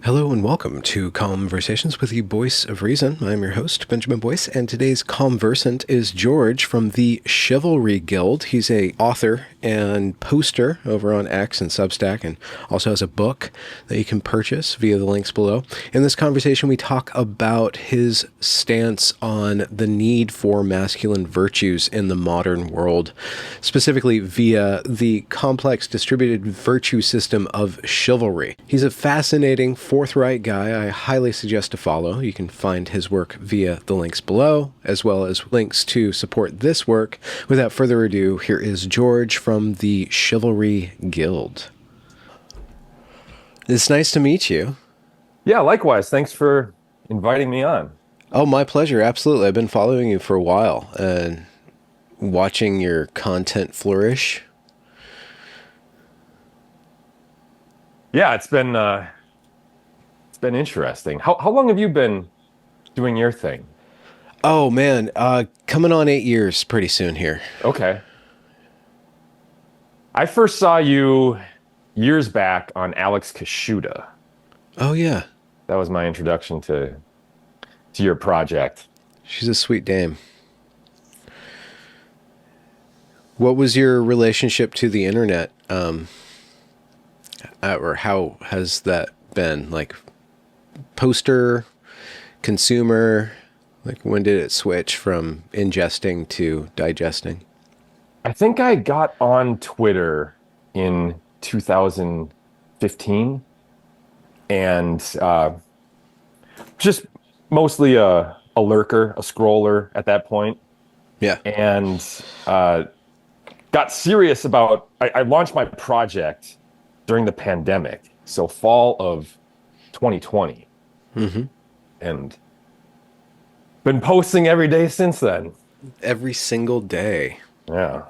Hello and welcome to Conversations with the Voice of Reason. I'm your host, Benjamin Boyce, and today's conversant is George from the Chivalry Guild. He's a author and poster over on X and Substack, and also has a book that you can purchase via the links below. In this conversation, we talk about his stance on the need for masculine virtues in the modern world, specifically via the complex distributed virtue system of chivalry. He's a fascinating, forthright guy I highly suggest to follow. You can find his work via the links below, as well as links to support this work. Without further ado, here is George from the Chivalry Guild. It's nice to meet you. Yeah, likewise. Thanks for inviting me on. Oh, my pleasure. Absolutely. I've been following you for a while and watching your content flourish. Yeah, it's been interesting. How long have you been doing your thing? Oh man, coming on 8 years pretty soon here. Okay. I first saw you years back on Alex Kashuta. Oh yeah. That was my introduction to your project. She's a sweet dame. What was your relationship to the internet? Or how has that been? Like poster, consumer, like when did it switch from ingesting to digesting? I think I got on Twitter in 2015 and just mostly a lurker, a scroller at that point. Yeah. And got serious about, I launched my project during the pandemic. So fall of 2020. Mm-hmm. And been posting every day since then. Every single day. Yeah.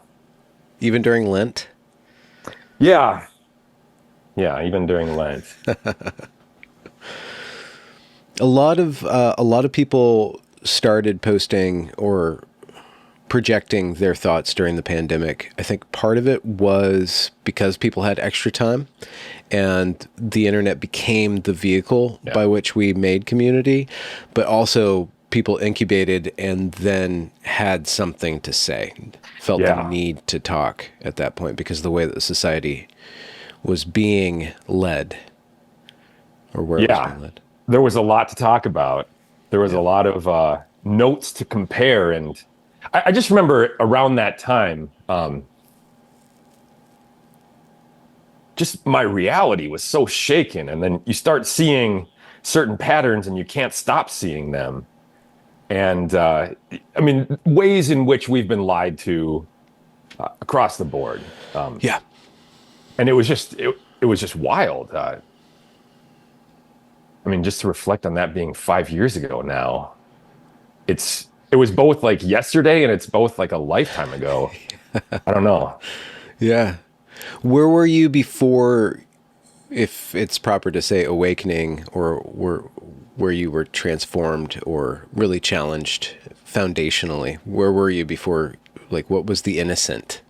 Even during Lent? Yeah. Yeah, even during Lent. A lot of people started posting or projecting their thoughts during the pandemic. I think part of it was because people had extra time and the internet became the vehicle by which we made community, but also people incubated and then had something to say, felt the need to talk at that point because of the way that the society was being led, or where it was being led. There was a lot to talk about. There was a lot of notes to compare, and I just remember around that time, just my reality was so shaken. And then you start seeing certain patterns and you can't stop seeing them. And I mean, ways in which we've been lied to across the board. And it was just wild. I mean, just to reflect on that being 5 years ago now, it was both like yesterday and it's both like a lifetime ago. I don't know. Yeah. Where were you before, if it's proper to say awakening, or where you were transformed or really challenged foundationally? Where were you before, like what was the innocent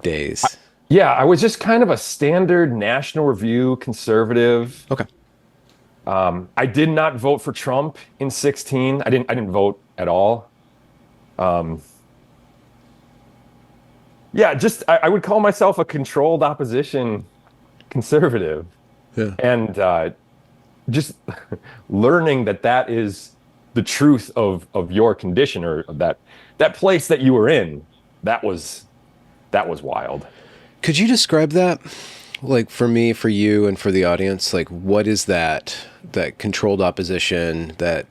days? I was just kind of a standard National Review conservative. Okay. I did not vote for Trump in 2016. I didn't vote at all. I would call myself a controlled opposition conservative. Yeah. And just learning that is the truth of your condition, or that place that you were in, that was wild. Could you describe that? Like for me, for you, and for the audience, like what is that controlled opposition, that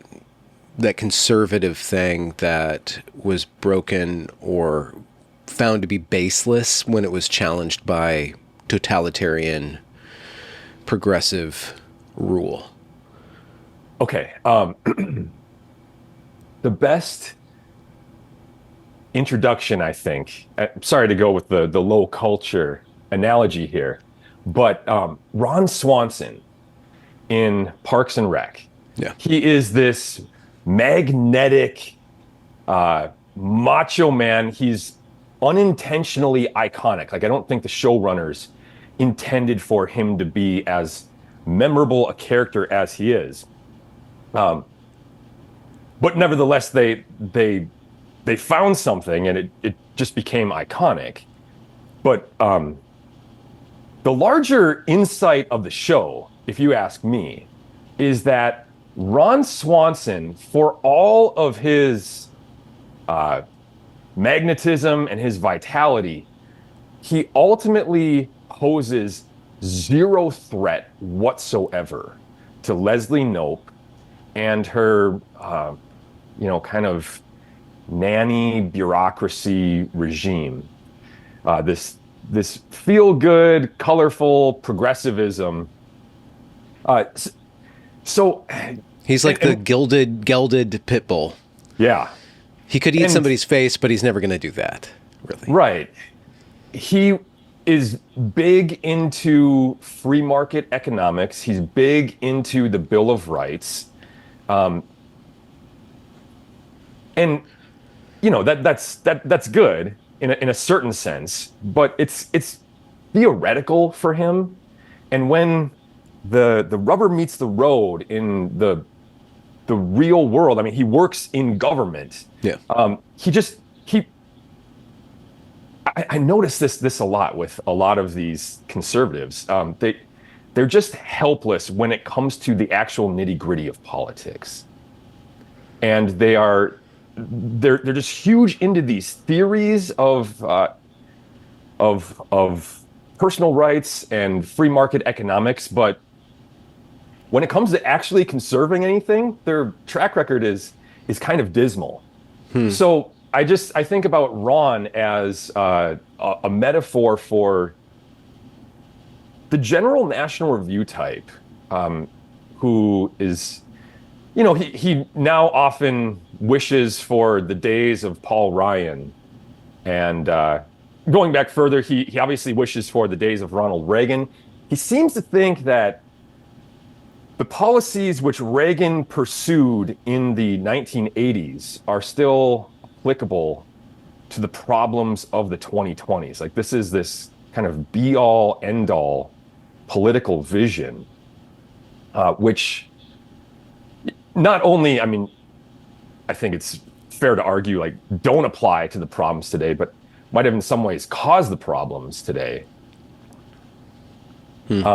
conservative thing that was broken or found to be baseless when it was challenged by totalitarian progressive rule? Okay. The best introduction, I think, sorry to go with the low culture analogy here, but Ron Swanson in Parks and Rec. Yeah. He is this magnetic, macho man. He's unintentionally iconic. Like, I don't think the showrunners intended for him to be as memorable a character as he is. But nevertheless, they found something, and it just became iconic. But the larger insight of the show, if you ask me, is that Ron Swanson, for all of his magnetism and his vitality, he ultimately poses zero threat whatsoever to Leslie Knope and her, kind of nanny bureaucracy regime. This feel-good, colorful progressivism. So he's like the gelded pit bull. Yeah. He could eat somebody's face, but he's never going to do that, really. Right. He is big into free market economics. He's big into the Bill of Rights. And that's good in a certain sense, but it's theoretical for him. And when the rubber meets the road in the real world, I mean, he works in government. Yeah. I notice this a lot with a lot of these conservatives. They're just helpless when it comes to the actual nitty-gritty of politics. And they're just huge into these theories of personal rights and free market economics, but when it comes to actually conserving anything, their track record is kind of dismal. So I think about Ron as a metaphor for the general National Review type, who is, he now often wishes for the days of Paul Ryan, and going back further, he obviously wishes for the days of Ronald Reagan. He seems to think that the policies which Reagan pursued in the 1980s are still applicable to the problems of the 2020s. Like, this is this kind of be-all, end-all political vision, which not only, I mean, I think it's fair to argue, like, don't apply to the problems today, but might have in some ways caused the problems today.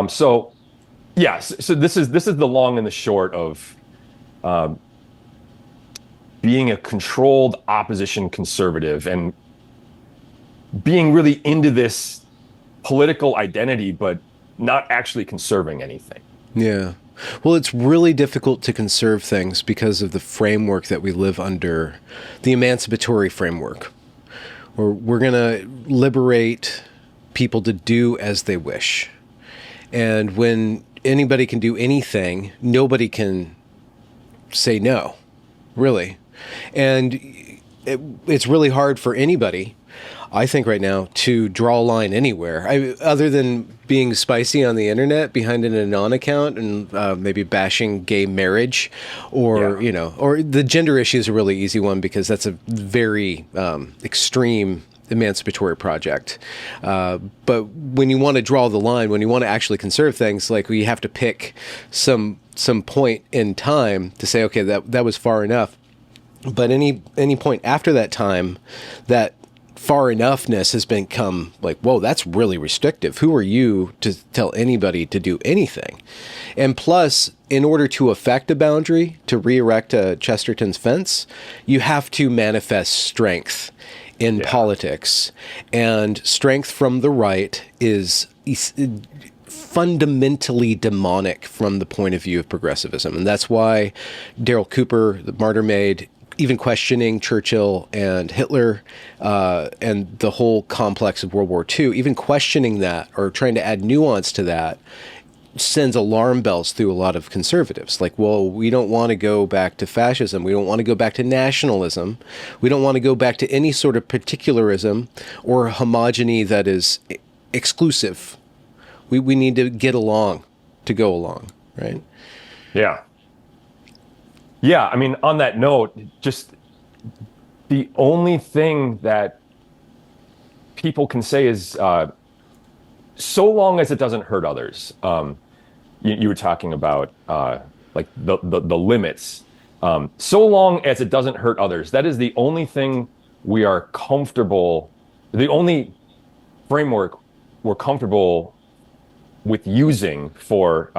So this is the long and the short of being a controlled opposition conservative and being really into this political identity, but not actually conserving anything. Yeah. Well, it's really difficult to conserve things because of the framework that we live under, the emancipatory framework, where we're going to liberate people to do as they wish. And when anybody can do anything, nobody can say no, really. And it's really hard for anybody, I think, right now to draw a line anywhere, other than being spicy on the internet behind an Anon account and maybe bashing gay marriage, or or the gender issue is a really easy one because that's a very extreme emancipatory project. But when you want to draw the line, when you want to actually conserve things, like, you have to pick some point in time to say, okay, that was far enough. But any point after that time, that far enoughness has become like, whoa, that's really restrictive. Who are you to tell anybody to do anything? And plus, in order to affect a boundary, to re-erect a Chesterton's fence, you have to manifest strength in politics. And strength from the right is fundamentally demonic from the point of view of progressivism. And that's why Daryl Cooper, the Martyr Maid, even questioning Churchill and Hitler and the whole complex of World War II, even questioning that or trying to add nuance to that, sends alarm bells through a lot of conservatives. Like, well, we don't want to go back to fascism. We don't want to go back to nationalism. We don't want to go back to any sort of particularism or homogeny that is exclusive. We need to get along to go along, right? Yeah. Yeah, I mean, on that note, just the only thing that people can say is, so long as it doesn't hurt others. you were talking about like the limits. So long as it doesn't hurt others, that is the only thing we are comfortable, the only framework we're comfortable with using for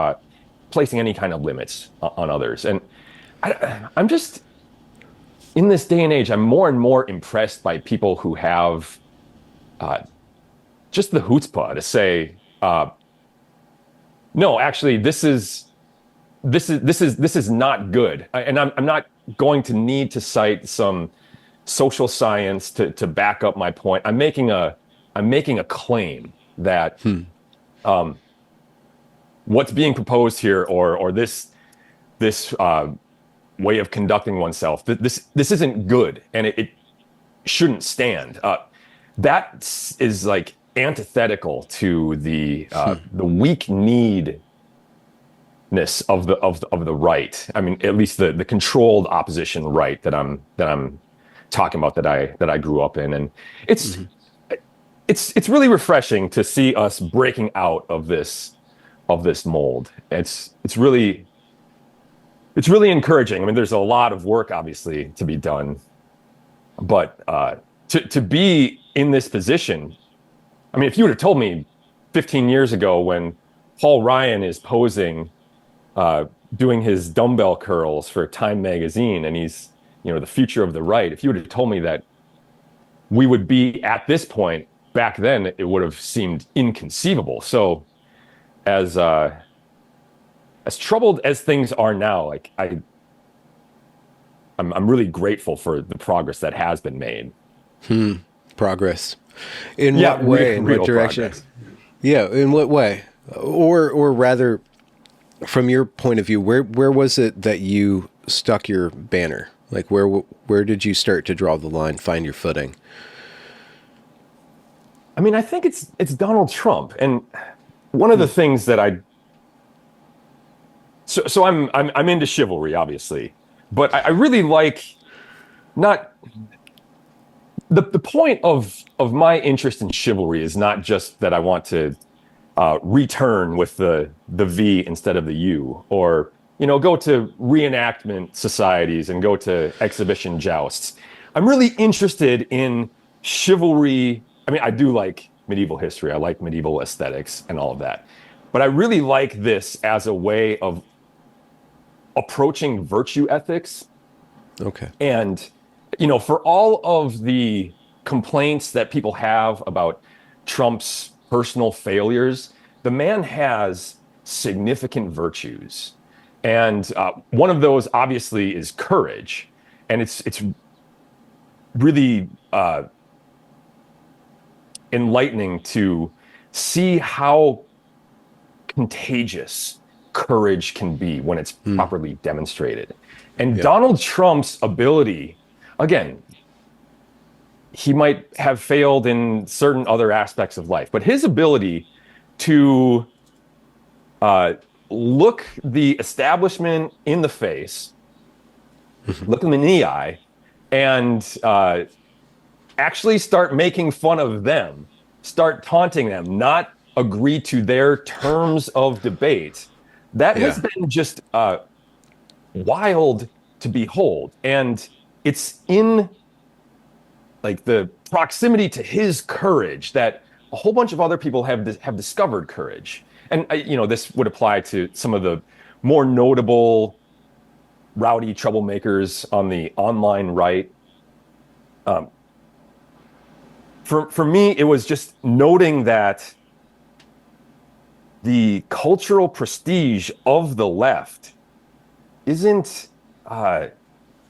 placing any kind of limits on others. And I'm just, in this day and age, I'm more and more impressed by people who have just the chutzpah to say, no, actually, this is not good. And I'm not going to need to cite some social science to back up my point. I'm making a claim that what's being proposed here, or this way of conducting oneself, this isn't good, and it shouldn't stand. That is like antithetical to the weak needness of the right. I mean, at least the controlled opposition right that I'm talking about, that I grew up in. And it's really refreshing to see us breaking out of this mold. It's really encouraging. I mean, there's a lot of work obviously to be done, but to be in this position, I mean, if you would have told me 15 years ago, when Paul Ryan is posing, doing his dumbbell curls for Time magazine, and he's, the future of the right, if you would have told me that we would be at this point back then, it would have seemed inconceivable. So as troubled as things are now, like I'm really grateful for the progress that has been made. Progress. In what way? In what direction? Progress. Yeah, in what way? Or rather, from your point of view, where was it that you stuck your banner? Like where did you start to draw the line, find your footing? I mean, I think it's Donald Trump, and one of the things that so I'm into chivalry, obviously, but I really like, not the point of my interest in chivalry is not just that I want to return with the V instead of the U, or go to reenactment societies and go to exhibition jousts. I'm really interested in chivalry. I mean, I do like medieval history. I like medieval aesthetics and all of that. But I really like this as a way of approaching virtue ethics. Okay. And, for all of the complaints that people have about Trump's personal failures, the man has significant virtues. And one of those, obviously, is courage. And it's really enlightening to see how contagious courage can be when it's properly demonstrated. And Donald Trump's ability, again, he might have failed in certain other aspects of life, but his ability to look the establishment in the face, look them in the eye, and actually start making fun of them, start taunting them, not agree to their terms of debate. That has been just wild to behold. And it's in like the proximity to his courage that a whole bunch of other people have discovered courage. And this would apply to some of the more notable rowdy troublemakers on the online right. For me, it was just noting that the cultural prestige of the left isn't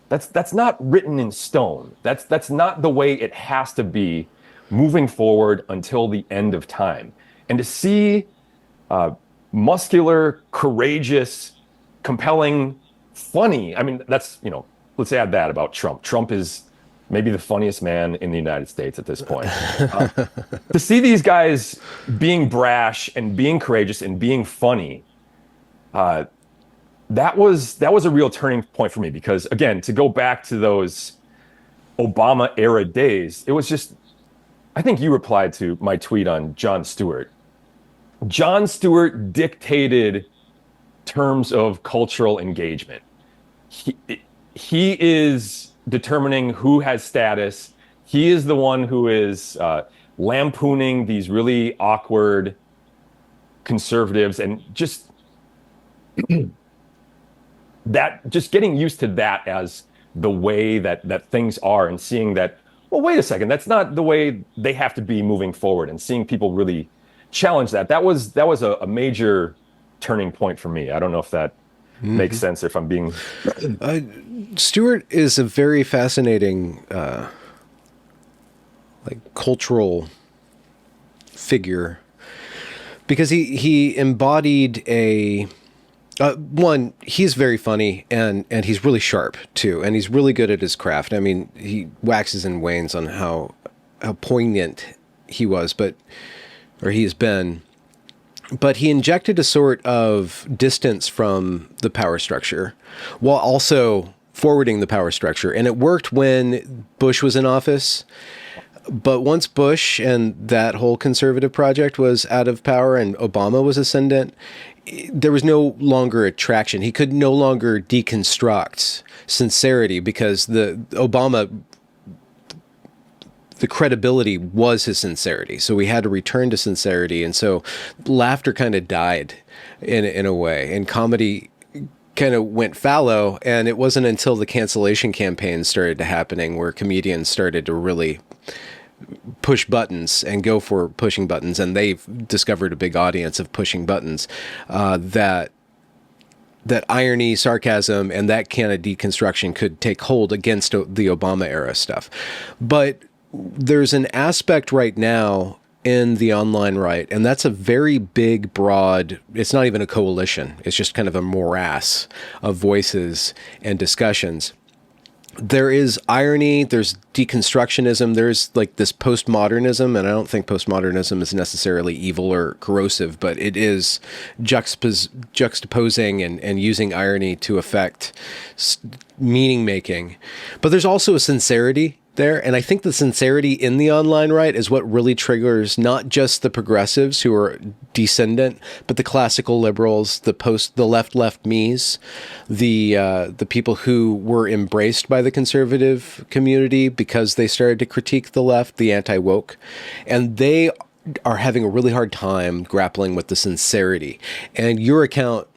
that's not written in stone. That's not the way it has to be moving forward until the end of time. And to see muscular, courageous, compelling, funny. I mean, that's, let's add that about Trump. Trump is maybe the funniest man in the United States at this point. To see these guys being brash and being courageous and being funny, that was a real turning point for me, because again, to go back to those Obama era days, it was just, I think you replied to my tweet on Jon Stewart. Jon Stewart dictated terms of cultural engagement. He, he is determining who has status. He is the one who is lampooning these really awkward conservatives, and just that, just getting used to that as the way that things are, and seeing that, well, wait a second, that's not the way they have to be moving forward, and seeing people really challenge that. That was a major turning point for me. I don't know if that makes sense, if I'm being Stuart is a very fascinating like cultural figure, because he embodied a one, he's very funny, and he's really sharp too, and he's really good at his craft. I mean, he waxes and wanes on how poignant he was, or he has been. But he injected a sort of distance from the power structure while also forwarding the power structure. And it worked when Bush was in office. But once Bush and that whole conservative project was out of power and Obama was ascendant, there was no longer attraction. He could no longer deconstruct sincerity, because the credibility was his sincerity. So we had to return to sincerity. And so laughter kind of died in a way, and comedy kind of went fallow. And it wasn't until the cancellation campaign started to happening where comedians started to really push buttons and go for pushing buttons. And they've discovered a big audience of pushing buttons, that irony, sarcasm, and that kind of deconstruction could take hold against the Obama era stuff. But there's an aspect right now in the online right, and that's a very big, broad, it's not even a coalition, it's just kind of a morass of voices and discussions. There is irony, there's deconstructionism, there's like this postmodernism, and I don't think postmodernism is necessarily evil or corrosive, but it is juxtaposing and using irony to affect meaning making. But there's also a sincerity there, and I think the sincerity in the online right is what really triggers not just the progressives who are descendant, but the classical liberals, the left me's, the people who were embraced by the conservative community because they started to critique the left, the anti-woke, and they are having a really hard time grappling with the sincerity. And your account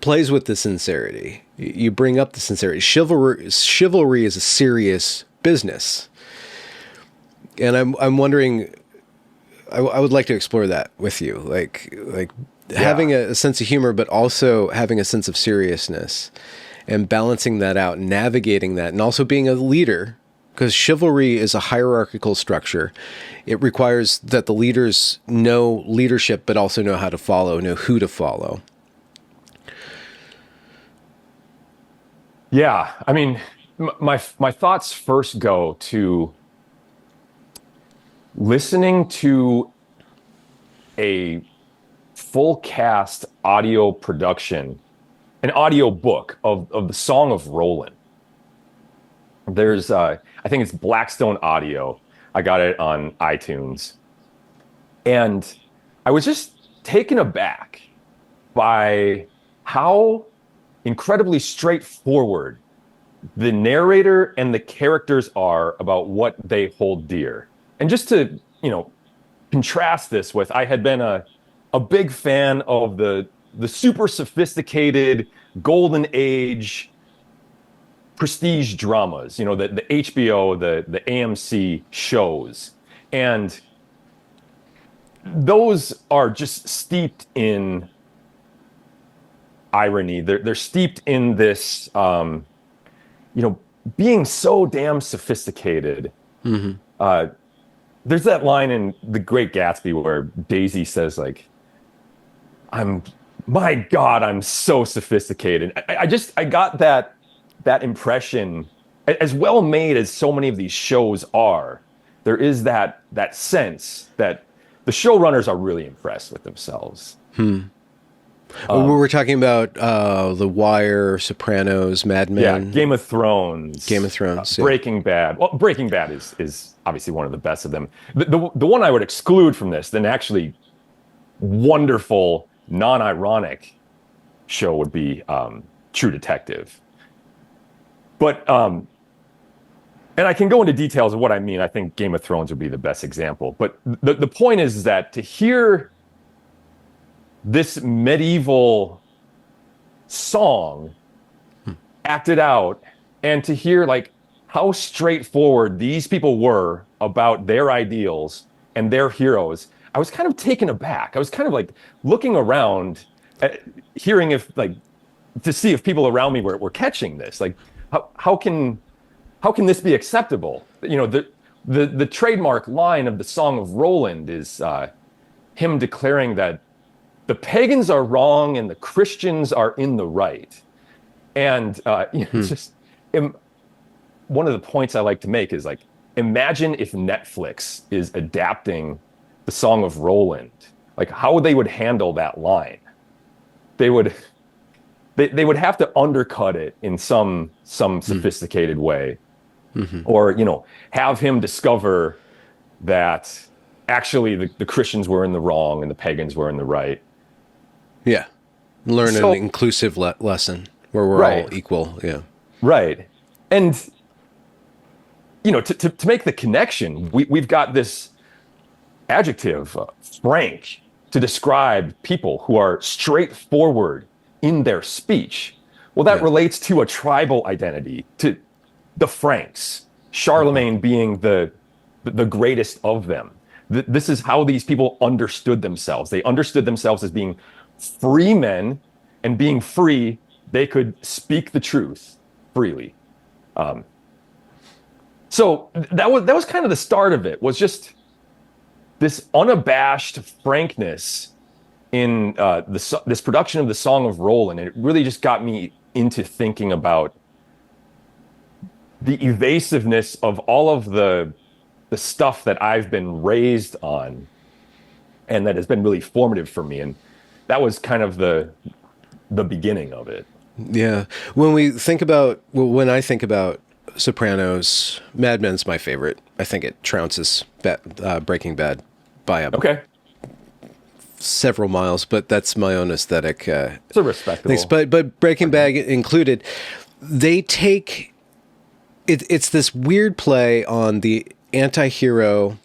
plays with the sincerity. You bring up the sincerity. Chivalry is a serious business, and I'm wondering. I would like to explore that with you, like having a sense of humor, but also having a sense of seriousness, and balancing that out, navigating that, and also being a leader. Because chivalry is a hierarchical structure. It requires that the leaders know leadership, but also know how to follow, know who to follow. Yeah, I mean, my thoughts first go to listening to a full cast audio production, an audio book of the Song of Roland. There's, I think it's Blackstone Audio. I got it on iTunes. And I was just taken aback by how incredibly straightforward the narrator and the characters are about what they hold dear. And just to, contrast this with, I had been a big fan of the super sophisticated golden age prestige dramas, the HBO, the AMC shows. And those are just steeped in irony. They're steeped in this, being so damn sophisticated. Mm-hmm. There's that line in The Great Gatsby where Daisy says, like, my God, I'm so sophisticated. I got that impression, as well made as so many of these shows are. There is that sense that the showrunners are really impressed with themselves. We're talking about The Wire, Sopranos, Mad Men. Yeah, Game of Thrones. Yeah. Breaking Bad. Well, Breaking Bad is obviously one of the best of them. The one I would exclude from this, then actually wonderful, non-ironic show would be True Detective. But and I can go into details of what I mean. I think Game of Thrones would be the best example. But the point is that to hear this medieval song acted out, and to hear like how straightforward these people were about their ideals and their heroes, I was kind of taken aback. I was kind of like looking around, hearing if like to see if people around me were catching this. Like, how can this be acceptable? You know, the trademark line of the Song of Roland is him declaring that the pagans are wrong and the Christians are in the right. And you know, it's just one of the points I like to make is like, imagine if Netflix is adapting the Song of Roland, like how they would handle that line. They would have to undercut it in some sophisticated way, or you know, have him discover that actually the Christians were in the wrong and the pagans were in the right. Yeah, learn an inclusive lesson where we're all equal. Yeah, right. And you know, to make the connection, we've got this adjective, frank, to describe people who are straightforward in their speech. Well, that relates to a tribal identity, to the Franks, Charlemagne being the greatest of them. This is how these people understood themselves. They understood themselves as being free men, and being free, they could speak the truth freely. So that was kind of the start of it, was just this unabashed frankness in this production of the Song of Roland. And it really just got me into thinking about the evasiveness of all of the stuff that I've been raised on and that has been really formative for me. And that was kind of the beginning of it. Yeah. When I think about Sopranos, Mad Men's my favorite. I think it trounces Breaking Bad by several miles, but that's my own aesthetic. It's a respectable things. But Breaking Bad included, they take it's this weird play on the anti-hero.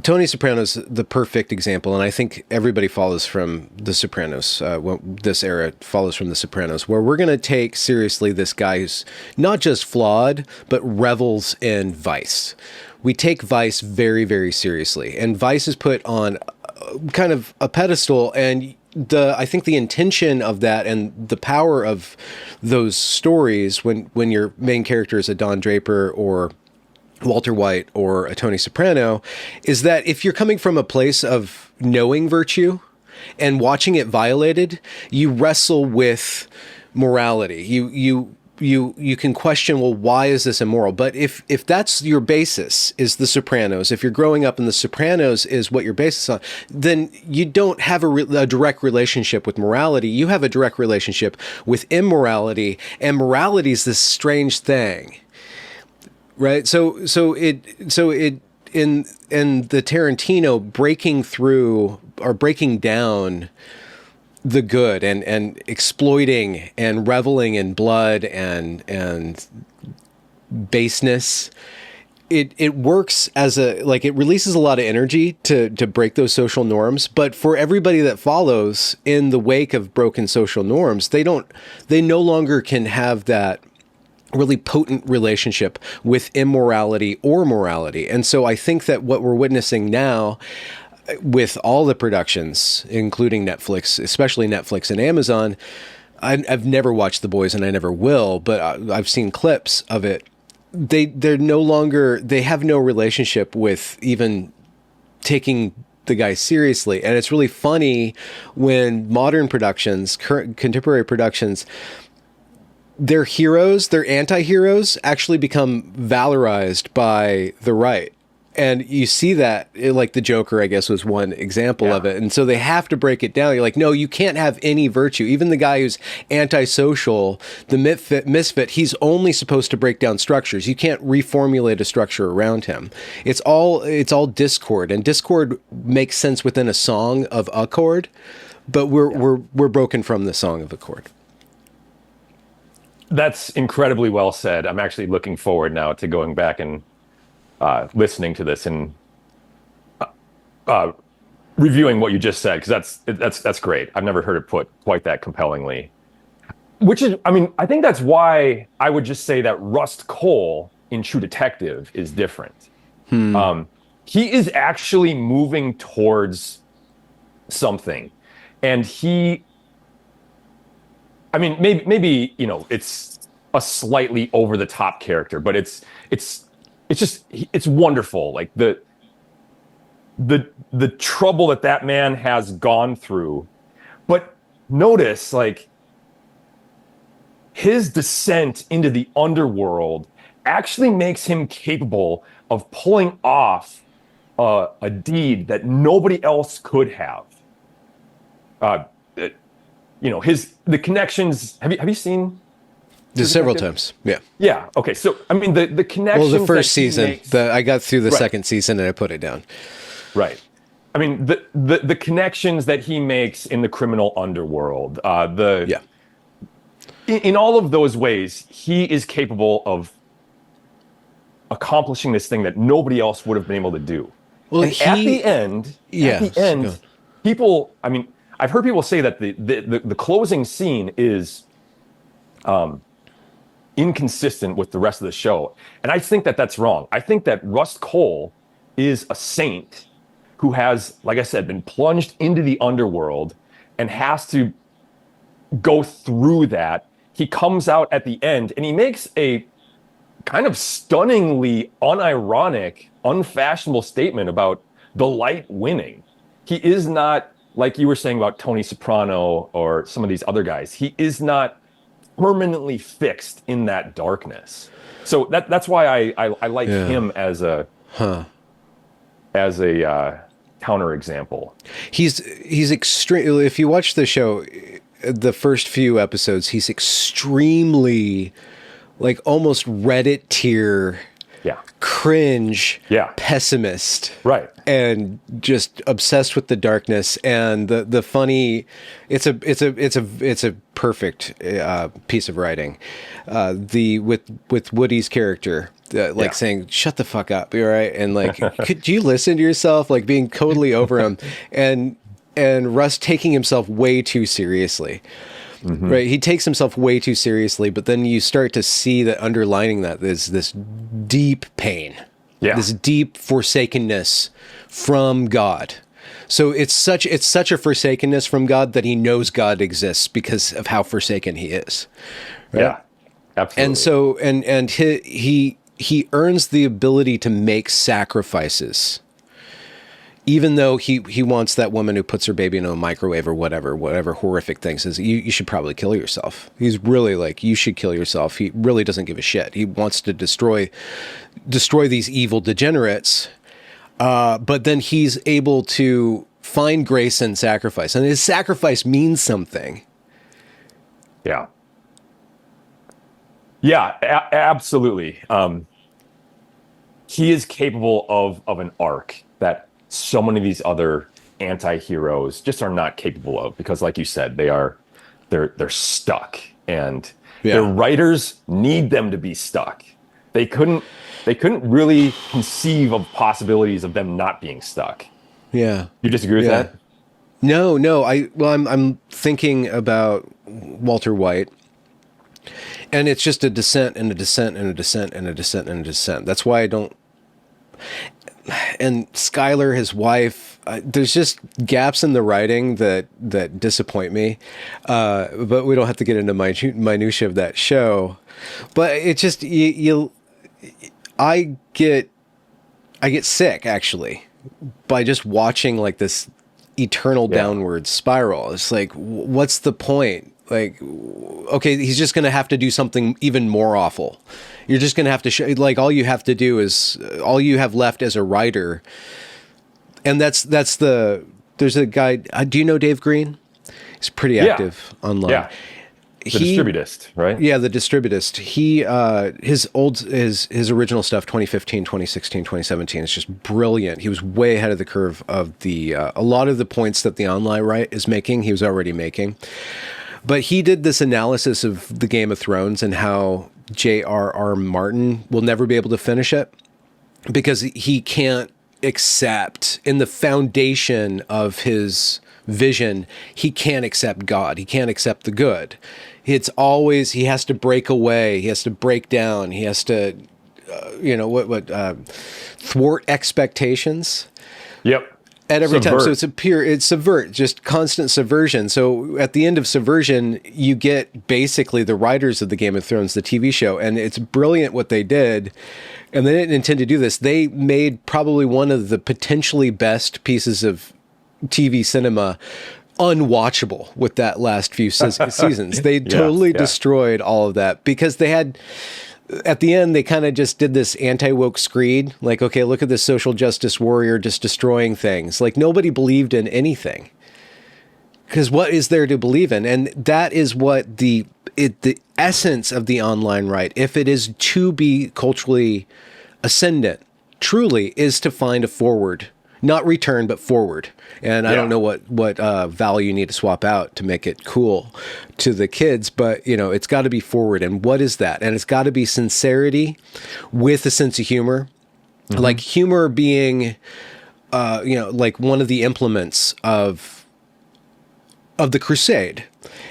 Tony Soprano's the perfect example, and I think everybody follows from The Sopranos. This era follows from The Sopranos, where we're going to take seriously this guy who's not just flawed, but revels in vice. We take vice very, very seriously, and vice is put on kind of a pedestal, and I think the intention of that and the power of those stories when your main character is a Don Draper or Walter White or a Tony Soprano, is that if you're coming from a place of knowing virtue and watching it violated, you wrestle with morality. You can question, well, why is this immoral? But if that's your basis, is The Sopranos, if you're growing up and The Sopranos is what your basis on, then you don't have a direct relationship with morality. You have a direct relationship with immorality, and morality is this strange thing. Right. So it in the Tarantino breaking through or breaking down the good and exploiting and reveling in blood and baseness, it works as it releases a lot of energy to break those social norms. But for everybody that follows in the wake of broken social norms, they no longer can have that really potent relationship with immorality or morality. And so I think that what we're witnessing now with all the productions, including Netflix, especially Netflix and Amazon, I've never watched The Boys and I never will, but I've seen clips of it. They have no relationship with even taking the guy seriously. And it's really funny when modern productions, contemporary productions, their heroes, their anti-heroes actually become valorized by the right. And you see that, like the Joker, I guess, was one example of it. And so they have to break it down. You're like, no, you can't have any virtue. Even the guy who's antisocial, the misfit, he's only supposed to break down structures. You can't reformulate a structure around him. It's all discord. And discord makes sense within a song of a chord. but we're broken from the Song of Accord. That's incredibly well said. I'm actually looking forward now to going back and listening to this and reviewing what you just said, because that's great. I've never heard it put quite that compellingly. Which is, I mean, I think that's why I would just say that Rust Cohle in True Detective is different. He is actually moving towards something, and I mean, maybe you know, it's a slightly over the top character, but it's wonderful. Like the trouble that man has gone through, but notice like his descent into the underworld actually makes him capable of pulling off a deed that nobody else could have. You know, the connections. Have you seen? Several times. Yeah. Yeah. Okay. So I mean, the connections. Well, the first season, I got through the second season and I put it down. Right. I mean, the connections that he makes in the criminal underworld. In all of those ways, he is capable of accomplishing this thing that nobody else would have been able to do. Well, and at the end, people. I mean, I've heard people say that the closing scene is inconsistent with the rest of the show, and I think that that's wrong. I think that Rust Cohle is a saint who has, like I said, been plunged into the underworld and has to go through that. He comes out at the end and he makes a kind of stunningly unironic, unfashionable statement about the light winning. He is not, like you were saying about Tony Soprano or some of these other guys, he is not permanently fixed in that darkness. So that's why I like him as a counterexample. He's extreme. If you watch the show, the first few episodes, he's extremely, like, almost Reddit tier, cringe, pessimist, right, and just obsessed with the darkness and the funny. It's a perfect piece of writing. With Woody's character. Saying, shut the fuck up, you're right, and like, could you listen to yourself, like being totally over him, and Russ taking himself way too seriously. Right, he takes himself way too seriously, but then you start to see that underlining that is this deep pain, this deep forsakenness from God. So it's such a forsakenness from God that he knows God exists because of how forsaken he is. Right? Yeah, absolutely. And so and he earns the ability to make sacrifices, even though he wants that woman who puts her baby in a microwave or whatever horrific thing, says you should probably kill yourself. He's really like, you should kill yourself. He really doesn't give a shit. He wants to destroy these evil degenerates, but then he's able to find grace in sacrifice, and his sacrifice means something. Absolutely. He is capable of an arc that so many of these other anti-heroes just are not capable of, because like you said, they're stuck, and their writers need them to be stuck. They couldn't really conceive of possibilities of them not being stuck. You disagree with that? No. I'm thinking about Walter White, and it's just a descent and a descent and a descent and a descent and a descent. That's why I don't. And Skylar, his wife, there's just gaps in the writing that disappoint me. But we don't have to get into minutia of that show. But it just I get sick actually by just watching like this eternal downward spiral. It's like, what's the point? Like, okay, he's just going to have to do something even more awful. You're just going to have to show, like, all you have to do is, all you have left as a writer. And there's a guy, do you know Dave Green? He's pretty active online. The distributist, right? Yeah, the distributist. He his original stuff 2015, 2016, 2017 is just brilliant. He was way ahead of the curve of the a lot of the points that the online right is making, he was already making. But he did this analysis of the Game of Thrones and how J.R.R. Martin will never be able to finish it because he can't accept, in the foundation of his vision, he can't accept God. He can't accept the good. It's always, he has to break away. He has to break down. He has to, thwart expectations. Yep. At every Subvert. time. So it's subvert, just constant subversion. So at the end of Subversion, you get basically the writers of the Game of Thrones, the TV show, and it's brilliant what they did. And they didn't intend to do this. They made probably one of the potentially best pieces of TV cinema unwatchable with that last few seasons. They totally destroyed all of that because they had, at the end, they kind of just did this anti-woke screed. Like, okay, look at this social justice warrior just destroying things. Like, nobody believed in anything. Because what is there to believe in? And that is what the essence of the online right, if it is to be culturally ascendant, truly is to find a forward. Not return, but forward. And I don't know what value you need to swap out to make it cool to the kids, but, it's got to be forward. And what is that? And it's got to be sincerity with a sense of humor. Mm-hmm. Like humor being, like one of the implements of the crusade.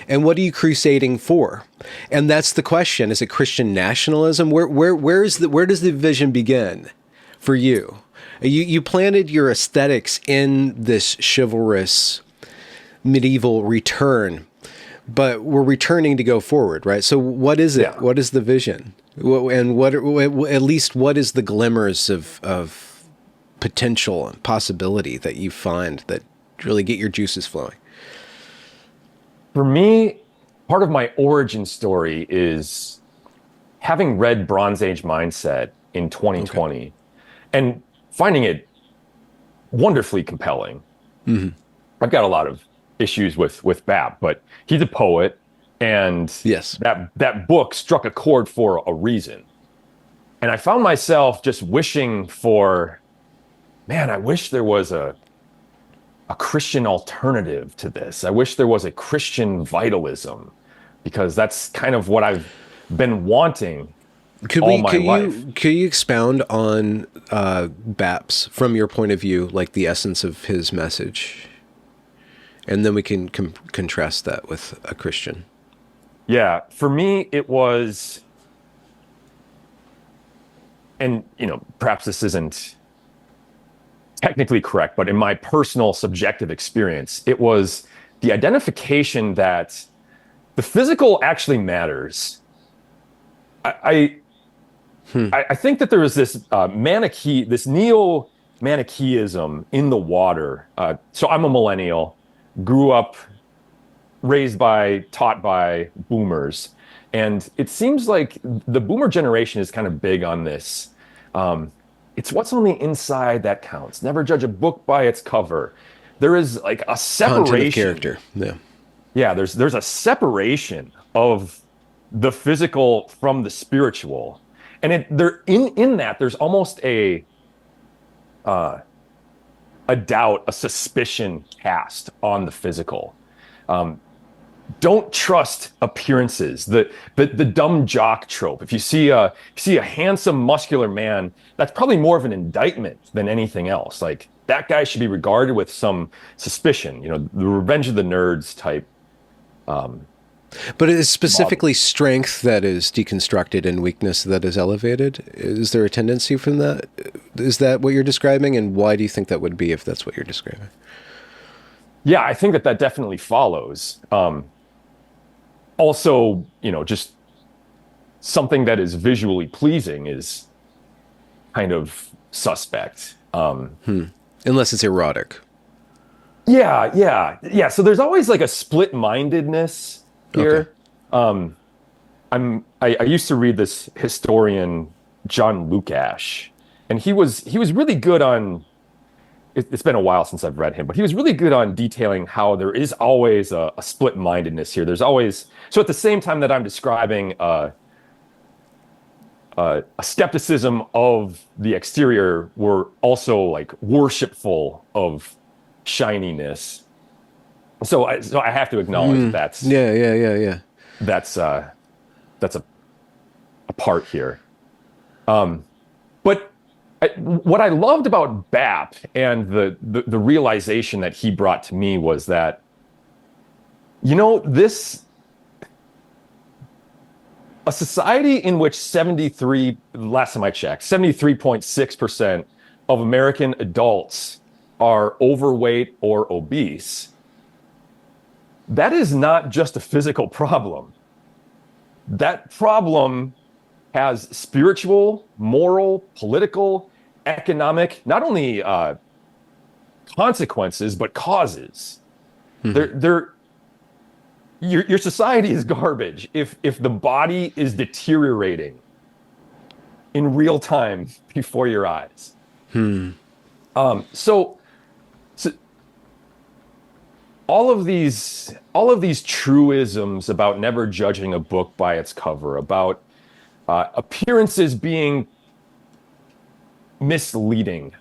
And what are you crusading for? And that's the question. Is it Christian nationalism? Where does the vision begin for you? You planted your aesthetics in this chivalrous medieval return, but we're returning to go forward, right? So what is it? Yeah. What is the vision? And what is the glimmers of potential and possibility that you find that really get your juices flowing? For me, part of my origin story is having read Bronze Age Mindset in 2020 and finding it wonderfully compelling. Mm-hmm. I've got a lot of issues with Bap, but he's a poet, and that book struck a chord for a reason. And I found myself just wishing for, I wish there was a Christian alternative to this. I wish there was a Christian vitalism, because that's kind of what I've been wanting all my life. Could you expound on Bap's, from your point of view, like the essence of his message? And then we can contrast that with a Christian. Yeah, for me, it was, and perhaps this isn't technically correct, but in my personal subjective experience, it was the identification that the physical actually matters. I think that there was this this neo-Manichaeism in the water. So I'm a millennial, grew up, taught by boomers. And it seems like the boomer generation is kind of big on this. It's what's on the inside that counts. Never judge a book by its cover. There is like a separation. Content of character. Yeah. Yeah, there's a separation of the physical from the spiritual. And in that, there's almost a doubt, a suspicion cast on the physical. Don't trust appearances. The dumb jock trope. If you see a handsome, muscular man, that's probably more of an indictment than anything else. Like, that guy should be regarded with some suspicion. The Revenge of the Nerds type. But it is specifically strength that is deconstructed and weakness that is elevated. Is there a tendency from that? Is that what you're describing? And why do you think that would be, if that's what you're describing? Yeah, I think that definitely follows. Also, just something that is visually pleasing is kind of suspect. Unless it's erotic. Yeah. So there's always like a split-mindedness here. Okay. I used to read this historian, John Lukacs, and he was really good on it's been a while since I've read him, but he was really good on detailing how there is always a split-mindedness here. There's always, so at the same time that I'm describing a skepticism of the exterior, we're also like worshipful of shininess. So I have to acknowledge that's Yeah. that's uh that's a part here. But what I loved about BAP and the realization that he brought to me was that, this a society in which 73, last time I checked, 73.6% of American adults are overweight or obese. That is not just a physical problem. That problem has spiritual, moral, political, economic, not only consequences, but causes. They're your society is garbage if the body is deteriorating in real time before your eyes. So all of these truisms about never judging a book by its cover, about appearances being misleading.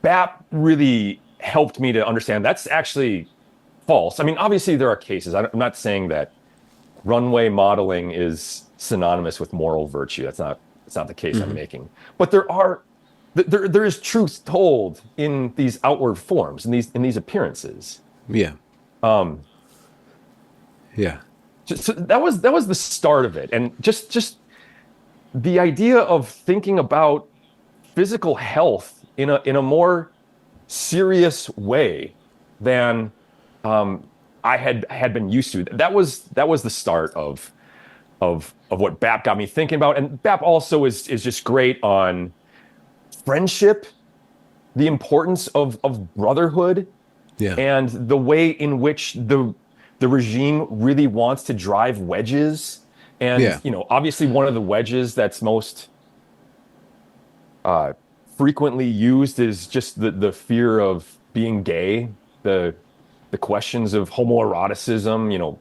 BAP really helped me to understand that's actually false. I mean, obviously there are cases. I'm not saying that runway modeling is synonymous with moral virtue. That's not the case I'm making. But there is truth told in these outward forms, in these appearances. Yeah. Yeah. So that was the start of it, and just the idea of thinking about physical health in a more serious way than I had been used to. That was the start of what BAP got me thinking about. And BAP also is just great on friendship, the importance of brotherhood, and the way in which the regime really wants to drive wedges. And obviously one of the wedges that's most frequently used is just the fear of being gay, the questions of homoeroticism.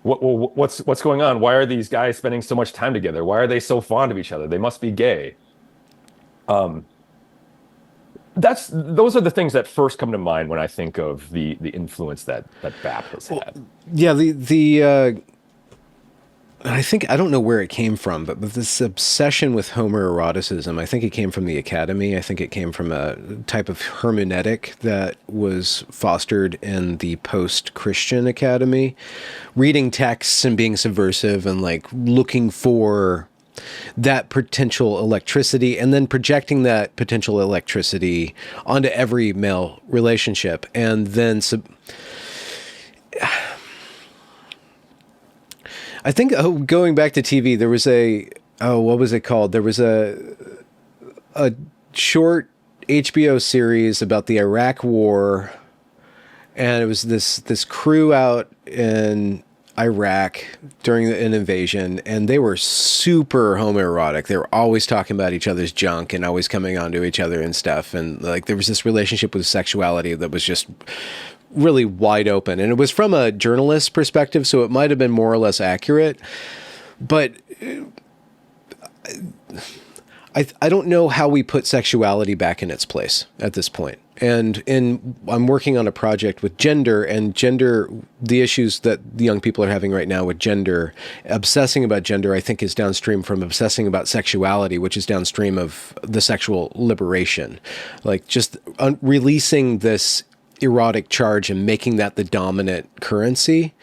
What's going on? Why are these guys spending so much time together? Why are they so fond of each other? They must be gay. Those are the things that first come to mind when I think of the influence that BAP has had. Yeah, I don't know where it came from, but with this obsession with homoeroticism, I think it came from the academy. I think it came from a type of hermeneutic that was fostered in the post-Christian academy, reading texts and being subversive and like looking for that potential electricity and then projecting that potential electricity onto every male relationship. And then I think going back to TV, there was what was it called? There was a short HBO series about the Iraq War, and it was this crew out in Iraq during an invasion, and they were super homoerotic. They were always talking about each other's junk and always coming onto each other and stuff. And like there was this relationship with sexuality that was just really wide open, and it was from a journalist's perspective, so it might have been more or less accurate, but I don't know how we put sexuality back in its place at this point. And I'm working on a project with gender, the issues that the young people are having right now with gender, obsessing about gender, I think is downstream from obsessing about sexuality, which is downstream of the sexual liberation, like just releasing this erotic charge and making that the dominant currency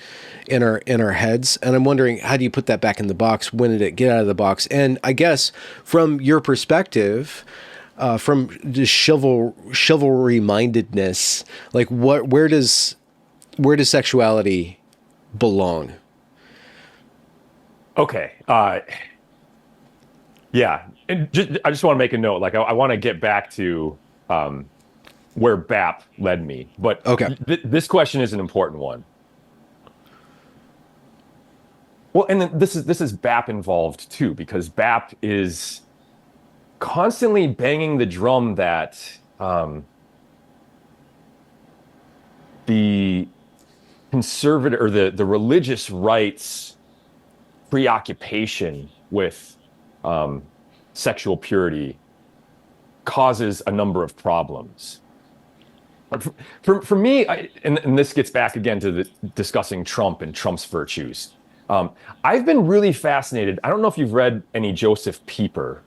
in our heads. And I'm wondering, how do you put that back in the box? When did it get out of the box? And I guess from your perspective, from the chivalry mindedness, like where does sexuality belong? Okay. Yeah. And I just want to make a note. Like I want to get back to where BAP led me, but okay. This question is an important one. Well, and then this is BAP involved too, because BAP is constantly banging the drum that the conservative or the religious right's preoccupation with sexual purity causes a number of problems. For me, and this gets back again to discussing Trump and Trump's virtues. I've been really fascinated. I don't know if you've read any Joseph Pieper.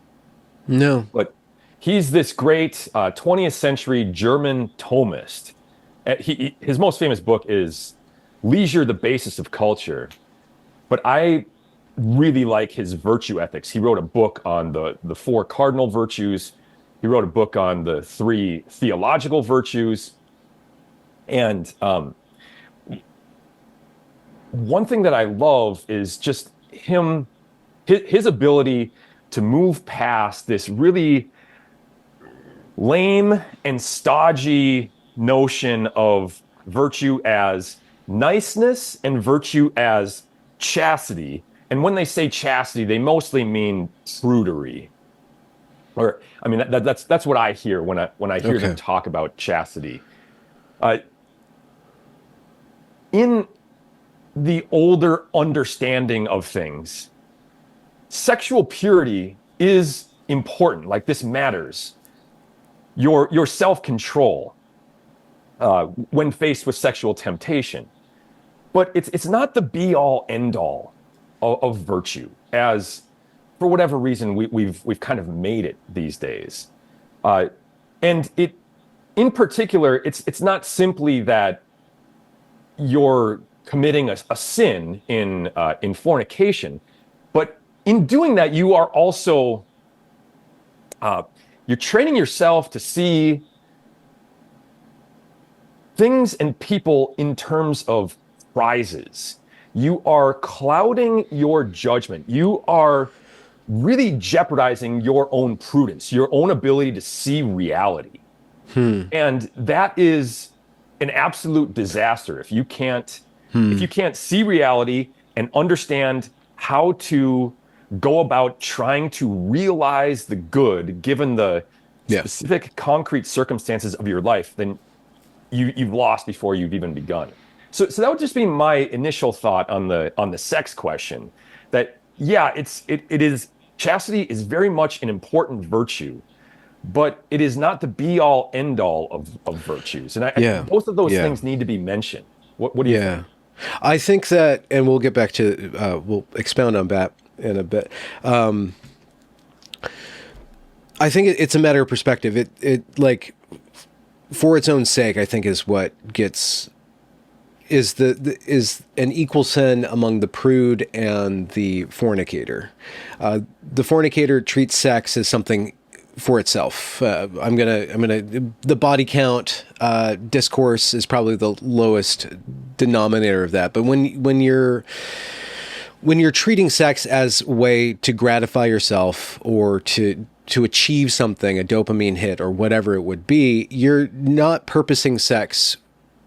No. But he's this great 20th century German Thomist. His most famous book is Leisure, the Basis of Culture. But I really like his virtue ethics. He wrote a book on the four cardinal virtues. He wrote a book on the three theological virtues. And one thing that I love is just his ability to move past this really lame and stodgy notion of virtue as niceness and virtue as chastity. And when they say chastity, they mostly mean prudery. Or, I mean, that's what I hear when I hear them talk about chastity. In the older understanding of things, sexual purity is important. Like, this matters. Your self-control when faced with sexual temptation. But it's not the be-all, end-all of virtue, as for whatever reason we've kind of made it these days. And it, in particular, it's not simply that you're committing a sin in fornication, but in doing that, you are also you're training yourself to see things and people in terms of prizes. You are clouding your judgment. You are really jeopardizing your own prudence, your own ability to see reality. And that is an absolute disaster if you can't see reality and understand how to go about trying to realize the good given the specific concrete circumstances of your life. Then you've lost before you've even begun. So that would just be my initial thought on the sex question. That it is, chastity is very much an important virtue, but it is not the be all end all of virtues. And I both of those things need to be mentioned. What do you think? I think that, and we'll get back to we'll expound on that in a bit. I think it's a matter of perspective. It like, for its own sake, I think is what is an equal sin among the prude and the fornicator. The fornicator treats sex as something for itself. The body count discourse is probably the lowest denominator of that. But when you're treating sex as a way to gratify yourself or to achieve something, a dopamine hit or whatever it would be, you're not purposing sex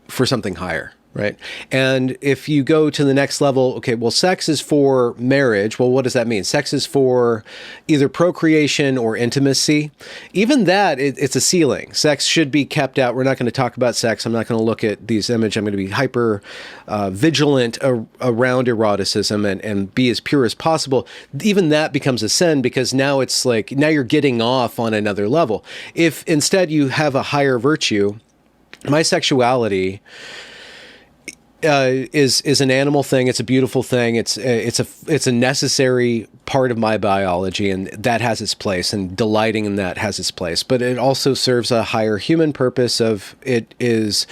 for something higher. Right. And if you go to the next level, okay, well, sex is for marriage. Well, what does that mean? Sex is for either procreation or intimacy. Even that, it's a ceiling. Sex should be kept out. We're not going to talk about sex. I'm not going to look at these images. I'm going to be hyper vigilant around eroticism and be as pure as possible. Even that becomes a sin because now it's like, now you're getting off on another level. If instead you have a higher virtue, my sexuality is an animal thing. It's a beautiful thing. It's a necessary part of my biology, and that has its place, and delighting in that has its place. But it also serves a higher human purpose of it is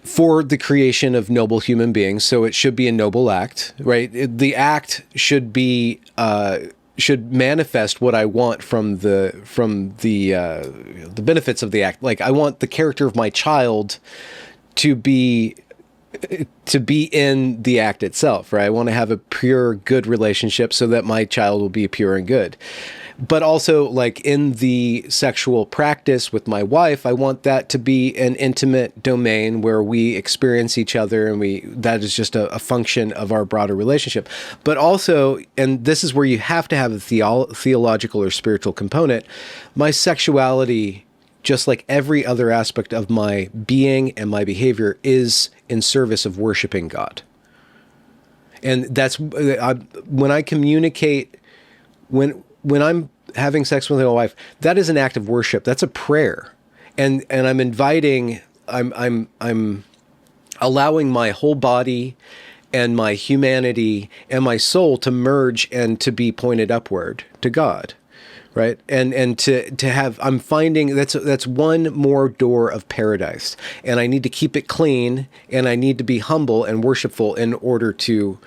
for the creation of noble human beings. So it should be a noble act, right? The act should be should manifest what I want from the benefits of the act. Like, I want the character of my child to be in the act itself, right? I want to have a pure, good relationship so that my child will be pure and good. but also like in the sexual practice with my wife, I want that to be an intimate domain where we experience each other, and that is just a function of our broader relationship. But also, and this is where you have to have a theological or spiritual component, my sexuality, just like every other aspect of my being and my behavior, is in service of worshiping God. And that's when I communicate, when I'm having sex with my wife, that is an act of worship. That's a prayer. And I'm inviting, I'm allowing my whole body and my humanity and my soul to merge and to be pointed upward to God. Right. And to have, I'm finding that's one more door of paradise, and I need to keep it clean, and I need to be humble and worshipful in order to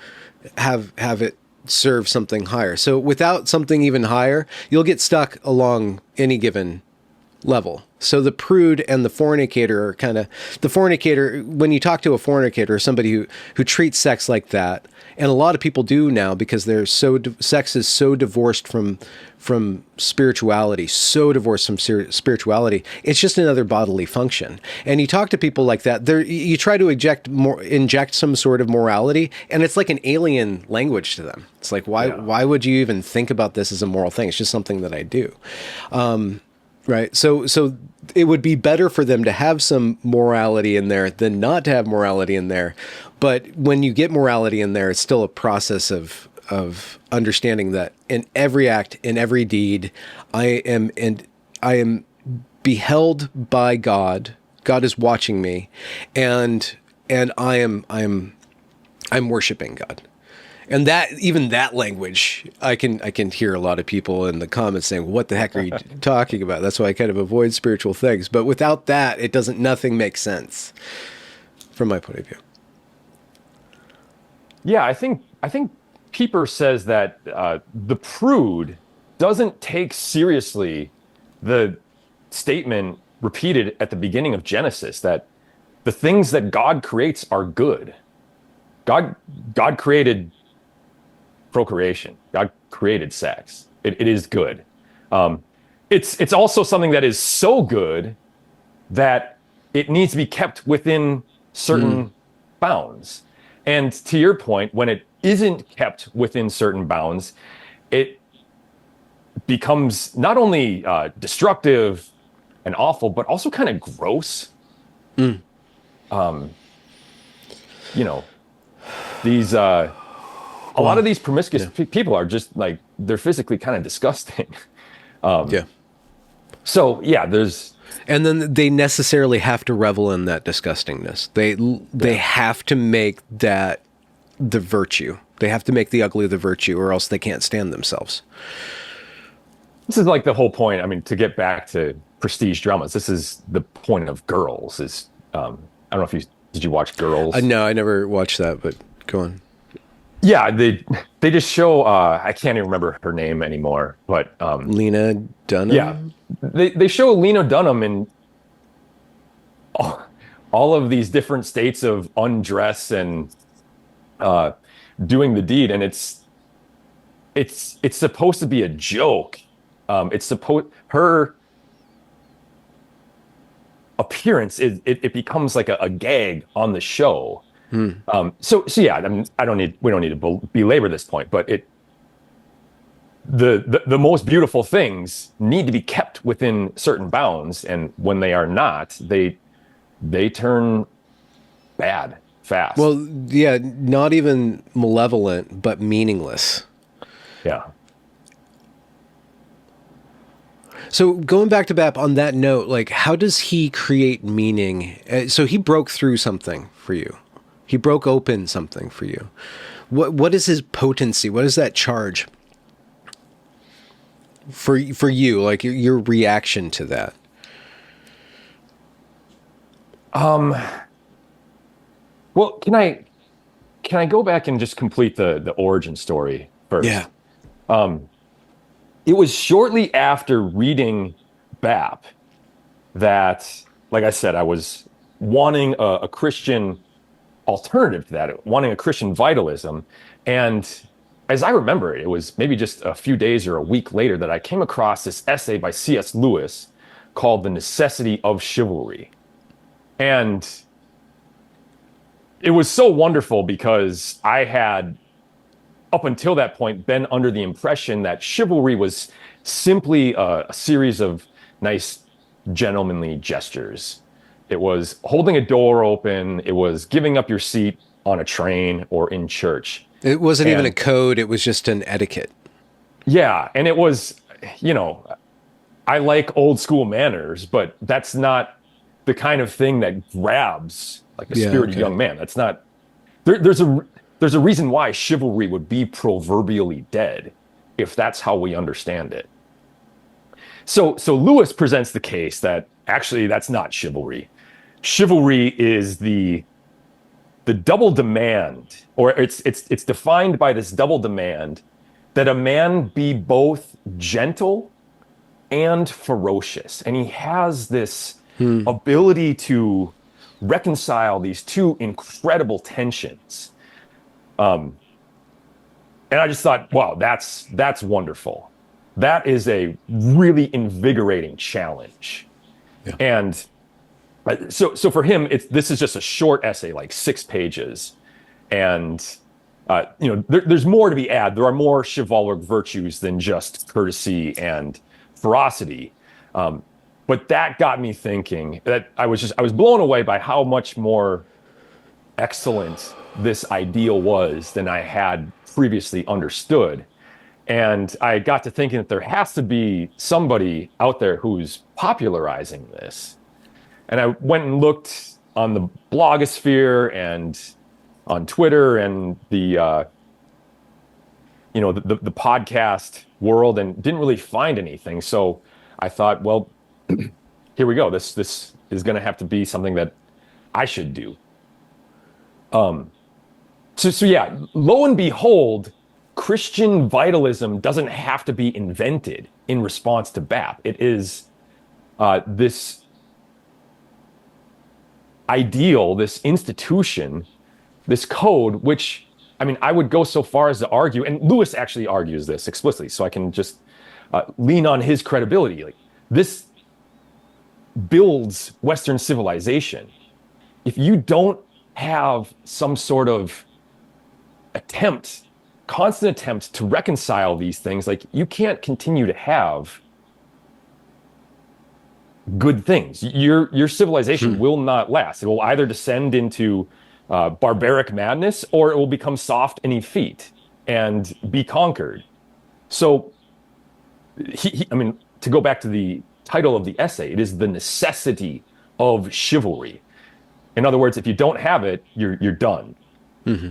have it serve something higher. So without something even higher, you'll get stuck along any given level. So the prude and the fornicator are kind of, the fornicator, when you talk to a fornicator or somebody who treats sex like that, and a lot of people do now because they're sex is so divorced from spirituality, it's just another bodily function. And you talk to people like that, you try to inject some sort of morality, and it's like an alien language to them. It's like, why would you even think about this as a moral thing? It's just something that I do. Right. So it would be better for them to have some morality in there than not to have morality in there. But when you get morality in there, it's still a process of understanding that in every act, in every deed, I am beheld by God. God is watching me, and I'm worshiping God. And that language, I can hear a lot of people in the comments saying, "What the heck are you talking about?" That's why I kind of avoid spiritual things. But without that, nothing makes sense from my point of view. Yeah, I think Pieper says that the prude doesn't take seriously the statement repeated at the beginning of Genesis that the things that God creates are good. God created procreation. God created sex. It is good. It's also something that is so good that it needs to be kept within certain bounds. And to your point, when it isn't kept within certain bounds, it becomes not only destructive and awful, but also kind of gross. You know, these a lot of these promiscuous people are just like, they're physically kind of disgusting. So yeah, and then they necessarily have to revel in that disgustingness. They have to make that the virtue. They have to make the ugly the virtue, or else they can't stand themselves. This is like the whole point. I mean, to get back to prestige dramas, this is the point of Girls. I don't know if did you watch Girls? No, I never watched that, but go on. Yeah, they just show, I can't even remember her name anymore, but Lena Dunham. Yeah, they show Lena Dunham in all of these different states of undress and doing the deed, and it's supposed to be a joke. Her appearance it becomes like a gag on the show. So yeah, I mean, we don't need to belabor this point, but the most beautiful things need to be kept within certain bounds, and when they are not, they turn bad fast. Well, yeah, not even malevolent, but meaningless. Yeah. So going back to Bap on that note, like, how does he create meaning? So he broke through something for you. He broke open something for you. What is his potency? What is that charge for you? Like your reaction to that? Well, can I go back and just complete the origin story first? Yeah. It was shortly after reading Bap that, like I said, I was wanting a Christian alternative to that, wanting a Christian vitalism. And as I remember it, it was maybe just a few days or a week later that I came across this essay by C.S. Lewis called The Necessity of Chivalry. And it was so wonderful because I had, up until that point, been under the impression that chivalry was simply a series of nice, gentlemanly gestures. It was holding a door open. It was giving up your seat on a train or in church. It wasn't even a code. It was just an etiquette. Yeah. And it was, I like old school manners, but that's not the kind of thing that grabs like a spirited young man. That's not, there's a reason why chivalry would be proverbially dead if that's how we understand it. So Lewis presents the case that actually that's not chivalry. Chivalry is the double demand, or it's defined by this double demand that a man be both gentle and ferocious. And he has this ability to reconcile these two incredible tensions. And I just thought, wow, that's wonderful. That is a really invigorating challenge. Yeah. And so for him, this is just a short essay, like 6 pages. And, there's more to be added. There are more chivalric virtues than just courtesy and ferocity. But that got me thinking that I was blown away by how much more excellent this ideal was than I had previously understood. And I got to thinking that there has to be somebody out there who's popularizing this. And I went and looked on the blogosphere and on Twitter and the podcast world, and didn't really find anything. So I thought, well, here we go. This is going to have to be something that I should do. So yeah, lo and behold, Christian vitalism doesn't have to be invented in response to BAP. It is this ideal, this institution, this code, which, I would go so far as to argue, and Lewis actually argues this explicitly, so I can just lean on his credibility. Like, this builds Western civilization. If you don't have some sort of constant attempt to reconcile these things, like, you can't continue to have good things. Your civilization will not last. It will either descend into barbaric madness, or it will become soft and effete and be conquered. So, to go back to the title of the essay, it is the necessity of chivalry. In other words, if you don't have it, you're done. Mm-hmm.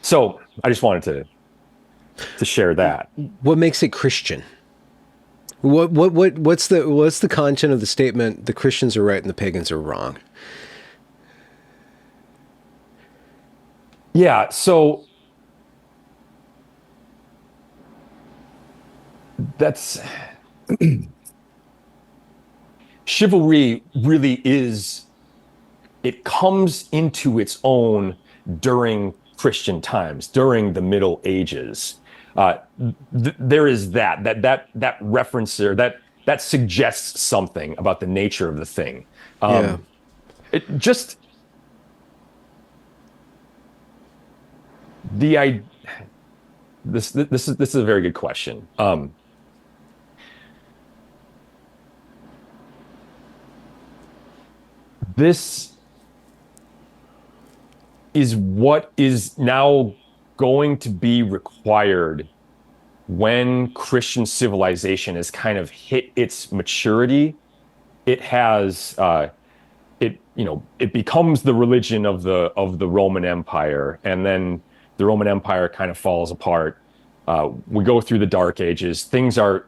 So I just wanted to share that. What makes it Christian? What's the content of the statement? The Christians are right and the pagans are wrong. Yeah. So that's chivalry really is. It comes into its own during Christian times, during the Middle Ages. There is that reference there that suggests something about the nature of the thing. It just this is a very good question. This is what is now going to be required when Christian civilization has kind of hit its maturity. It has, it becomes the religion of the Roman Empire, and then the Roman Empire kind of falls apart. We go through the Dark Ages. Things are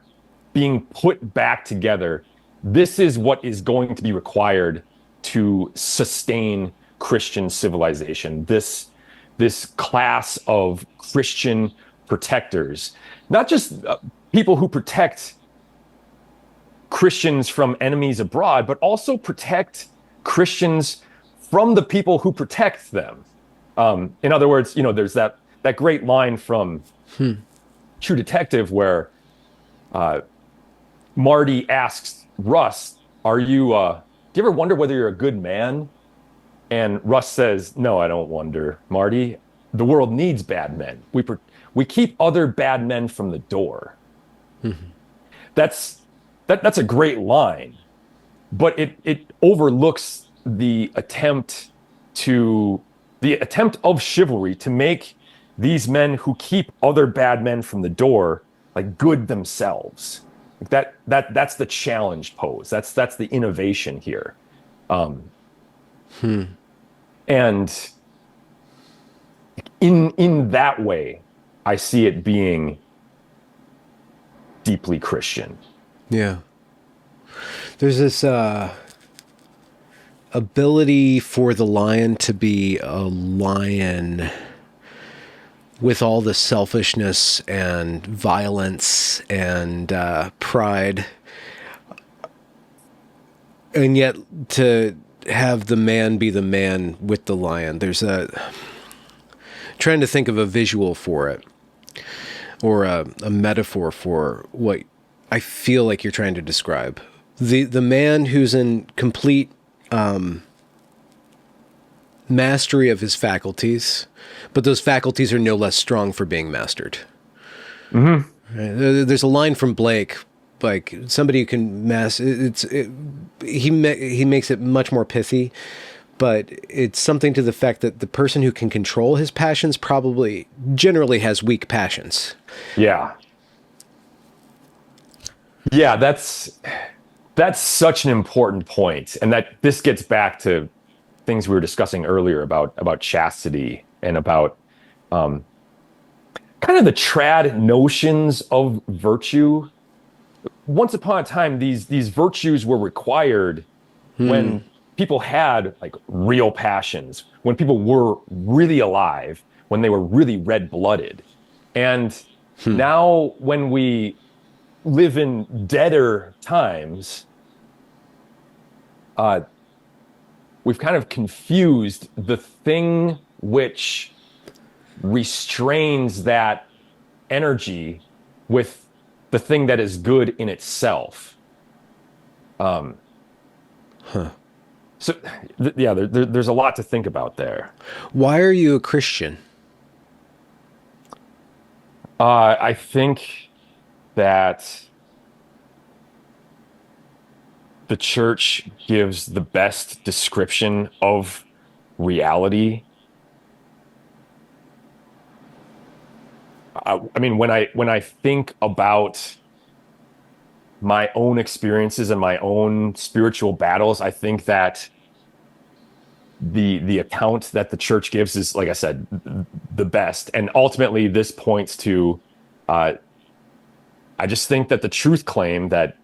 being put back together. This is what is going to be required to sustain Christian civilization, this class of Christian protectors, not just people who protect Christians from enemies abroad, but also protect Christians from the people who protect them. In other words, there's that that great line from True Detective where Marty asks Russ, "Are you? Do you ever wonder whether you're a good man?" And Russ says, "No, I don't wonder, Marty. The world needs bad men. We keep other bad men from the door." That's that's a great line, but it overlooks the attempt of chivalry to make these men who keep other bad men from the door like good themselves. Like that's the challenge pose. That's the innovation here. And in that way, I see it being deeply Christian. Yeah. There's this ability for the lion to be a lion with all the selfishness and violence and pride, and yet to have the man be the man with the lion. There's trying to think of a visual for it, or a metaphor for what I feel like you're trying to describe. The man who's in complete mastery of his faculties, but those faculties are no less strong for being mastered. Right? There's a line from Blake, like somebody who can he makes it much more pithy, but it's something to the fact that the person who can control his passions probably generally has weak passions. Yeah. Yeah, that's such an important point. And that this gets back to things we were discussing earlier about chastity and about kind of the trad notions of virtue. Once upon a time, these virtues were required when people had like real passions, when people were really alive, when they were really red-blooded. And now when we live in deader times, we've kind of confused the thing which restrains that energy with the thing that is good in itself. So, there's a lot to think about there. Why are you a Christian? I think that the church gives the best description of reality. I mean, when I think about my own experiences and my own spiritual battles, I think that the account that the church gives is, like I said, the best. And ultimately, this points to, I just think that the truth claim that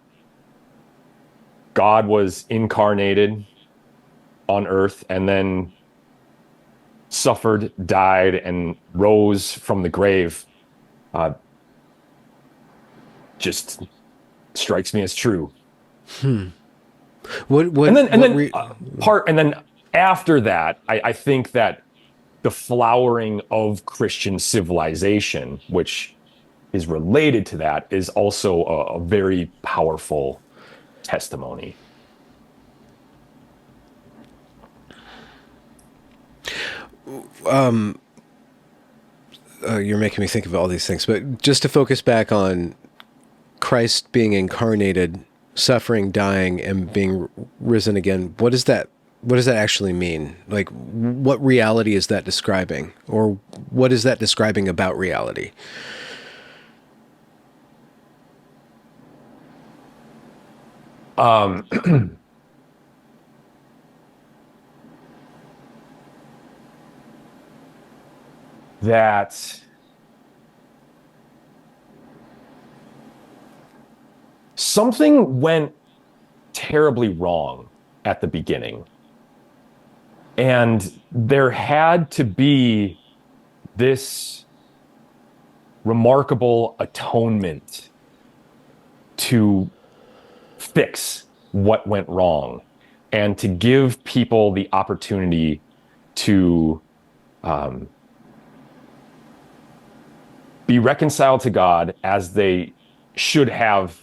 God was incarnated on earth and then suffered, died, and rose from the grave just strikes me as true. And then after that, I think that the flowering of Christian civilization, which is related to that, is also a very powerful testimony. You're making me think of all these things, but just to focus back on Christ being incarnated, suffering, dying, and being risen again, what does that actually mean? Like, what reality is that describing? Or what is that describing about reality? That something went terribly wrong at the beginning. And there had to be this remarkable atonement to fix what went wrong and to give people the opportunity to be reconciled to God as they should have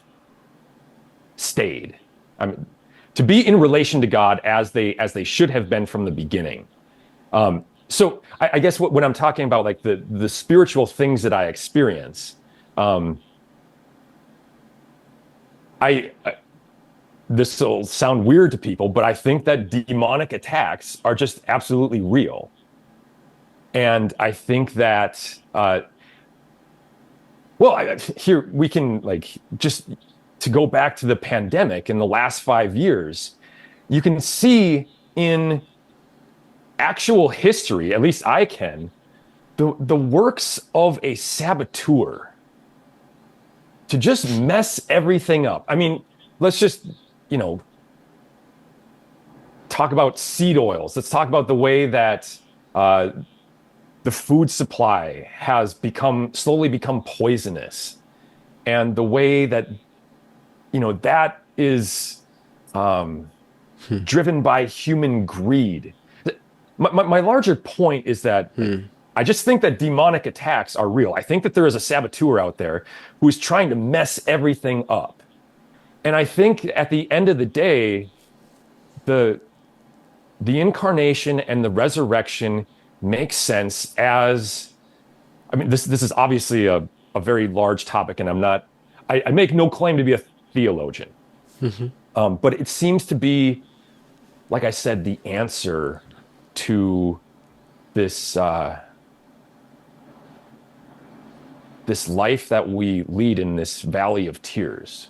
stayed. I mean, to be in relation to God as they should have been from the beginning. So I guess when I'm talking about like the spiritual things that I experience, this will sound weird to people, but I think that demonic attacks are just absolutely real. And I think that, here we can like just to go back to the pandemic in the last 5 years, you can see in actual history, at least I can, the works of a saboteur to just mess everything up. I mean, let's just, talk about seed oils. Let's talk about the way that the food supply has slowly become poisonous, and the way that that is driven by human greed. My larger point is that I just think that demonic attacks are real. I think that there is a saboteur out there who is trying to mess everything up. And I think at the end of the day, the incarnation and the resurrection makes sense as, I mean, this is obviously a very large topic, and I make no claim to be a theologian. Mm-hmm. But it seems to be, like I said, the answer to this this life that we lead in this valley of tears.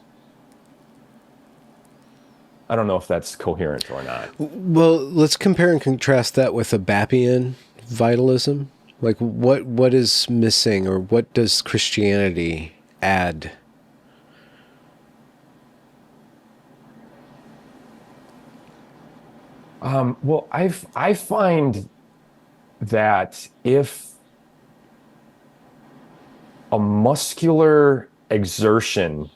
I don't know if that's coherent or not. Well, let's compare and contrast that with a Bapian vitalism. Like, what is missing, or what does Christianity add? Well, I find that if a muscular exertion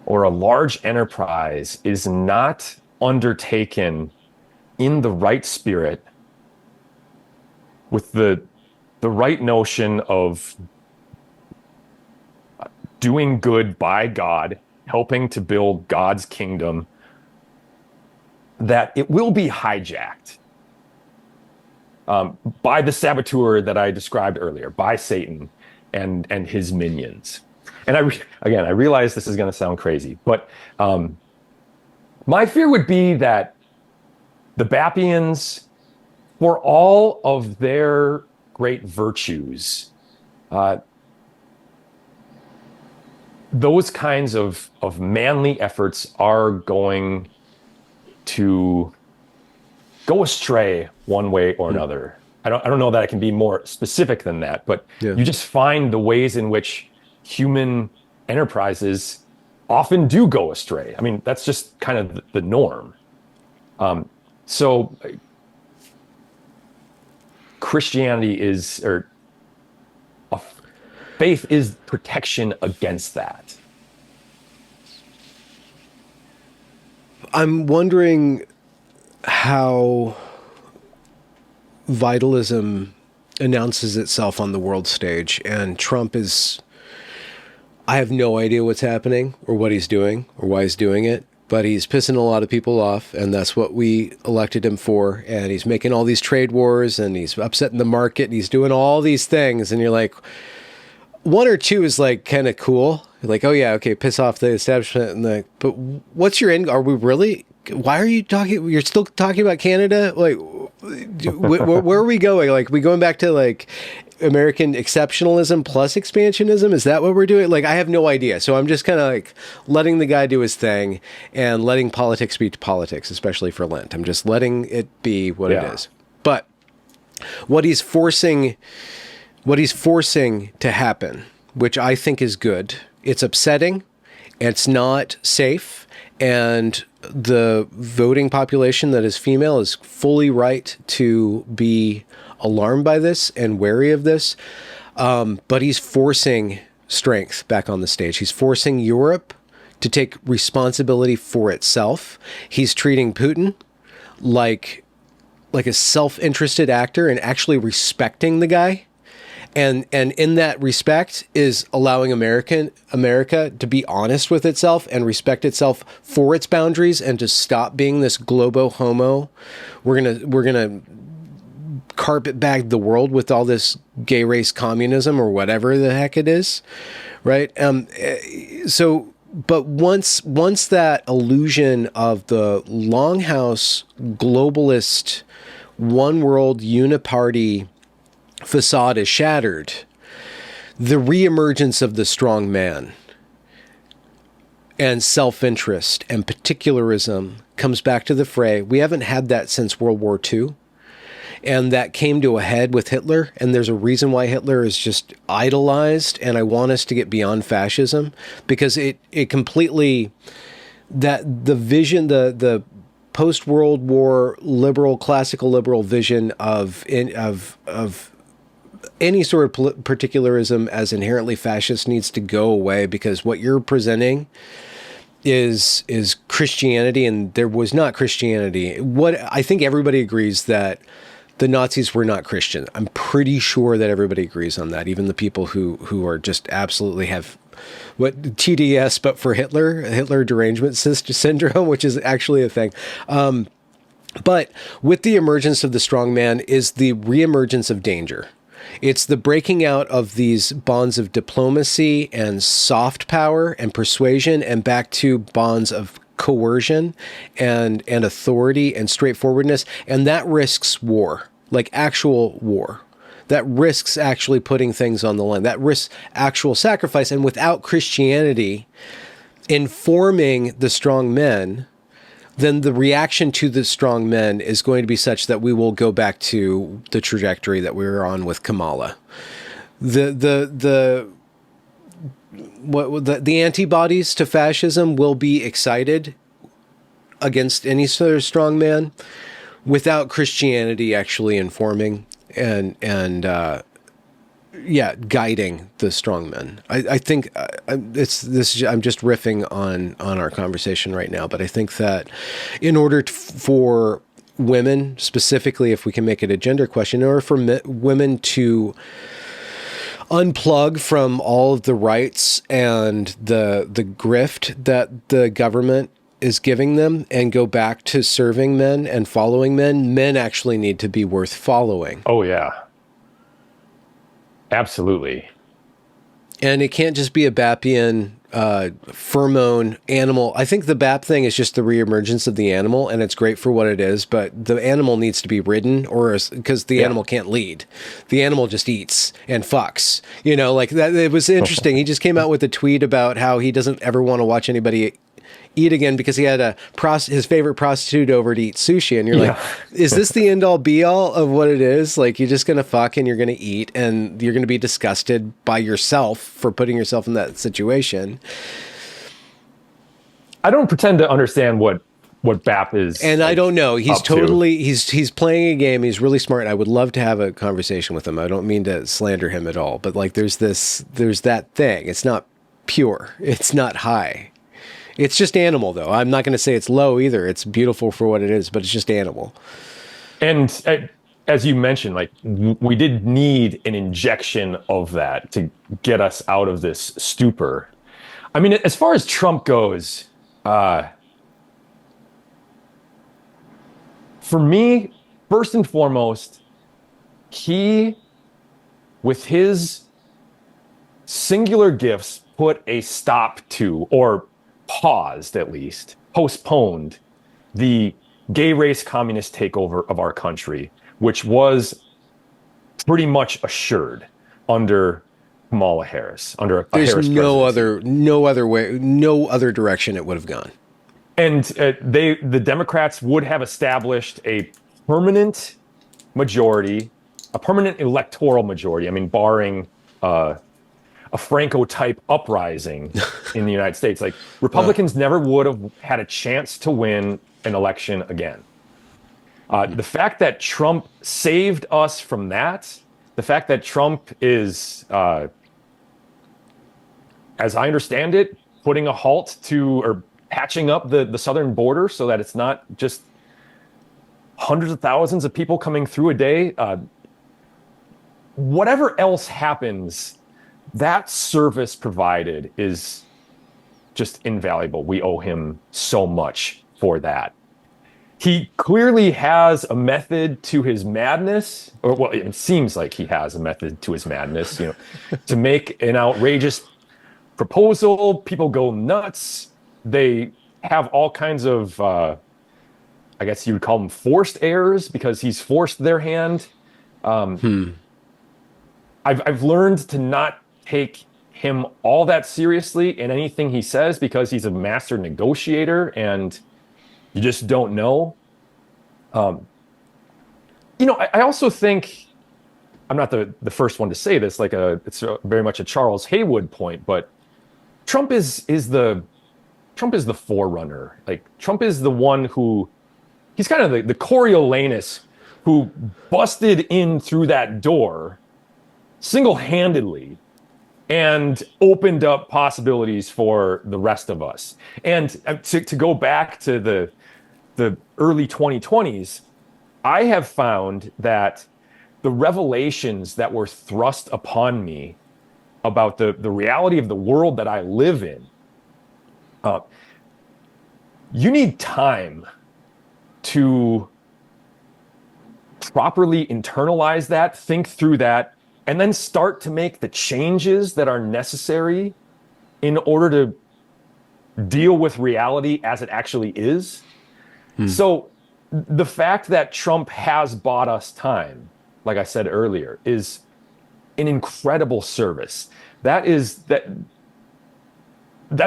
or a large enterprise is not undertaken in the right spirit, with the right notion of doing good by God, helping to build God's kingdom, that it will be hijacked by the saboteur that I described earlier, by Satan and his minions. And I realize this is going to sound crazy, but my fear would be that the Bapians, for all of their great virtues, those kinds of manly efforts are going to go astray one way or another. I don't know that I can be more specific than that, but you just find the ways in which human enterprises often do go astray. I mean, that's just kind of the norm. So Christianity faith is protection against that. I'm wondering how vitalism announces itself on the world stage, and Trump is, I have no idea what's happening or what he's doing or why he's doing it, but he's pissing a lot of people off, and that's what we elected him for. And he's making all these trade wars, and he's upsetting the market, and he's doing all these things, and you're like, one or two is like kind of cool. Like, oh yeah, okay, piss off the establishment, and but what's your end? Are we really? Why are you talking? You're still talking about Canada? Like, where are we going? Like, we going back to like American exceptionalism plus expansionism? Is that what we're doing? Like, I have no idea. So I'm just kind of like letting the guy do his thing and letting politics be politics, especially for Lent. I'm just letting it be what it is. But what he's forcing to happen, which I think is good. It's upsetting. It's not safe. And the voting population that is female is fully right to be alarmed by this and wary of this. But he's forcing strength back on the stage. He's forcing Europe to take responsibility for itself. He's treating Putin like a self-interested actor and actually respecting the guy. And in that respect is allowing America to be honest with itself and respect itself for its boundaries and to stop being this globo homo. We're gonna carpet bag the world with all this gay race communism or whatever the heck it is, right? But once that illusion of the longhouse globalist one world uniparty facade is shattered, the reemergence of the strong man and self-interest and particularism comes back to the fray. We haven't had that since World War II. And that came to a head with Hitler. And there's a reason why Hitler is just idolized. And I want us to get beyond fascism because it completely, that the vision, the post-World War liberal, classical liberal vision of any sort of particularism as inherently fascist needs to go away, because what you're presenting is Christianity, and there was not Christianity. What I think everybody agrees that the Nazis were not Christian. I'm pretty sure that everybody agrees on that. Even the people who are just absolutely have what TDS, but for Hitler derangement syndrome, which is actually a thing. But with the emergence of the strongman is the reemergence of danger. It's the breaking out of these bonds of diplomacy and soft power and persuasion and back to bonds of coercion and authority and straightforwardness. And that risks war, like actual war. That risks actually putting things on the line. That risks actual sacrifice. And without Christianity informing the strong men, then the reaction to the strong men is going to be such that we will go back to the trajectory that we were on with Kamala. The antibodies to fascism will be excited against any sort of strong man without Christianity actually informing and guiding the strong men. I think I'm just riffing on our conversation right now, but I think that in order for women, specifically, if we can make it a gender question, in order for women to unplug from all of the rights and the grift that the government is giving them and go back to serving men and following men actually need to be worth following. Oh, yeah. Absolutely. And it can't just be a Bappian pheromone animal. I think the BAP thing is just the reemergence of the animal, and it's great for what it is, but the animal needs to be ridden, or because the animal can't lead. The animal just eats and fucks. You know, like that. It was interesting. He just came out with a tweet about how he doesn't ever want to watch anybody eat again because he had his favorite prostitute over to eat sushi, and you're like, is this the end all be all of what it is? Like, you're just gonna fuck and you're gonna eat and you're gonna be disgusted by yourself for putting yourself in that situation. I don't pretend to understand what BAP is, and like, I don't know. He's totally he's playing a game. He's really smart. I would love to have a conversation with him. I don't mean to slander him at all, but like, there's that thing. It's not pure. It's not high. It's just animal, though. I'm not going to say it's low either. It's beautiful for what it is, but it's just animal. And as you mentioned, like, we did need an injection of that to get us out of this stupor. I mean, as far as Trump goes, for me, first and foremost, he, with his singular gifts, put a stop to, or paused, at least postponed, the gay race communist takeover of our country, which was pretty much assured under Kamala Harris, under a There's Harris no presidency. no other direction it would have gone. And the Democrats would have established a permanent majority, a permanent electoral majority. I mean, barring a Franco-type uprising in the United States. Like, Republicans never would have had a chance to win an election again. The fact that Trump saved us from that, the fact that Trump is, as I understand it, putting a halt to, or patching up the southern border so that it's not just hundreds of thousands of people coming through a day, whatever else happens, that service provided is just invaluable. We owe him so much for that. He clearly has a method to his madness, or well, it seems like he has a method to his madness, to make an outrageous proposal. People go nuts. They have all kinds of, I guess you would call them forced errors because he's forced their hand. I've learned to not take him all that seriously in anything he says because he's a master negotiator and you just don't know. I also think I'm not the first one to say this. It's very much a Charles Haywood point, but Trump is the forerunner. Like Trump is the one who he's kind of the Coriolanus who busted in through that door single-handedly and opened up possibilities for the rest of us. And to go back to the early 2020s, I have found that the revelations that were thrust upon me about the reality of the world that I live in, you need time to properly internalize that, think through that, and then start to make the changes that are necessary in order to deal with reality as it actually is. So the fact that Trump has bought us time, like I said earlier, is an incredible service. That's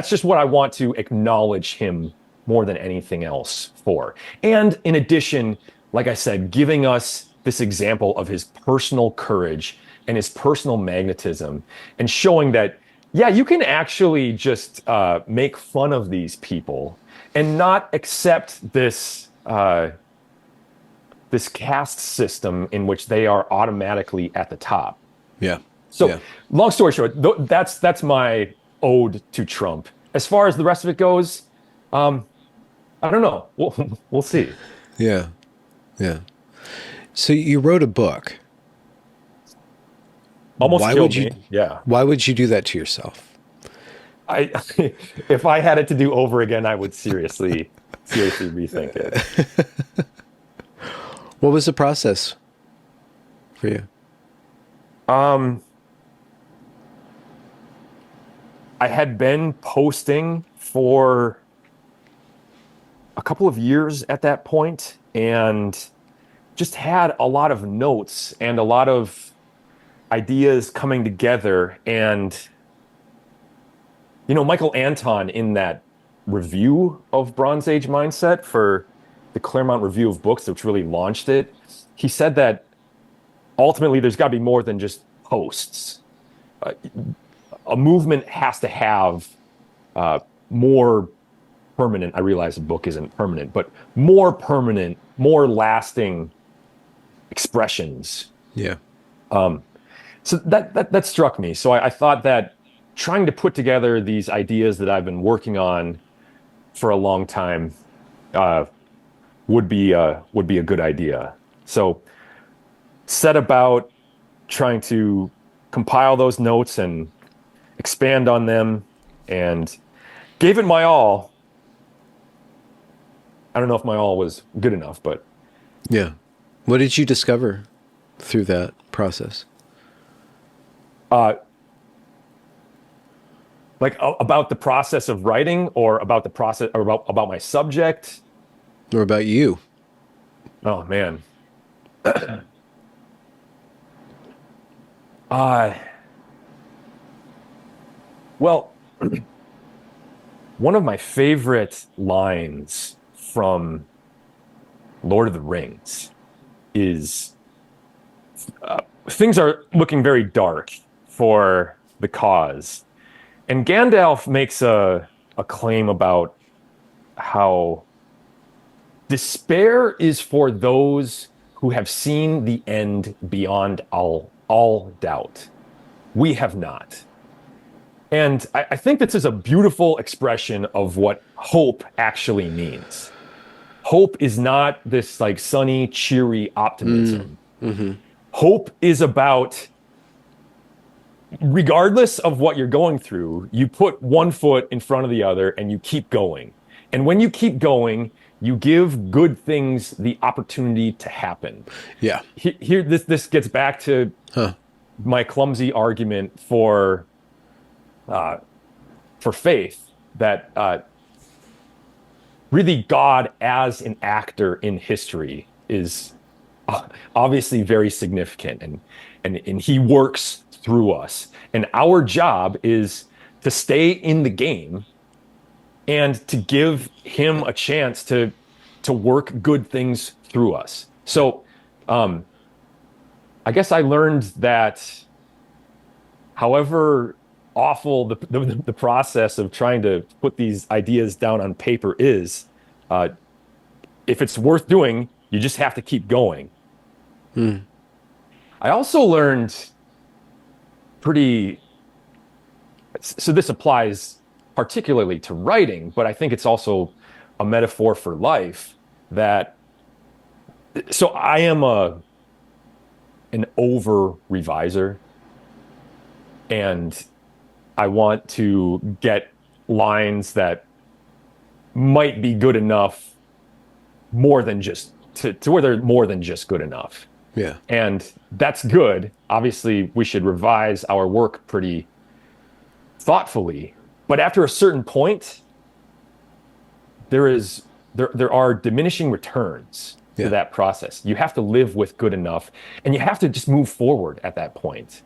just what I want to acknowledge him more than anything else for. And in addition, like I said, giving us this example of his personal courage and his personal magnetism and showing that, yeah, you can actually just make fun of these people and not accept this this caste system in which they are automatically at the top. Yeah. So long story short, that's my ode to Trump. As far as the rest of it goes, I don't know. We'll see. Yeah. Yeah. So you wrote a book. Almost Why killed would you? me. Yeah. Why would you do that to yourself? If I had it to do over again, I would seriously rethink it. What was the process for you? I had been posting for a couple of years at that point and just had a lot of notes and a lot of ideas coming together. And, Michael Anton in that review of Bronze Age Mindset for the Claremont Review of Books, which really launched it, he said that ultimately there's got to be more than just posts. A movement has to have more permanent, I realize a book isn't permanent, but more permanent, more lasting expressions. Yeah. So that struck me. So I thought that trying to put together these ideas that I've been working on for a long time would be a good idea. So set about trying to compile those notes and expand on them, and gave it my all. I don't know if my all was good enough, but yeah. What did you discover through that process? About the process of writing, or about the process, or about my subject, Or about you? oh man. Well, one of my favorite lines from Lord of the Rings is things are looking very dark for the cause. And Gandalf makes a claim about how despair is for those who have seen the end beyond all doubt. We have not. And I think this is a beautiful expression of what hope actually means. Hope is not this sunny, cheery optimism. Mm-hmm. Hope is about regardless of what you're going through, you put one foot in front of the other and you keep going. And when you keep going, you give good things the opportunity to happen. Yeah. Here, this gets back to my clumsy argument for faith, that really God as an actor in history is obviously very significant, and he works through us. And our job is to stay in the game and to give him a chance to work good things through us. So I guess I learned that however awful the process of trying to put these ideas down on paper is, if it's worth doing, you just have to keep going. I also learned so this applies particularly to writing, but I think it's also a metaphor for life, so I am an over reviser, and I want to get lines that might be good enough more than just to where they're more than just good enough. Yeah. And that's good. Obviously, we should revise our work pretty thoughtfully. But after a certain point, there are diminishing returns to that process. You have to live with good enough, and you have to just move forward at that point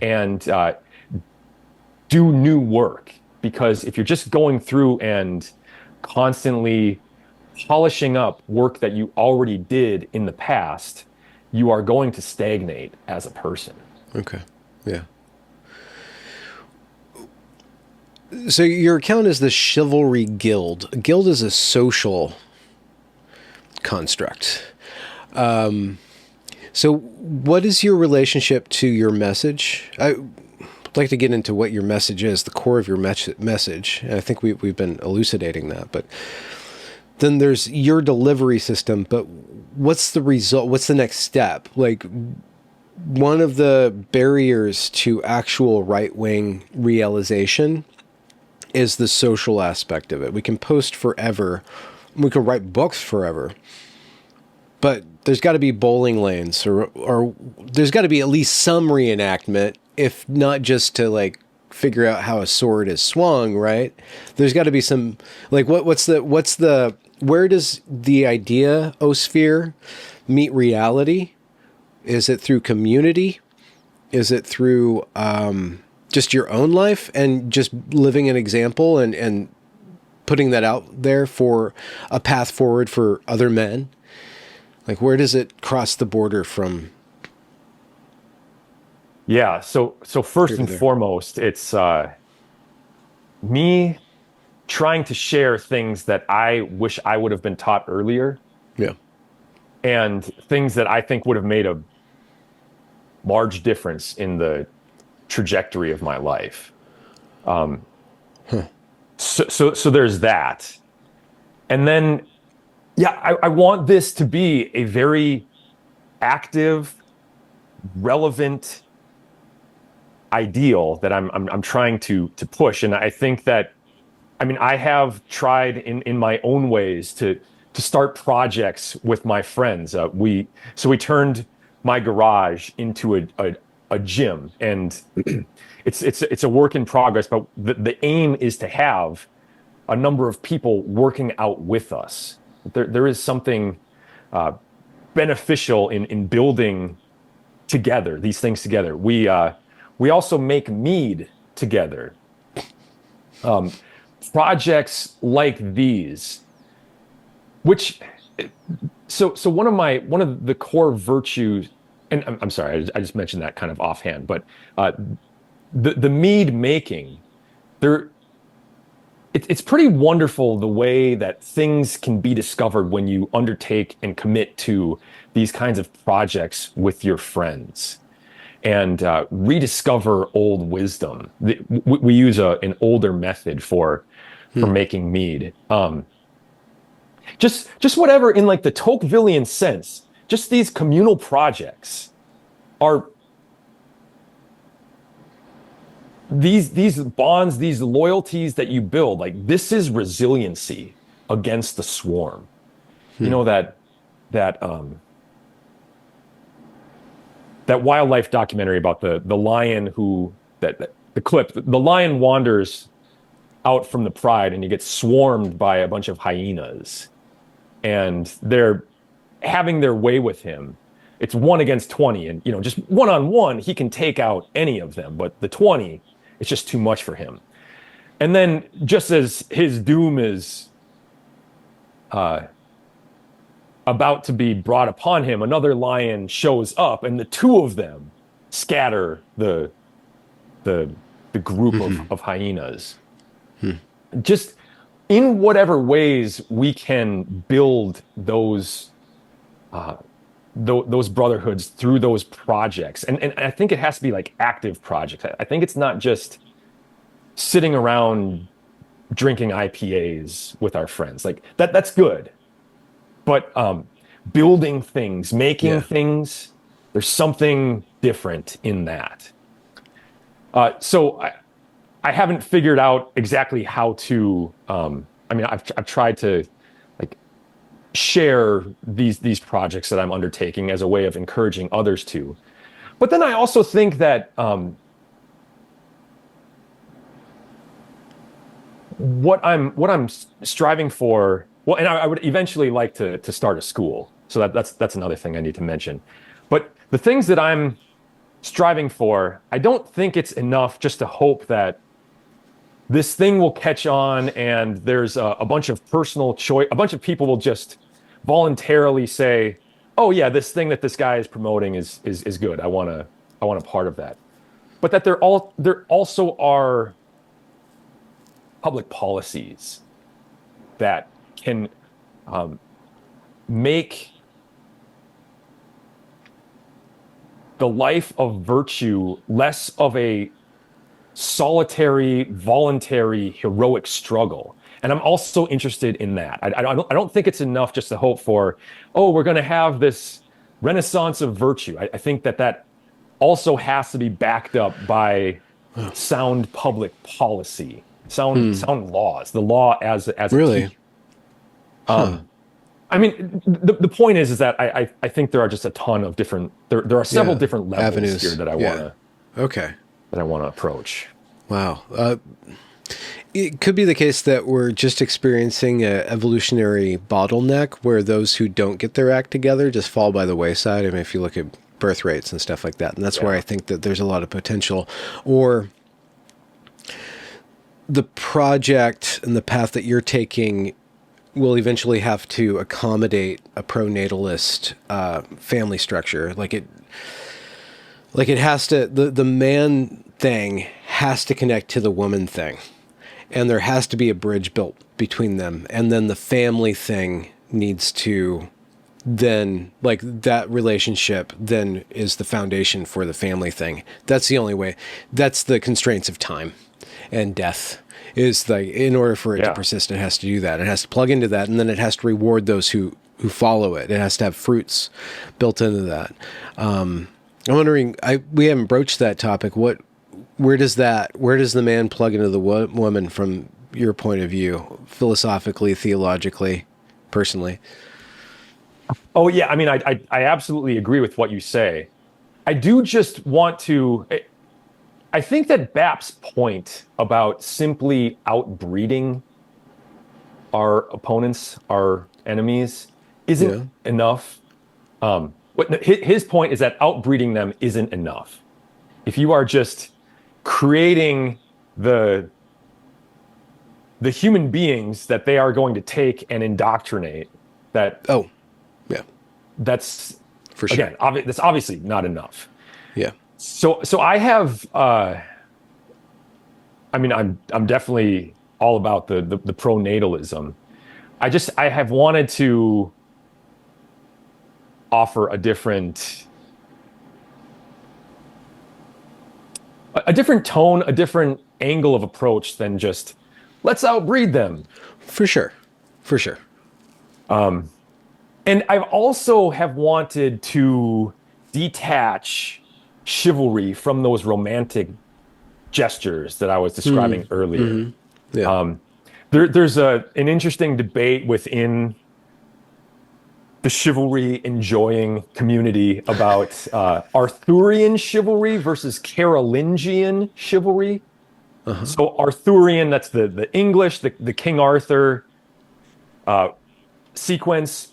and do new work. Because if you're just going through and constantly polishing up work that you already did in the past, you are going to stagnate as a person. Okay. Yeah. So your account is the Chivalry Guild. A guild is a social construct. So what is your relationship to your message? I'd like to get into what your message is, the core of your message. And I think we've been elucidating that. But then there's your delivery system. But what's the result? What's the next step? Like, one of the barriers to actual right-wing realization is the social aspect of it. We can post forever. We can write books forever. But there's got to be bowling lanes, or there's got to be at least some reenactment, if not just to like figure out how a sword is swung, right? There's got to be some, like, what's the where does the idea osphere meet reality? Is it through community? Is it through just your own life and just living an example and putting that out there for a path forward for other men? Like, where does it cross the border from? Yeah. So first and foremost, it's me trying to share things that I wish I would have been taught earlier. Yeah. And things that I think would have made a large difference in the trajectory of my life. So there's that. And then, yeah, I want this to be a very active, relevant ideal that I'm trying to push. And I think that, I mean, I have tried in my own ways to start projects with my friends. We turned my garage into a gym, and it's a work in progress, but the aim is to have a number of people working out with us. There is something beneficial in building together, these things together. We also make mead together. Projects like these, so one of the core virtues, and I'm sorry, I just mentioned that kind of offhand, but the mead making, it's pretty wonderful the way that things can be discovered when you undertake and commit to these kinds of projects with your friends and rediscover old wisdom. We use an older method for making mead. Just whatever in like the Tocquevillian sense, just these communal projects are these bonds, these loyalties that you build, like this is resiliency against the swarm. You know, that that wildlife documentary about the lion who that the clip, the lion wanders out from the pride and he gets swarmed by a bunch of hyenas and they're having their way with him. It's 1 against 20, and just one-on-one he can take out any of them, but the 20, it's just too much for him. And then just as his doom is about to be brought upon him, another lion shows up, and the two of them scatter the group of hyenas. Just in whatever ways we can build those brotherhoods through those projects, and I think it has to be like active projects. I think it's not just sitting around drinking IPAs with our friends. Like that's good. But building things, making things, there's something different in that. So I haven't figured out exactly how to. I've tried to like share these projects that I'm undertaking as a way of encouraging others to. But then I also think that what I'm striving for. Well, and I would eventually like to start a school. So that's another thing I need to mention. But the things that I'm striving for, I don't think it's enough just to hope that this thing will catch on and there's a bunch of personal choice. A bunch of people will just voluntarily say, "Oh yeah, this thing that this guy is promoting is good. I want a part of that." But that there also are public policies that can make the life of virtue less of a solitary, voluntary, heroic struggle. And I'm also interested in that. I don't think it's enough just to hope for, we're going to have this renaissance of virtue. I think that also has to be backed up by sound public policy, sound laws, the law as really. a key. The point is that I think there are just a ton of different there are several different levels avenues here that I want to approach. Wow. It could be the case that we're just experiencing an evolutionary bottleneck where those who don't get their act together just fall by the wayside. I mean, if you look at birth rates and stuff like that, and that's where I think that there's a lot of potential. Or the project and the path that you're taking will eventually have to accommodate a pro-natalist family structure. Like it has to, the man thing has to connect to the woman thing. And there has to be a bridge built between them. And then the family thing needs to then, like that relationship then is the foundation for the family thing. That's the only way. That's the constraints of time and death. Is like, in order for it to persist, it has to do that. It has to plug into that, and then it has to reward those who follow it. It has to have fruits built into that. I'm wondering, we haven't broached that topic. Where does the man plug into the woman from your point of view, philosophically, theologically, personally? Oh yeah, I mean, I absolutely agree with what you say. I do just want to. I think that BAP's point about simply outbreeding our opponents, our enemies, isn't enough. His point is that outbreeding them isn't enough. If you are just creating the human beings that they are going to take and indoctrinate, that's for sure. Again, that's obviously not enough. Yeah. So I have, I'm definitely all about the pro-natalism. I have wanted to offer a different tone, a different angle of approach than just let's outbreed them. For sure. And I've also have wanted to detach chivalry from those romantic gestures that I was describing earlier. Yeah. There's an interesting debate within the chivalry enjoying community about Arthurian chivalry versus Carolingian chivalry. So Arthurian, that's the English, the King Arthur sequence.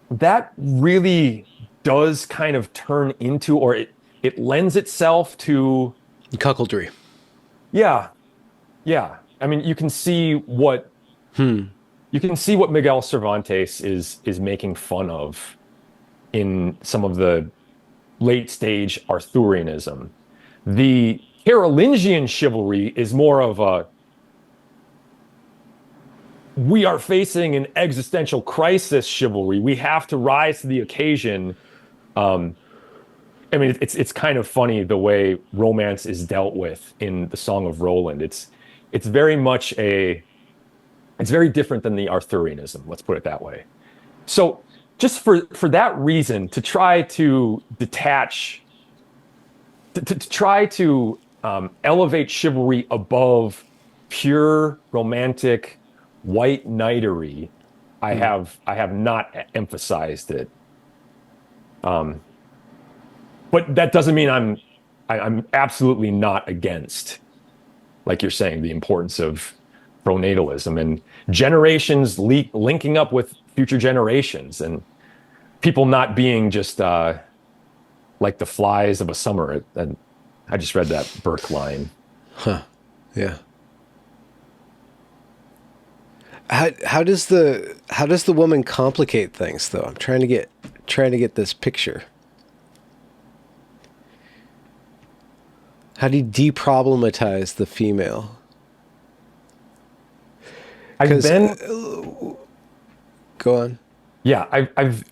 That really does kind of turn into, or it lends itself to Cuckoldry. Yeah, yeah. I mean, you can see what Miguel Cervantes is making fun of in some of the late stage Arthurianism. The Carolingian chivalry is more of a, we are facing an existential crisis chivalry. We have to rise to the occasion. I mean, it's kind of funny the way romance is dealt with in the Song of Roland. It's very much it's very different than the Arthurianism. Let's put it that way. So just for that reason, to try to detach, to try to elevate chivalry above pure romantic white knightery, I have not emphasized it. But that doesn't mean I'm absolutely not against, like you're saying, the importance of pro-natalism and generations linking up with future generations and people not being just like the flies of a summer. And I just read that Burke line. Huh. Yeah. How does the woman complicate things though? I'm trying to get this picture. How do you deproblematize the female? Go on. Yeah, I've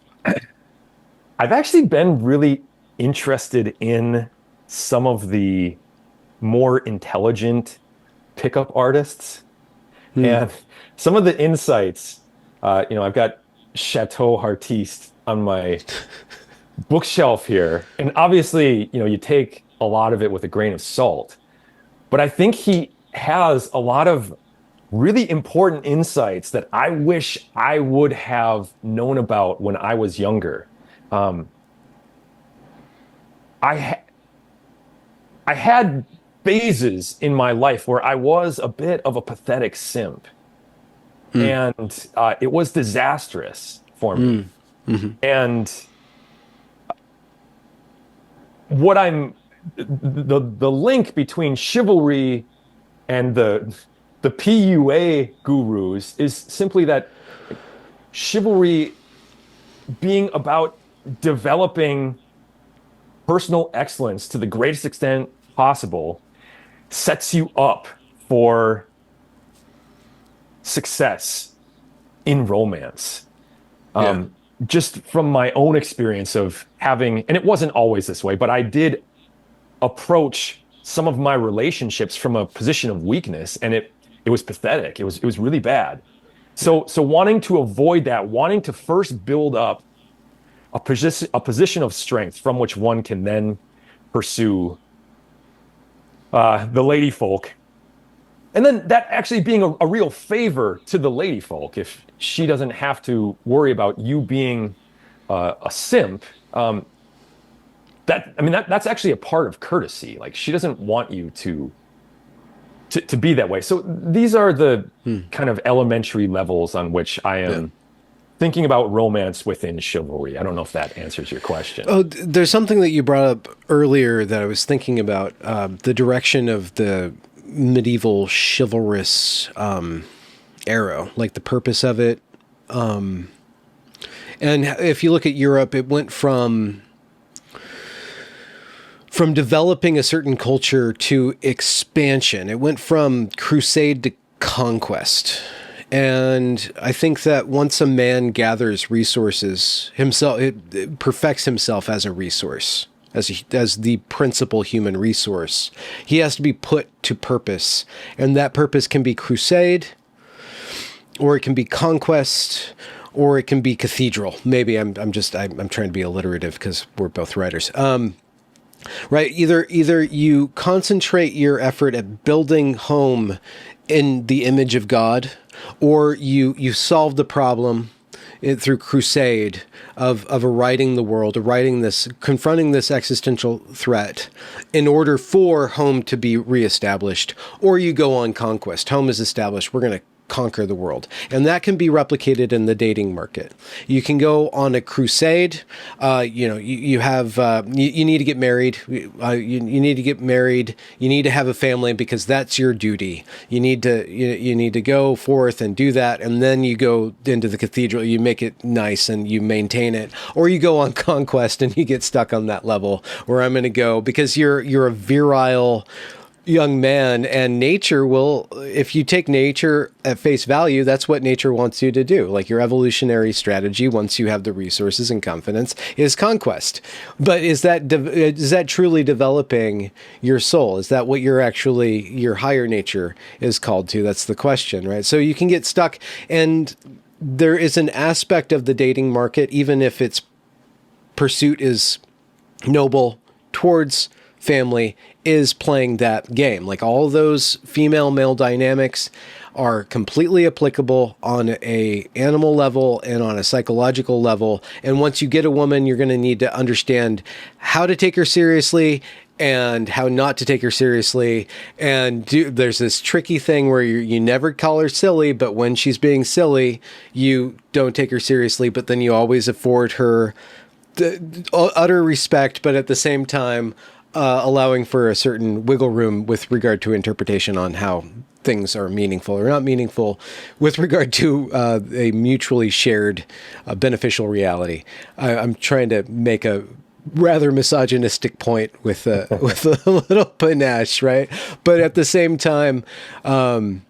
actually been really interested in some of the more intelligent pickup artists and some of the insights. I've got Chateau Artiste on my bookshelf here, and obviously, you take a lot of it with a grain of salt, but I think he has a lot of really important insights that I wish I would have known about when I was younger. I had phases in my life where I was a bit of a pathetic simp, and it was disastrous for me. And what the link between chivalry and the PUA gurus is simply that chivalry being about developing personal excellence to the greatest extent possible sets you up for success in romance. Just from my own experience of having, and it wasn't always this way, but I did approach some of my relationships from a position of weakness, and it was pathetic. It was really bad. So wanting to avoid that, wanting to first build up a position of strength from which one can then pursue the lady folk, and then that actually being a real favor to the lady folk if she doesn't have to worry about you being a simp. That's actually a part of courtesy. Like, she doesn't want you to be that way. So these are the kind of elementary levels on which I am thinking about romance within chivalry. I don't know if that answers your question. Oh, there's something that you brought up earlier that I was thinking about, the direction of the medieval chivalrous era, like the purpose of it. And if you look at Europe, it went from developing a certain culture to expansion. It went from crusade to conquest. And I think that once a man gathers resources himself, it perfects himself as a resource, as the principal human resource. He has to be put to purpose, and that purpose can be crusade, or it can be conquest, or it can be cathedral. Maybe I'm trying to be alliterative because we're both writers. Right. Either you concentrate your effort at building home in the image of God, or you solve the problem through crusade of righting the world, of confronting this existential threat in order for home to be reestablished, or you go on conquest. Home is established. We're going to conquer the world. And that can be replicated in the dating market. You can go on a crusade. You have, you need to get married. You need to get married. You need to have a family because that's your duty. You need to go forth and do that. And then you go into the cathedral, you make it nice and you maintain it. Or you go on conquest and you get stuck on that level where I'm going to go because you're a virile young man, and nature will, if you take nature at face value, that's what nature wants you to do. Like your evolutionary strategy, once you have the resources and confidence, is conquest. But is that truly developing your soul? Is that what your higher nature is called to? That's the question, right? So you can get stuck, and there is an aspect of the dating market, even if its pursuit is noble towards family, is playing that game. Like all those female-male dynamics are completely applicable on a animal level and on a psychological level. And once you get a woman, you're going to need to understand how to take her seriously and how not to take her seriously. And there's this tricky thing where you never call her silly, but when she's being silly, you don't take her seriously, but then you always afford her utter respect, but at the same time, allowing for a certain wiggle room with regard to interpretation on how things are meaningful or not meaningful with regard to a mutually shared beneficial reality. I'm trying to make a rather misogynistic point with a little panache, right? But at the same time, I'm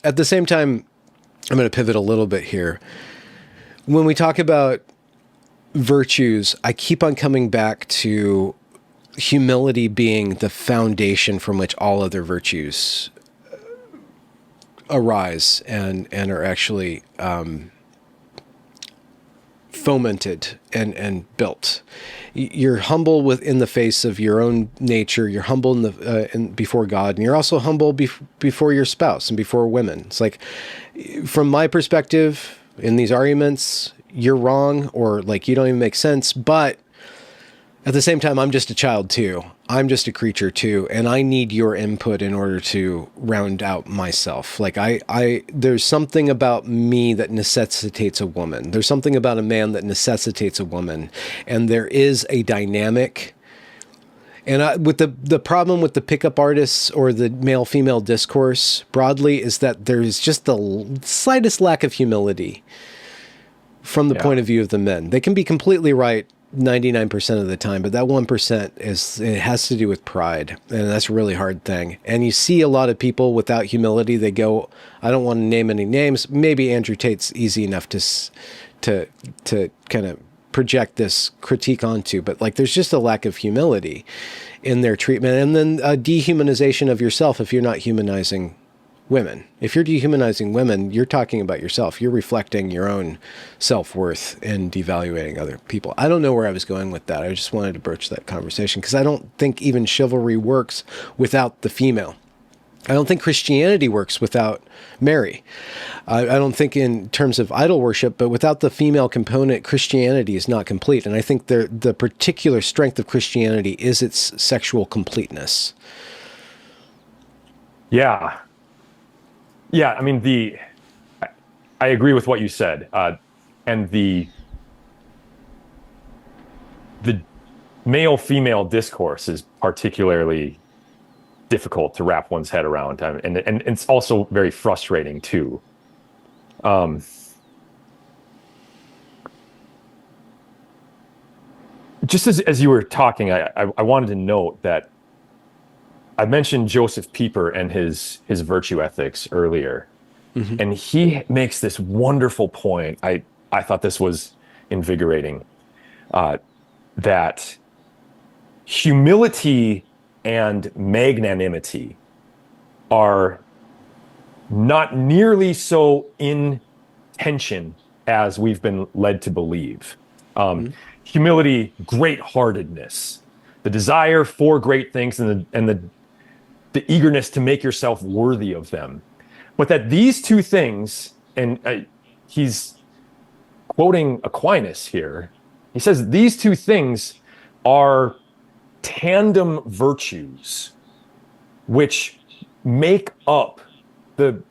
going to pivot a little bit here. When we talk about virtues, I keep on coming back to humility being the foundation from which all other virtues arise and are actually fomented and built. You're humble within the face of your own nature. You're humble before God, and you're also humble before your spouse and before women. It's like, from my perspective, in these arguments, you're wrong, or like you don't even make sense, but at the same time, I'm just a child too. I'm just a creature too, and I need your input in order to round out myself. Like there's something about me that necessitates a woman. There's something about a man that necessitates a woman, and there is a dynamic. And with the problem with the pickup artists or the male-female discourse broadly is that there's just the slightest lack of humility from the point of view of the men. They can be completely right 99% of the time, but that 1% it has to do with pride, and that's a really hard thing. And you see a lot of people without humility. They go, I don't want to name any names. Maybe Andrew Tate's easy enough to kind of project this critique onto, but like there's just a lack of humility in their treatment, and then a dehumanization of yourself if you're not humanizing women. If you're dehumanizing women, you're talking about yourself. You're reflecting your own self-worth and devaluating other people. I don't know where I was going with that. I just wanted to broach that conversation because I don't think even chivalry works without the female. I don't think Christianity works without Mary. I don't think in terms of idol worship, but without the female component, Christianity is not complete. And I think the particular strength of Christianity is its sexual completeness. Yeah. Yeah, I mean, I agree with what you said, and the male-female discourse is particularly difficult to wrap one's head around, and it's also very frustrating too. Just as you were talking, I wanted to note that I mentioned Joseph Pieper and his virtue ethics earlier, and he makes this wonderful point. I thought this was invigorating, that humility and magnanimity are not nearly so in tension as we've been led to believe. Humility, great-heartedness, the desire for great things and the eagerness to make yourself worthy of them. But that these two things, and he's quoting Aquinas here, he says these two things are tandem virtues which make up the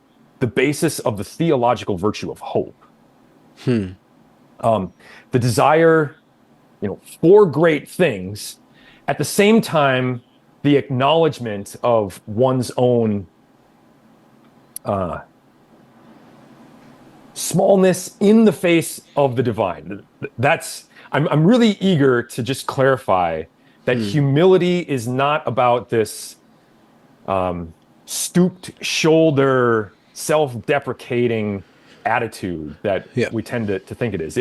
basis of the theological virtue of hope. The desire, for great things, at the same time, the acknowledgement of one's own smallness in the face of the divine. I'm really eager to just clarify that humility is not about this stooped shoulder, self-deprecating attitude that we tend to think it is.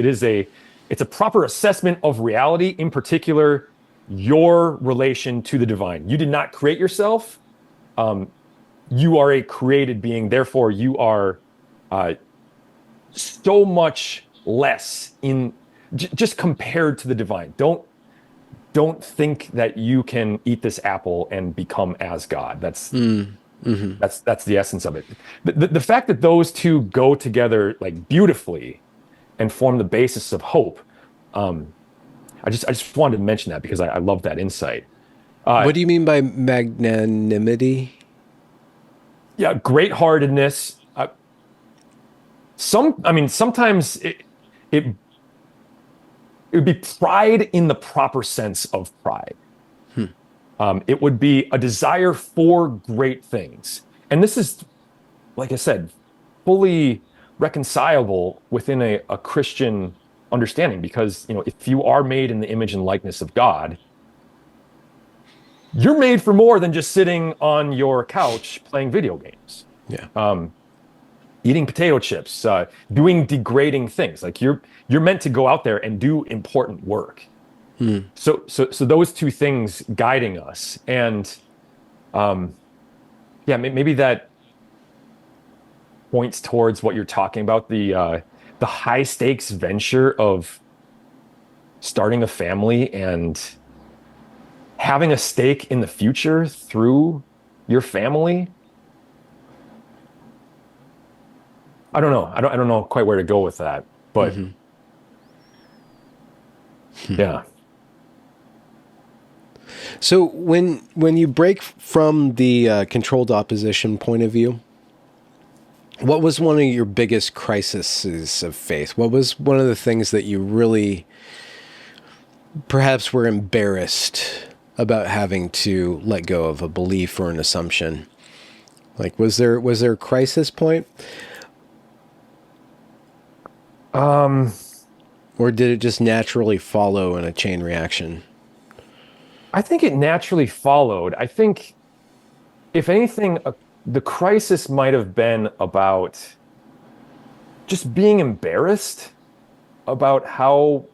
It's a proper assessment of reality, in particular, your relation to the divine. You did not create yourself. You are a created being. Therefore, you are so much less just compared to the divine. Don't think that you can eat this apple and become as God. That's the essence of it. The fact that those two go together like beautifully and form the basis of hope. I just wanted to mention that because I love that insight. What do you mean by magnanimity? Yeah, great-heartedness. Sometimes it would be pride in the proper sense of pride. It would be a desire for great things. And this is, like I said, fully reconcilable within a Christian understanding, because if you are made in the image and likeness of God, you're made for more than just sitting on your couch playing video games. Eating potato chips, doing degrading things. Like you're meant to go out there and do important work. So those two things guiding us, and maybe that points towards what you're talking about, the high stakes venture of starting a family and having a stake in the future through your family. I don't know. I don't know quite where to go with that, but yeah. So when you break from the controlled opposition point of view, what was one of your biggest crises of faith? What was one of the things that you really perhaps were embarrassed about having to let go of a belief or an assumption? Like, was there a crisis point? Or did it just naturally follow in a chain reaction? I think it naturally followed. I think, if anything, the crisis might have been about just being embarrassed about how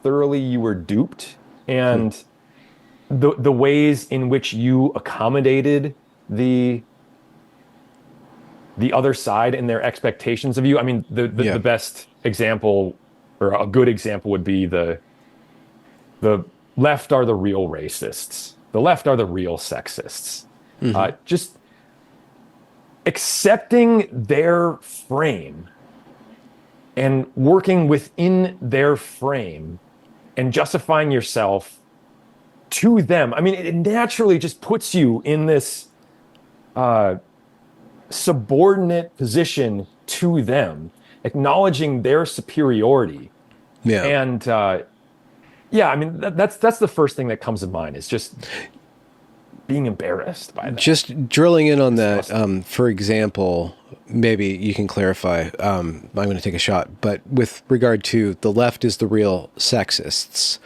thoroughly you were duped, and the ways in which you accommodated the other side and their expectations of you. I mean, the best example, or a good example, would be the left are the real racists. The left are the real sexists. Just accepting their frame and working within their frame and justifying yourself to them. I mean, it naturally just puts you in this subordinate position to them, acknowledging their superiority. And I mean, that's the first thing that comes to mind, is just being embarrassed by that. Just drilling in on that, for example, maybe you can clarify. I'm going to take a shot, but with regard to the left is the real sexists.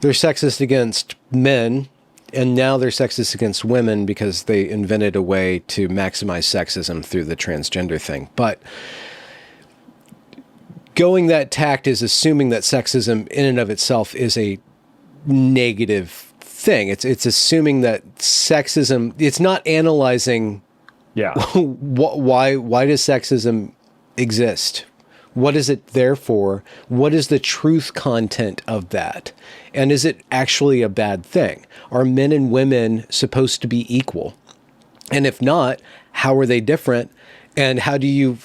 They're sexist against men, and now they're sexist against women because they invented a way to maximize sexism through the transgender thing. But going that tact is assuming that sexism in and of itself is a negative thing. It's assuming that sexism, it's not analyzing why does sexism exist? What is it there for? What is the truth content of that? And is it actually a bad thing? Are men and women supposed to be equal? And if not, how are they different? And how do you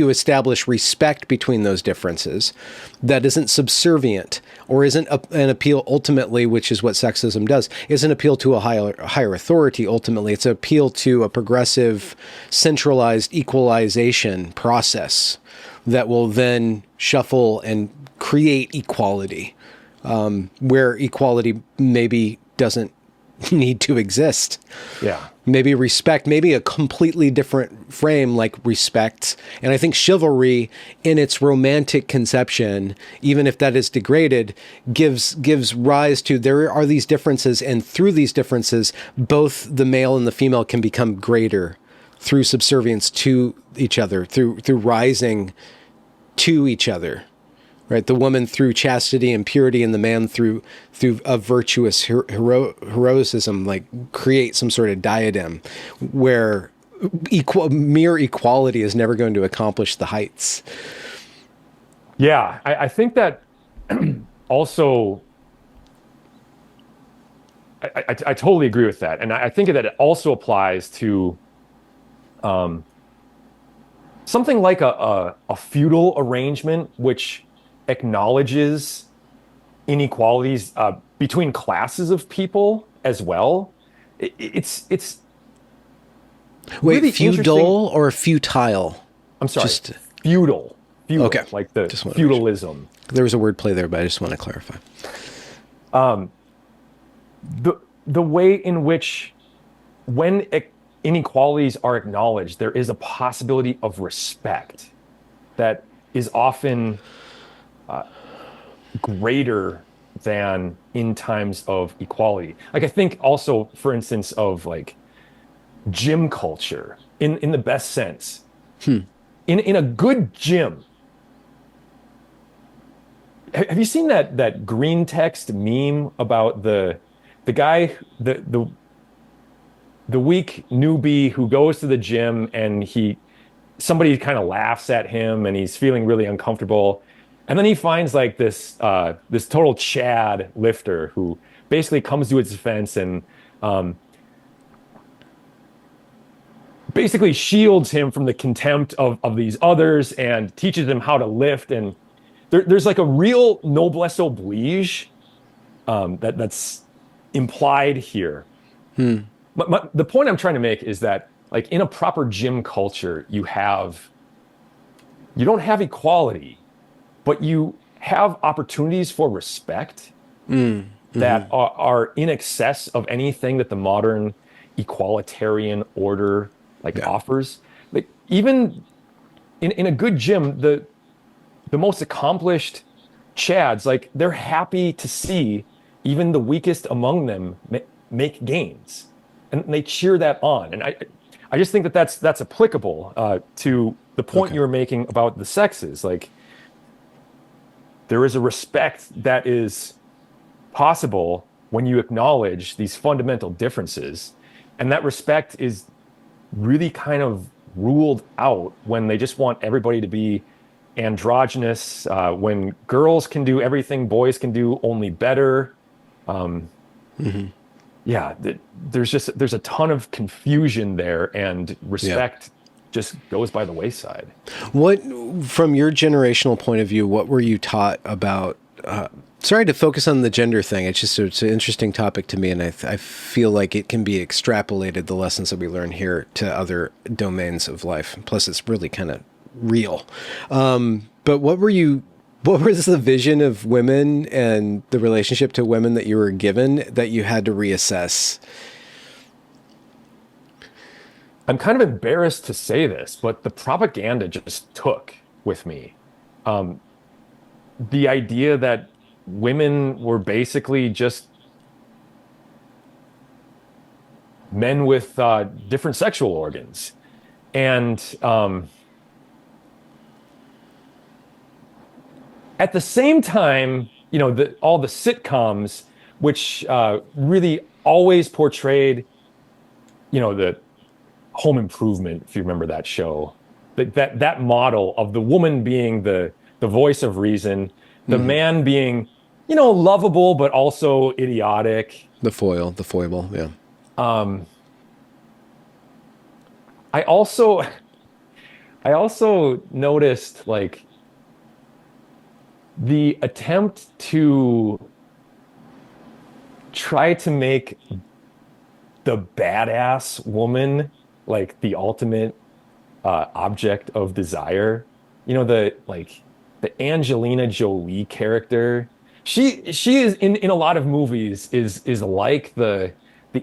establish respect between those differences that isn't subservient or isn't an appeal ultimately, which is what sexism does, isn't appeal to a higher authority ultimately. It's an appeal to a progressive, centralized equalization process that will then shuffle and create equality, where equality maybe doesn't need to exist. Yeah. Maybe respect, maybe a completely different frame like respect. And I think chivalry in its romantic conception, even if that is degraded, gives rise to, there are these differences, and through these differences, both the male and the female can become greater through subservience to each other, through rising to each other. Right, the woman through chastity and purity, and the man through a virtuous heroism, like create some sort of diadem where mere equality is never going to accomplish the heights. Yeah, I think that also, I totally agree with that, and I think that it also applies to something like a feudal arrangement, which acknowledges inequalities between classes of people as well. It's wait, really feudal or futile? I'm sorry, feudal, okay, like the feudalism. There was a word play there, but I just want to clarify. The way in which, when inequalities are acknowledged, there is a possibility of respect that is often greater than in times of equality. Like, I think also, for instance, of like gym culture in the best sense. In a good gym, have you seen that green text meme about the guy, the weak newbie who goes to the gym, and somebody kind of laughs at him and he's feeling really uncomfortable, and then he finds like this total Chad lifter who basically comes to his defense and basically shields him from the contempt of these others and teaches him how to lift. And there's like a real noblesse oblige that's implied here. But the point I'm trying to make is that, like, in a proper gym culture, you don't have equality, but you have opportunities for respect that are in excess of anything that the modern equalitarian order offers. Like, even in a good gym, the most accomplished chads, like, they're happy to see even the weakest among them make gains, and they cheer that on. And I just think that that's applicable to the point you were making about the sexes. Like, there is a respect that is possible when you acknowledge these fundamental differences, and that respect is really kind of ruled out when they just want everybody to be androgynous, when girls can do everything boys can do, only better. Yeah, there's a ton of confusion there, and respect just goes by the wayside. What, from your generational point of view, what were you taught about? Sorry to focus on the gender thing. It's an interesting topic to me, and I feel like it can be extrapolated, the lessons that we learn here, to other domains of life. Plus, it's really kind of real. But what was the vision of women and the relationship to women that you were given that you had to reassess? I'm kind of embarrassed to say this, but the propaganda just took with me. The idea that women were basically just men with different sexual organs. And at the same time, all the sitcoms, which really always portrayed, the Home Improvement, if you remember that show, that model of the woman being the voice of reason, the man being, lovable but also idiotic. The foible, yeah. I also noticed like the attempt to try to make the badass woman like the ultimate object of desire. The Angelina Jolie character. She is in a lot of movies is like the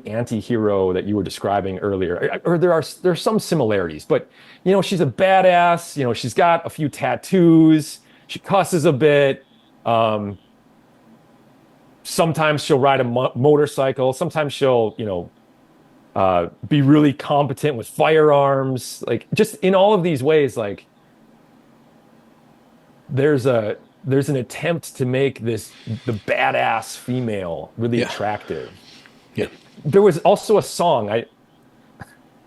anti-hero that you were describing earlier. Or there's some similarities, but she's a badass, she's got a few tattoos, she cusses a bit. Sometimes she'll ride a motorcycle, sometimes she'll, be really competent with firearms. Like just in all of these ways, like there's an attempt to make the badass female really attractive. Yeah. There was also a song. I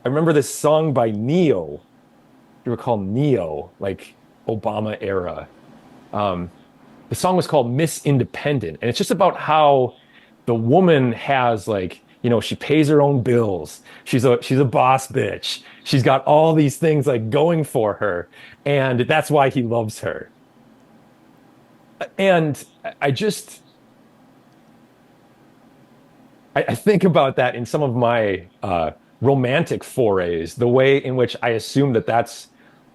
remember this song by Neo. You recall Neo, like Obama era. The song was called Miss Independent, and it's just about how the woman has like, she pays her own bills. She's a boss bitch. She's got all these things like going for her, and that's why he loves her. And I think about that in some of my romantic forays, the way in which I assume that that's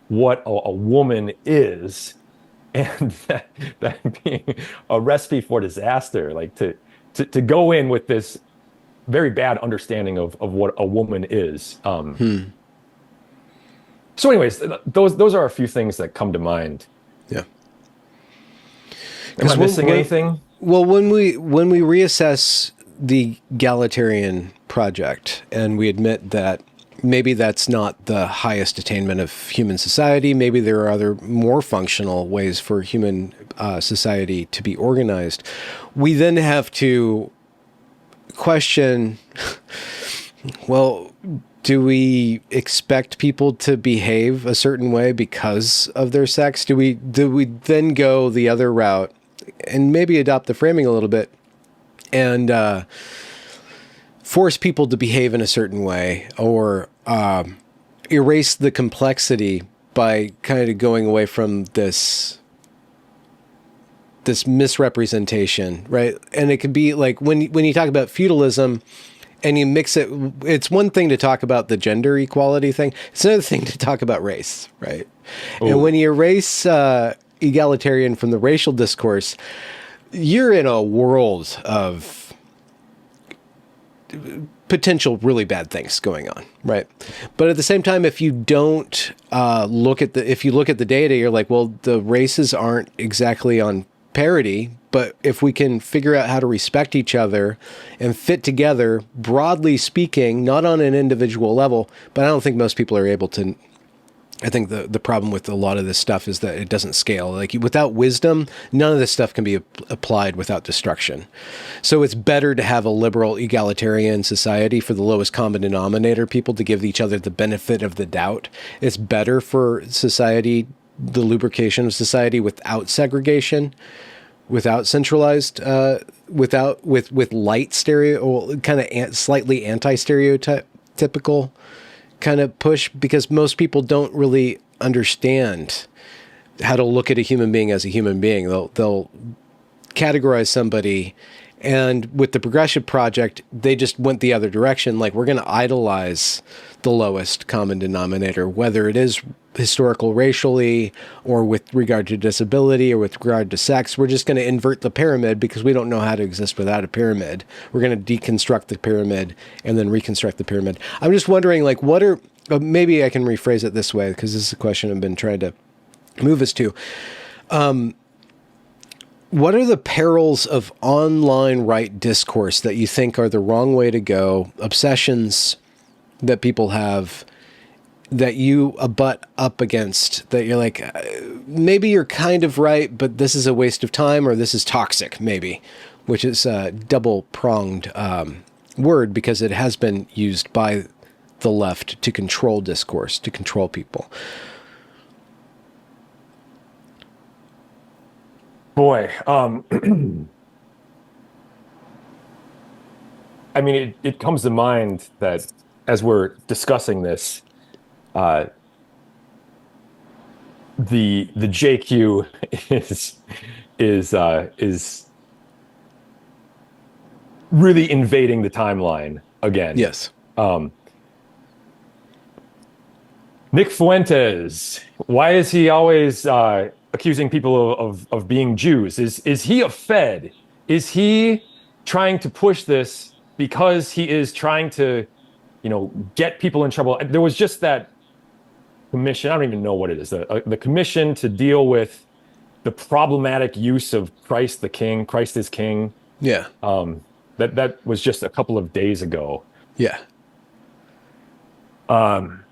what a woman is, and that being a recipe for disaster, like to go in with this very bad understanding of what a woman is. So anyways, those are a few things that come to mind. Yeah. Am I missing anything? Well, when we reassess the egalitarian project and we admit that maybe that's not the highest attainment of human society, maybe there are other more functional ways for human society to be organized, we then have to question, well, do we expect people to behave a certain way because of their sex? Do we then go the other route and maybe adopt the framing a little bit and force people to behave in a certain way, or erase the complexity by kind of going away from this misrepresentation, right? And it could be like when you talk about feudalism and you mix it, it's one thing to talk about the gender equality thing. It's another thing to talk about race, right? Ooh. And when you erase egalitarian from the racial discourse, you're in a world of potential really bad things going on, right? But at the same time, if you don't look at the data, you're like, well, the races aren't exactly on parity, but if we can figure out how to respect each other and fit together, broadly speaking, not on an individual level, but I don't think most people are able to. I think the problem with a lot of this stuff is that it doesn't scale. Like without wisdom, none of this stuff can be applied without destruction. So it's better to have a liberal egalitarian society for the lowest common denominator people to give each other the benefit of the doubt. It's better for society, the lubrication of society without segregation, without centralized, with light stereo, kind of slightly anti-stereotypical kind of push, because most people don't really understand how to look at a human being as a human being. They'll categorize somebody, and with the Progressive Project, they just went the other direction. Like, we're going to idolize the lowest common denominator, whether it is historical racially or with regard to disability or with regard to sex. We're just going to invert the pyramid because we don't know how to exist without a pyramid. We're going to deconstruct the pyramid and then reconstruct the pyramid. I'm just wondering, like, what are, maybe I can rephrase it this way, because this is a question I've been trying to move us to. What are the perils of online right discourse that you think are the wrong way to go, obsessions that people have that you abut up against, that you're like, maybe you're kind of right, but this is a waste of time, or this is toxic, maybe, which is a double-pronged word because it has been used by the left to control discourse, to control people. Boy, I mean, it comes to mind that as we're discussing this, uh, the JQ is is really invading the timeline again. Yes. Um, Nick Fuentes, why is he always accusing people of being Jews? Is he a Fed? Is he trying to push this because he is trying to, get people in trouble? There was just that commission. I don't even know what it is. The commission to deal with the problematic use of Christ the King. Christ is King. Yeah. That was just a couple of days ago. Yeah. Um,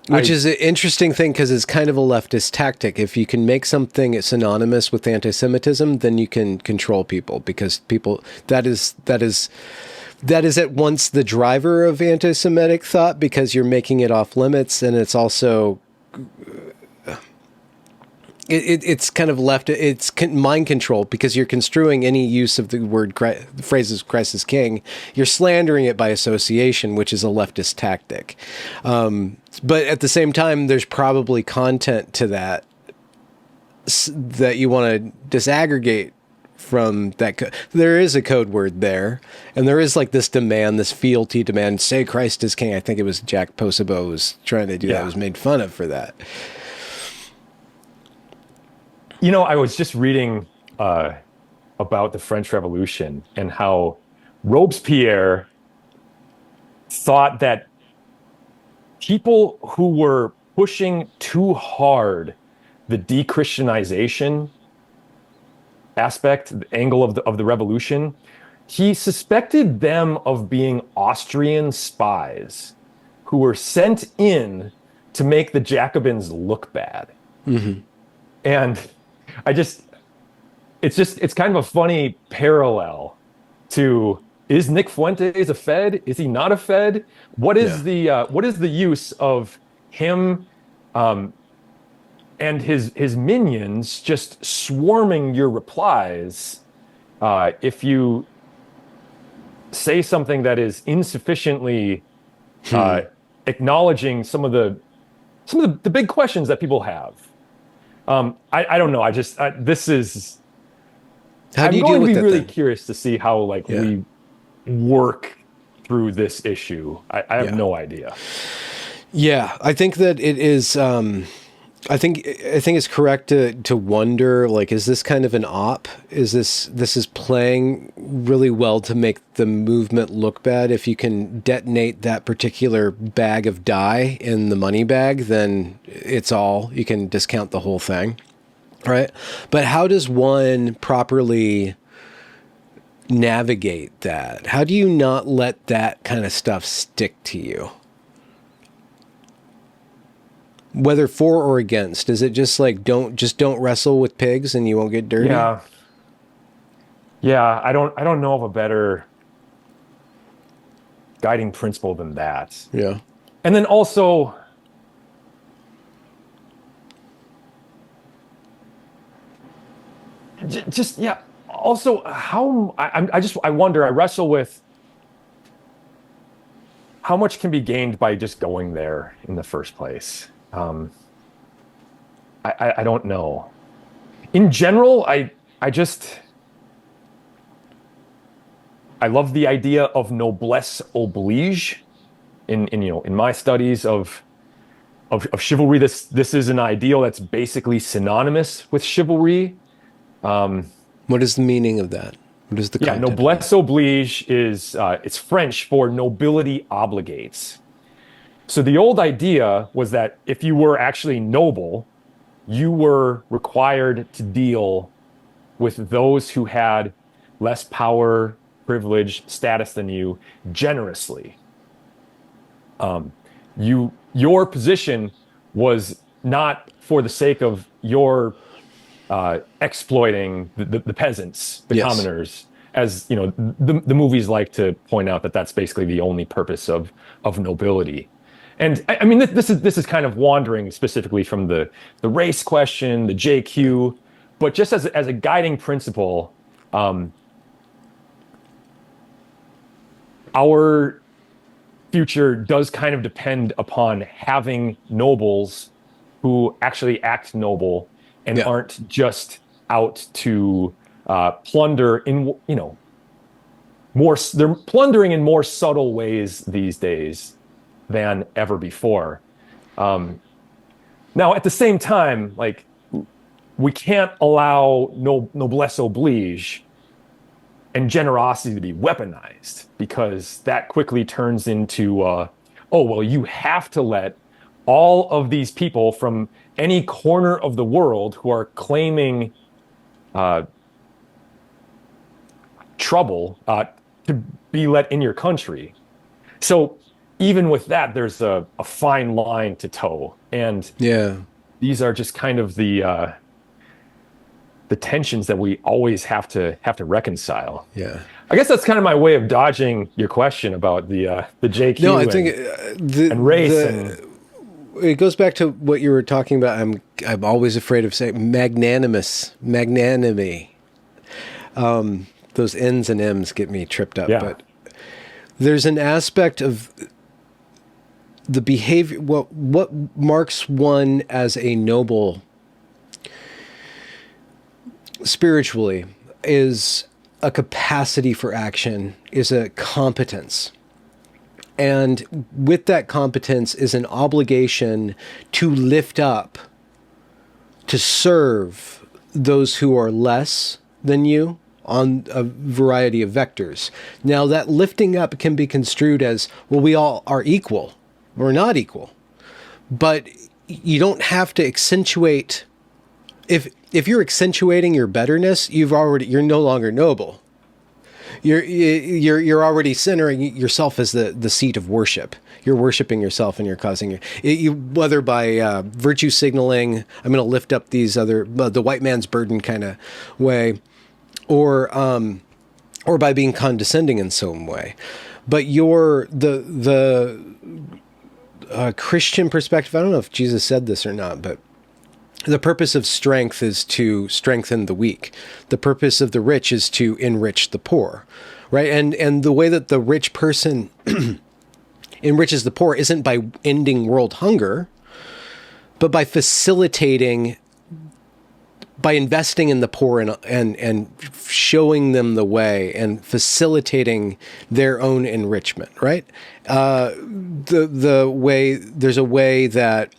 Which is an interesting thing because it's kind of a leftist tactic. If you can make something synonymous with anti-Semitism, then you can control people because that is at once the driver of anti-Semitic thought because you're making it off limits, and it's also it's kind of it's mind control because you're construing any use of the word phrases Christ is King. You're slandering it by association, which is a leftist tactic. But at the same time, there's probably content to that you want to disaggregate from that. There is a code word there, and there is like this demand, this fealty demand. Say Christ is King. I think it was Jack Posabo was trying to do that. Was made fun of for that. I was just reading about the French Revolution and how Robespierre thought that people who were pushing too hard the de-Christianization aspect, the angle of the revolution, he suspected them of being Austrian spies who were sent in to make the Jacobins look bad. Mm-hmm. And it's kind of a funny parallel to, is Nick Fuentes a Fed? Is he not a Fed? What is the use of him and his minions just swarming your replies if you say something that is insufficiently acknowledging some of the big questions that people have? I don't know. This is. How do you I'm going deal to with be that, really then? curious to see how we work through this issue. I have no idea. Yeah, I think that it is. I think it's correct to wonder, like, is this kind of an op? Is this is playing really well to make the movement look bad? If you can detonate that particular bag of dye in the money bag, then you can discount the whole thing, right? But how does one properly navigate that? How do you not let that kind of stuff stick to you? Whether for or against, is it just like don't wrestle with pigs and you won't get dirty? Yeah. I don't know of a better guiding principle than that. Yeah. And then also, Also, how I wonder. I wrestle with how much can be gained by just going there in the first place. I don't know. In general, I love the idea of noblesse oblige. In my studies of chivalry, this is an ideal that's basically synonymous with chivalry. What is the meaning of that? What is the content? Noblesse oblige is it's French for nobility obligates. So the old idea was that if you were actually noble, you were required to deal with those who had less power, privilege, status than you generously. Your position was not for the sake of your exploiting the peasants, the commoners, as the movies like to point out that's basically the only purpose of nobility. And I mean, this is kind of wandering specifically from the race question, the JQ, but just as a guiding principle, our future does kind of depend upon having nobles who actually act noble and aren't just out to plunder in, they're plundering in more subtle ways these days than ever before. Now, at the same time, like, we can't allow noblesse oblige and generosity to be weaponized, because that quickly turns into, you have to let all of these people from any corner of the world who are claiming trouble to be let in your country. So even with that, there's a fine line to toe. And these are just kind of the tensions that we always have to reconcile. Yeah. I guess that's kind of my way of dodging your question about the JQ. No, I think and race. It goes back to what you were talking about. I'm always afraid of saying magnanimity. Those N's and M's get me tripped up. Yeah. But there's an aspect of the behavior. What marks one as a noble spiritually is a capacity for action, is a competence. And with that competence is an obligation to lift up, to serve those who are less than you on a variety of vectors. Now, that lifting up can be construed as, well, we all are equal. We're not equal. But you don't have to accentuate. If you're accentuating your betterness, you're no longer noble. You're already centering yourself as the seat of worship. You're worshiping yourself, and you're causing whether by virtue signaling, I'm going to lift up these other the white man's burden kind of way, or by being condescending in some way. But the Christian perspective. I don't know if Jesus said this or not, but the purpose of strength is to strengthen the weak. The purpose of the rich is to enrich the poor, right? And the way that the rich person enriches the poor isn't by ending world hunger, but by facilitating, by investing in the poor and showing them the way and facilitating their own enrichment, right? There's a way that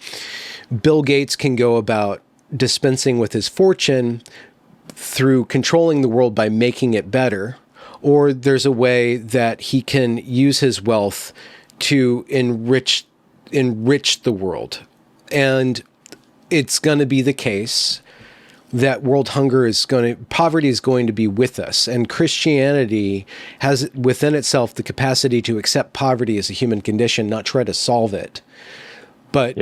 Bill Gates can go about dispensing with his fortune through controlling the world by making it better, or there's a way that he can use his wealth to enrich the world. And it's going to be the case that world hunger poverty is going to be with us. And Christianity has within itself the capacity to accept poverty as a human condition, not try to solve it, but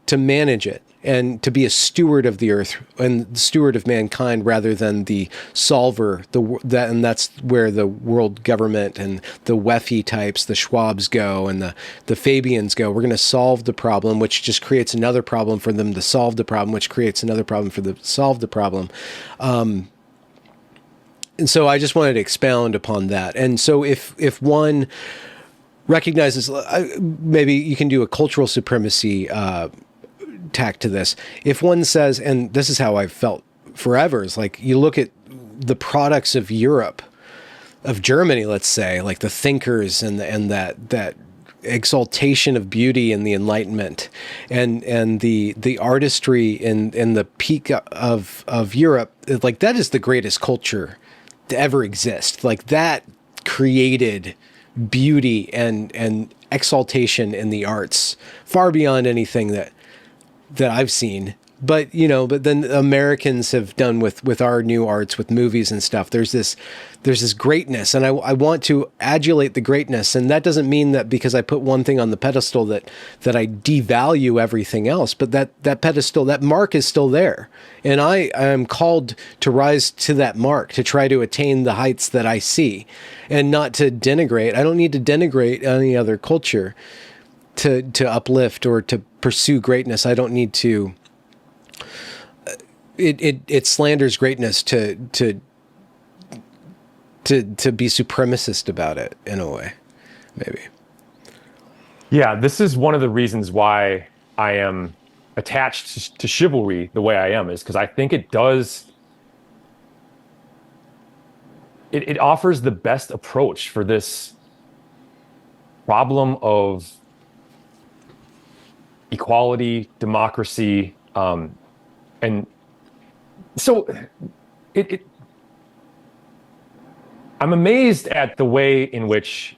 to manage it and to be a steward of the earth and the steward of mankind rather than the solver. And that's where the world government and the Weffy types, the Schwabs go, and the Fabians go. We're going to solve the problem, which just creates another problem for them to solve the problem, which creates another problem for them to solve the problem. And so I just wanted to expound upon that. And so if one recognizes, maybe you can do a cultural supremacy tack to this. If one says, and this is how I've felt forever, is like you look at the products of Europe, of Germany, let's say, like the thinkers and that exaltation of beauty and the Enlightenment and the artistry in the peak of Europe, like that is the greatest culture to ever exist. Like that created beauty and exaltation in the arts far beyond anything that I've seen. But then Americans have done with our new arts, with movies and stuff. There's this greatness, and I want to adulate the greatness. And that doesn't mean that because I put one thing on the pedestal that I devalue everything else. But that pedestal, that mark is still there, and I am called to rise to that mark, to try to attain the heights that I see, and not to denigrate. I don't need to denigrate any other culture to uplift or to pursue greatness. I don't need to it slanders greatness to be supremacist about it in a way, maybe. Yeah, this is one of the reasons why I am attached to chivalry the way I am, is because I think it does, it offers the best approach for this problem of equality, democracy, and so I'm amazed at the way in which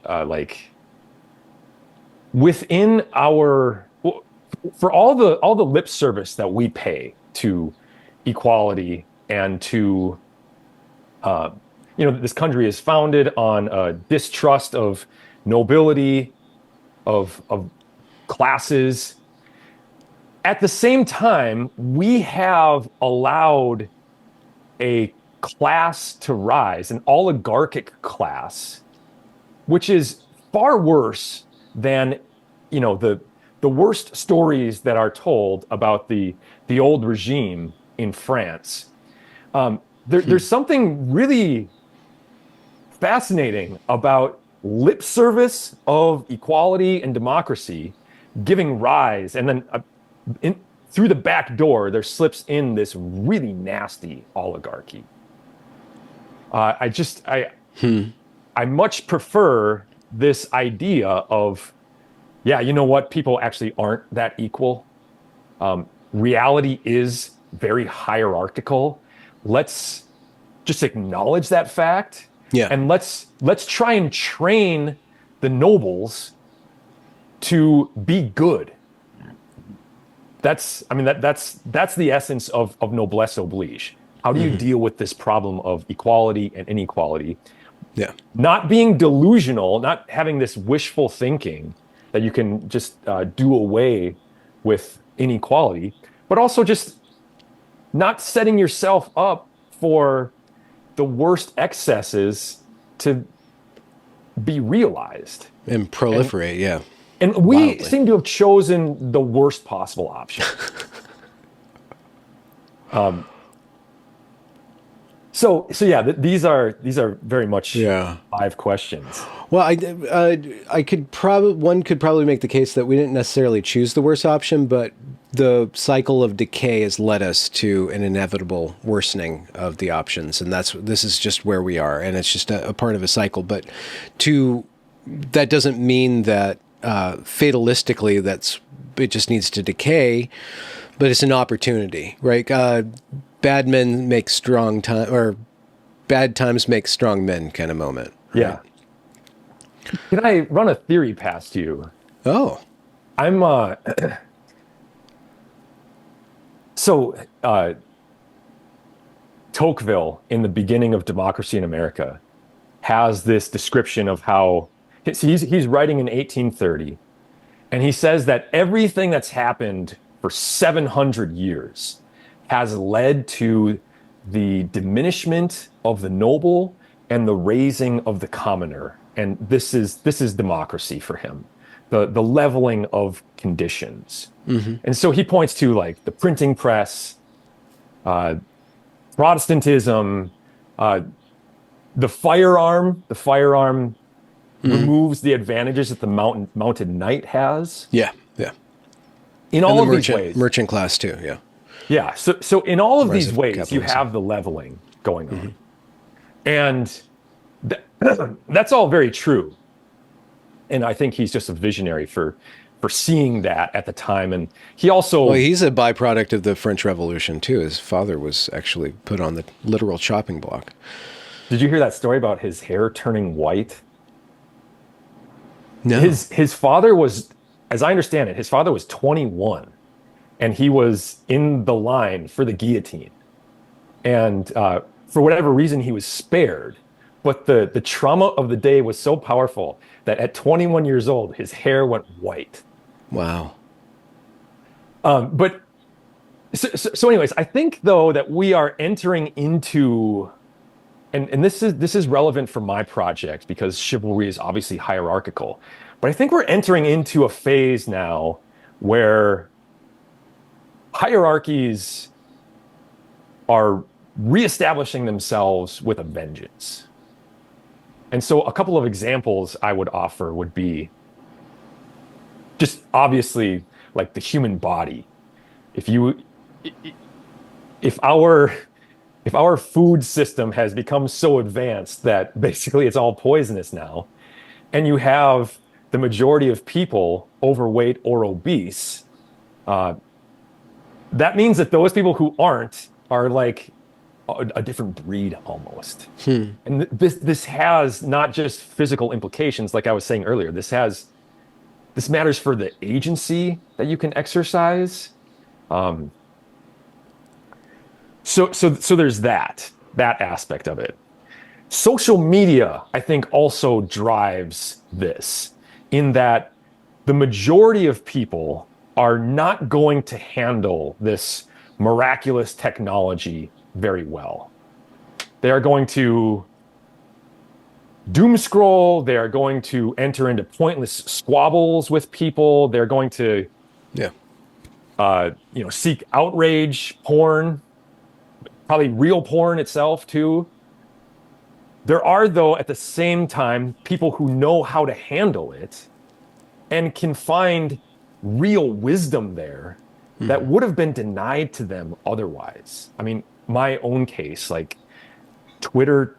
within our, for all the lip service that we pay to equality and to this country is founded on a distrust of nobility, of classes. At the same time, we have allowed a class to rise, an oligarchic class, which is far worse than, the worst stories that are told about the old regime in France. There's something really fascinating about lip service of equality and democracy giving rise, and then through the back door there slips in this really nasty oligarchy. I much prefer this idea of, you know what, people actually aren't that equal. Reality is very hierarchical. Let's just acknowledge that fact. Yeah. And let's try and train the nobles to be good. That's the essence of noblesse oblige. How do you deal with this problem of equality and inequality? Yeah. Not being delusional, not having this wishful thinking that you can just do away with inequality, but also just not setting yourself up for the worst excesses to be realized and proliferate. And we wildly seem to have chosen the worst possible option. So yeah, these are very much 5 questions. Well, one could probably make the case that we didn't necessarily choose the worst option, but the cycle of decay has led us to an inevitable worsening of the options, and this is just where we are, and it's just a part of a cycle. But that doesn't mean that fatalistically it just needs to decay, but it's an opportunity, right? Bad men make strong time, or bad times make strong men kind of moment. Right? Yeah. Can I run a theory past you? Oh. I'm Tocqueville, in the beginning of Democracy in America, has this description of how he's writing in 1830, and he says that everything that's happened for 700 years has led to the diminishment of the noble and the raising of the commoner. And this is democracy for him, the leveling of conditions. Mm-hmm. And so he points to like the printing press, Protestantism, the firearm. The firearm removes the advantages that the mounted knight has. Yeah. In all of these ways. Merchant class too, yeah. Yeah, so in all of these ways, capitalism. you have the leveling going on. And that's all very true. And I think he's just a visionary for seeing that at the time. And he also... Well, he's a byproduct of the French Revolution too. His father was actually put on the literal chopping block. Did you hear that story about his hair turning white? No. His father was, as I understand it, his father was 21. And he was in the line for the guillotine. And for whatever reason, he was spared. But the trauma of the day was so powerful that at 21 years old, his hair went white. Wow. But so anyways, I think, though, that we are entering into, and this is relevant for my project because chivalry is obviously hierarchical. But I think we're entering into a phase now where hierarchies are reestablishing themselves with a vengeance. And so a couple of examples I would offer would be just obviously like the human body. If our food system has become so advanced that basically it's all poisonous now, and you have the majority of people overweight or obese, that means that those people who aren't are like a different breed almost. And this has not just physical implications, like I was saying earlier. This matters for the agency that you can exercise. So there's that aspect of it. Social media, I think, also drives this, in that the majority of people are not going to handle this miraculous technology very well. They are going to doom scroll. They are going to enter into pointless squabbles with people. They're going to, seek outrage porn, probably real porn itself too. There are, though, at the same time, people who know how to handle it and can find real wisdom there that would have been denied to them otherwise. I mean, my own case, like Twitter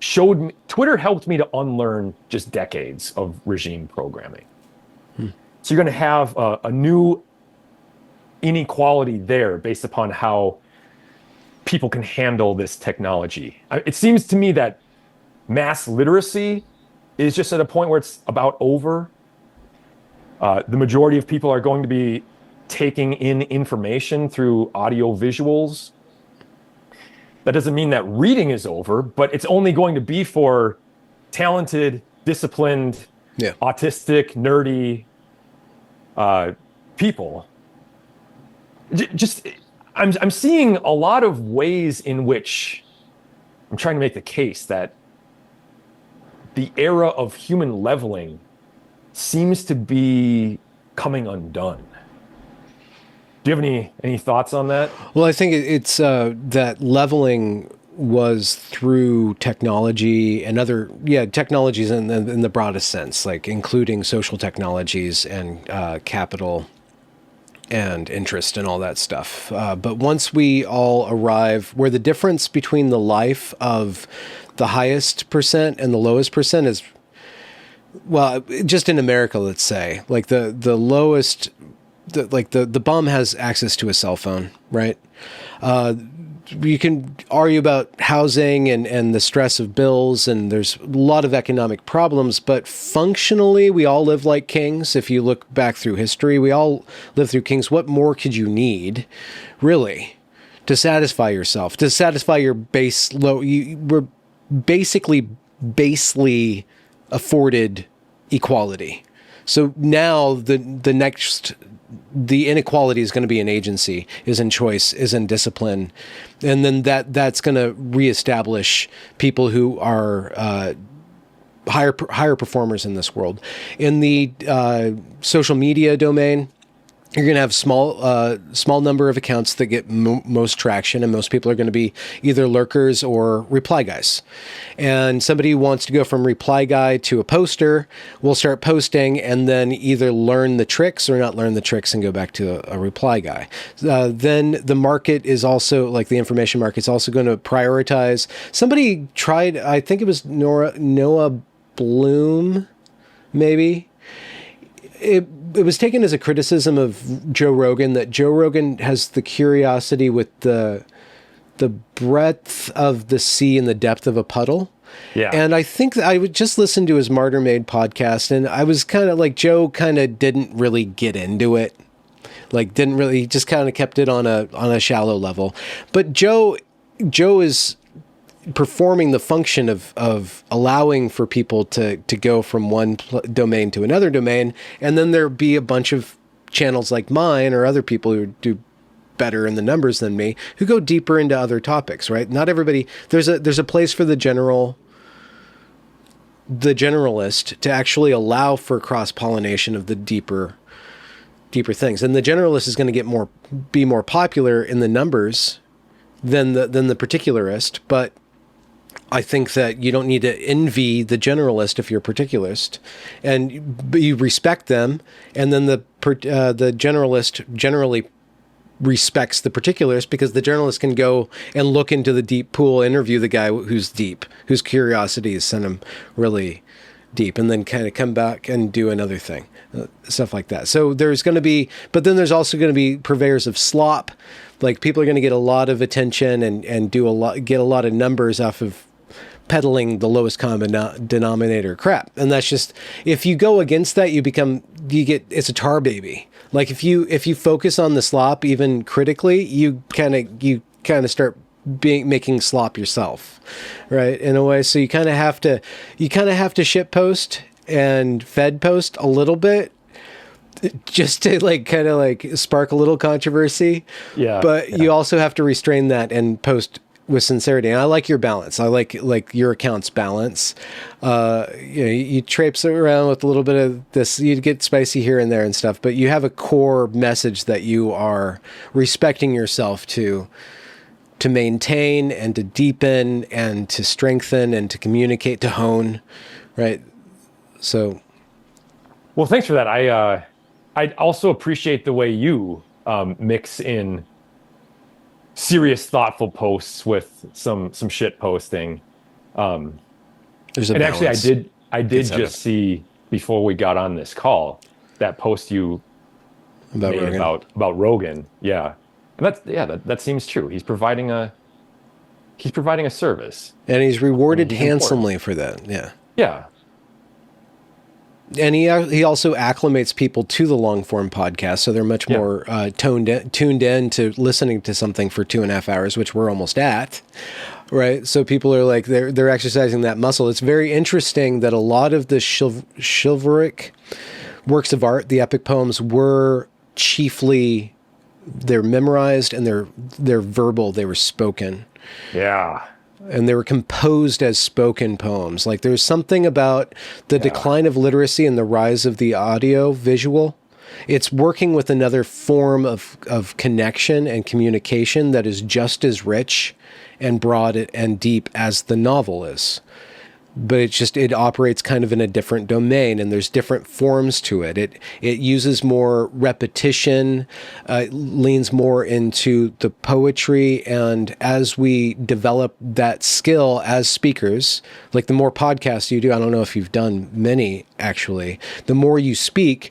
helped me to unlearn just decades of regime programming. So you're going to have a new inequality there based upon how people can handle this technology. It seems to me that mass literacy is just at a point where it's about over. The majority of people are going to be taking in information through audio visuals. That doesn't mean that reading is over, but it's only going to be for talented, disciplined, autistic, nerdy people. I'm seeing a lot of ways in which I'm trying to make the case that the era of human leveling seems to be coming undone. Do you have any thoughts on that? Well, I think it's that leveling was through technology and other technologies in the broadest sense, like including social technologies and capital and interest and all that stuff. But once we all arrive where the difference between the life of the highest percent and the lowest percent is, well, just in America, let's say, like the lowest, the bum has access to a cell phone, right? You can argue about housing and the stress of bills, and there's a lot of economic problems, but functionally, we all live like kings. If you look back through history, we all live through kings. What more could you need, really, to satisfy yourself, to satisfy your base low? We're basically basely afforded equality. So now the inequality is going to be in agency, is in choice, is in discipline. And then that's going to reestablish people who are higher performers in this world. In the social media domain, you're going to have small number of accounts that get most traction, and most people are going to be either lurkers or reply guys. And somebody who wants to go from reply guy to a poster will start posting and then either learn the tricks or not learn the tricks and go back to a reply guy. Then the market is also, like the information market, is also going to prioritize. Somebody tried, I think it was Noah Bloom, maybe. It was taken as a criticism of Joe Rogan that Joe Rogan has the curiosity with the breadth of the sea and the depth of a puddle. Yeah. And I think that I would just listen to his Martyr Made podcast, and I was kind of like, Joe kind of didn't really get into it. Like, didn't really, he just kind of kept it on a shallow level. But Joe is performing the function of allowing for people to go from one domain to another domain, and then there'll be a bunch of channels like mine or other people who do better in the numbers than me who go deeper into other topics, right? Not everybody, there's a place for the generalist to actually allow for cross-pollination of the deeper things. And the generalist is going to be more popular in the numbers than the particularist, but I think that you don't need to envy the generalist if you're a particularist, and you respect them, and then the generalist generally respects the particularist, because the generalist can go and look into the deep pool, interview the guy who's deep, whose curiosities sent him really deep, and then kind of come back and do another thing, stuff like that. So there's going to be, but then there's also going to be purveyors of slop. Like, people are going to get a lot of attention and get a lot of numbers off of peddling the lowest common denominator crap. And that's just, if you go against that, it's a tar baby. Like, if you focus on the slop even critically, you kind of start making slop yourself, right? In a way. So you kind of have to shit post and fed post a little bit, just to kind of spark a little controversy. Yeah. But you also have to restrain that and post with sincerity. And I like your balance. I like your account's balance. You traipse around with a little bit of this, you get spicy here and there and stuff, but you have a core message that you are respecting yourself to maintain and to deepen and to strengthen and to communicate, to hone, right? So, well, thanks for that. I also appreciate the way you mix in serious, thoughtful posts with some shit posting. There's a and balance. Actually, I did just see, before we got on this call, that post you about made Rogan. about Rogan. Yeah, and that seems true. He's providing a service, And he's rewarded he's handsomely for that. Yeah. Yeah. And he also acclimates people to the long form podcast, so they're much more tuned in to listening to something for 2.5 hours, which we're almost at, right? So people are like, they're exercising that muscle. It's very interesting that a lot of the chivalric works of art, the epic poems, were chiefly, they're memorized and they're verbal. They were spoken. Yeah. And they were composed as spoken poems. Like, there's something about the decline of literacy and the rise of the audio visual. It's working with another form of connection and communication that is just as rich and broad and deep as the novel is. But it operates kind of in a different domain, and there's different forms to it. It uses more repetition, leans more into the poetry, and as we develop that skill as speakers, like the more podcasts you do, I don't know if you've done many actually, the more you speak,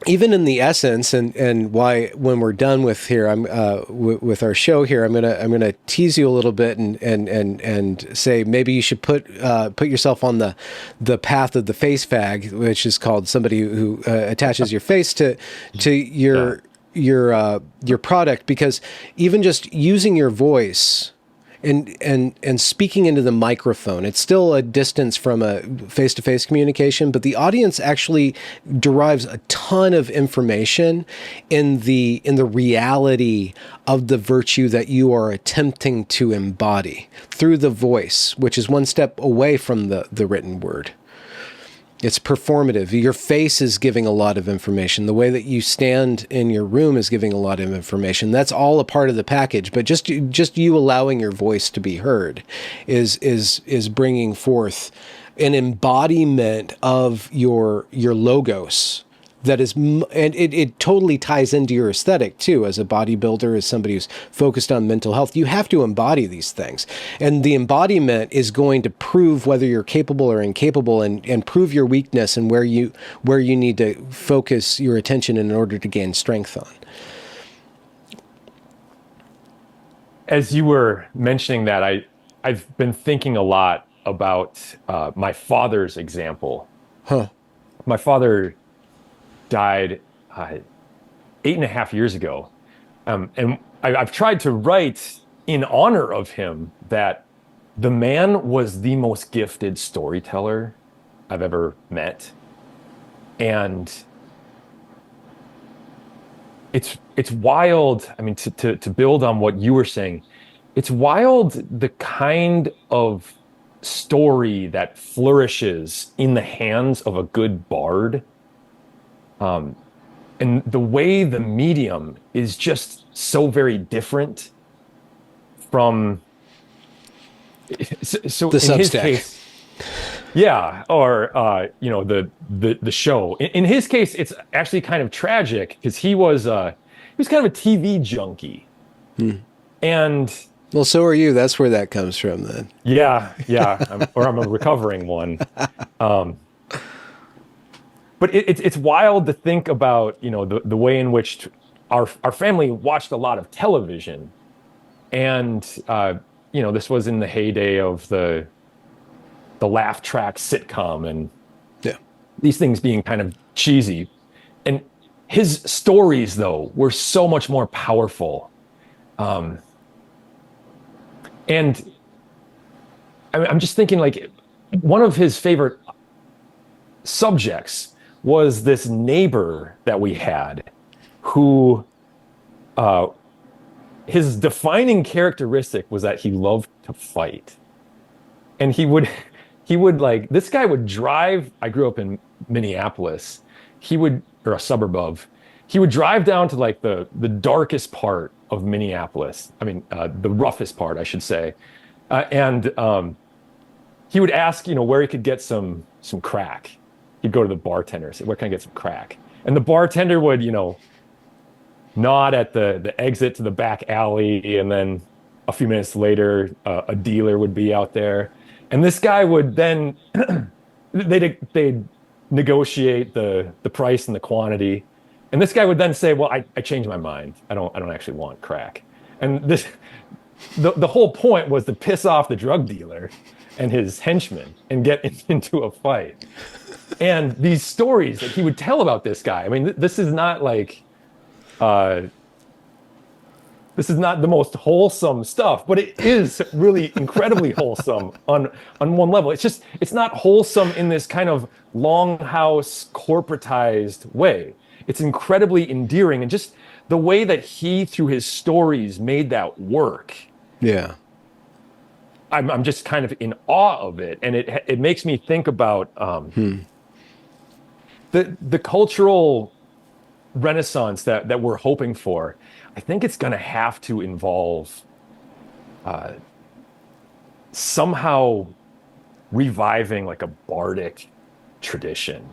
even in the essence, and why when we're done with here, I'm with our show here, I'm gonna tease you a little bit and say maybe you should put yourself on the path of the face fag, which is called somebody who attaches your face to your product, because even just using your voice and speaking into the microphone, it's still a distance from a face-to-face communication, but the audience actually derives a ton of information in the reality of the virtue that you are attempting to embody through the voice, which is one step away from the written word. It's performative. Your face is giving a lot of information. The way that you stand in your room is giving a lot of information. That's all a part of the package. But just you allowing your voice to be heard is bringing forth an embodiment of your logos. That is, and it totally ties into your aesthetic too. As a bodybuilder, as somebody who's focused on mental health, you have to embody these things, and the embodiment is going to prove whether you're capable or incapable, and prove your weakness and where you need to focus your attention in order to gain strength on. As you were mentioning that, I've been thinking a lot about my father's example. My father died 8.5 years ago. And I've tried to write in honor of him that the man was the most gifted storyteller I've ever met. And it's wild. I mean, to build on what you were saying, it's wild the kind of story that flourishes in the hands of a good bard. And the way the medium is just so very different from so The in his Substack. case, yeah, or the show. In his case, it's actually kind of tragic because he was kind of a TV junkie, and Well, so are you. That's where that comes from then. yeah, I'm a recovering one. But it's wild to think about, the way in which our family watched a lot of television, and this was in the heyday of the laugh track sitcom and Yeah. these things being kind of cheesy. And his stories, though, were so much more powerful. And I'm just thinking, like, one of his favorite subjects was this neighbor that we had who his defining characteristic was that he loved to fight. And he would like, this guy would drive. I grew up in Minneapolis. Or a suburb of, he would drive down to like the darkest part of Minneapolis. I mean, the roughest part, I should say. And he would ask, where he could get some crack. He'd go to the bartender and say, where can I get some crack? And the bartender would, nod at the exit to the back alley. And then a few minutes later, a dealer would be out there. And this guy would then, they'd negotiate the price and the quantity. And this guy would then say, well, I changed my mind. I don't actually want crack. And the whole point was to piss off the drug dealer and his henchmen and get into a fight. And these stories that he would tell about this guy, I mean, this is not like, this is not the most wholesome stuff, but it is really incredibly wholesome on one level. It's not wholesome in this kind of longhouse corporatized way. It's incredibly endearing, and just the way that he, through his stories, made that work. Yeah. I'm just kind of in awe of it, and it makes me think about the cultural renaissance that we're hoping for. I think it's going to have to involve somehow reviving like a bardic tradition,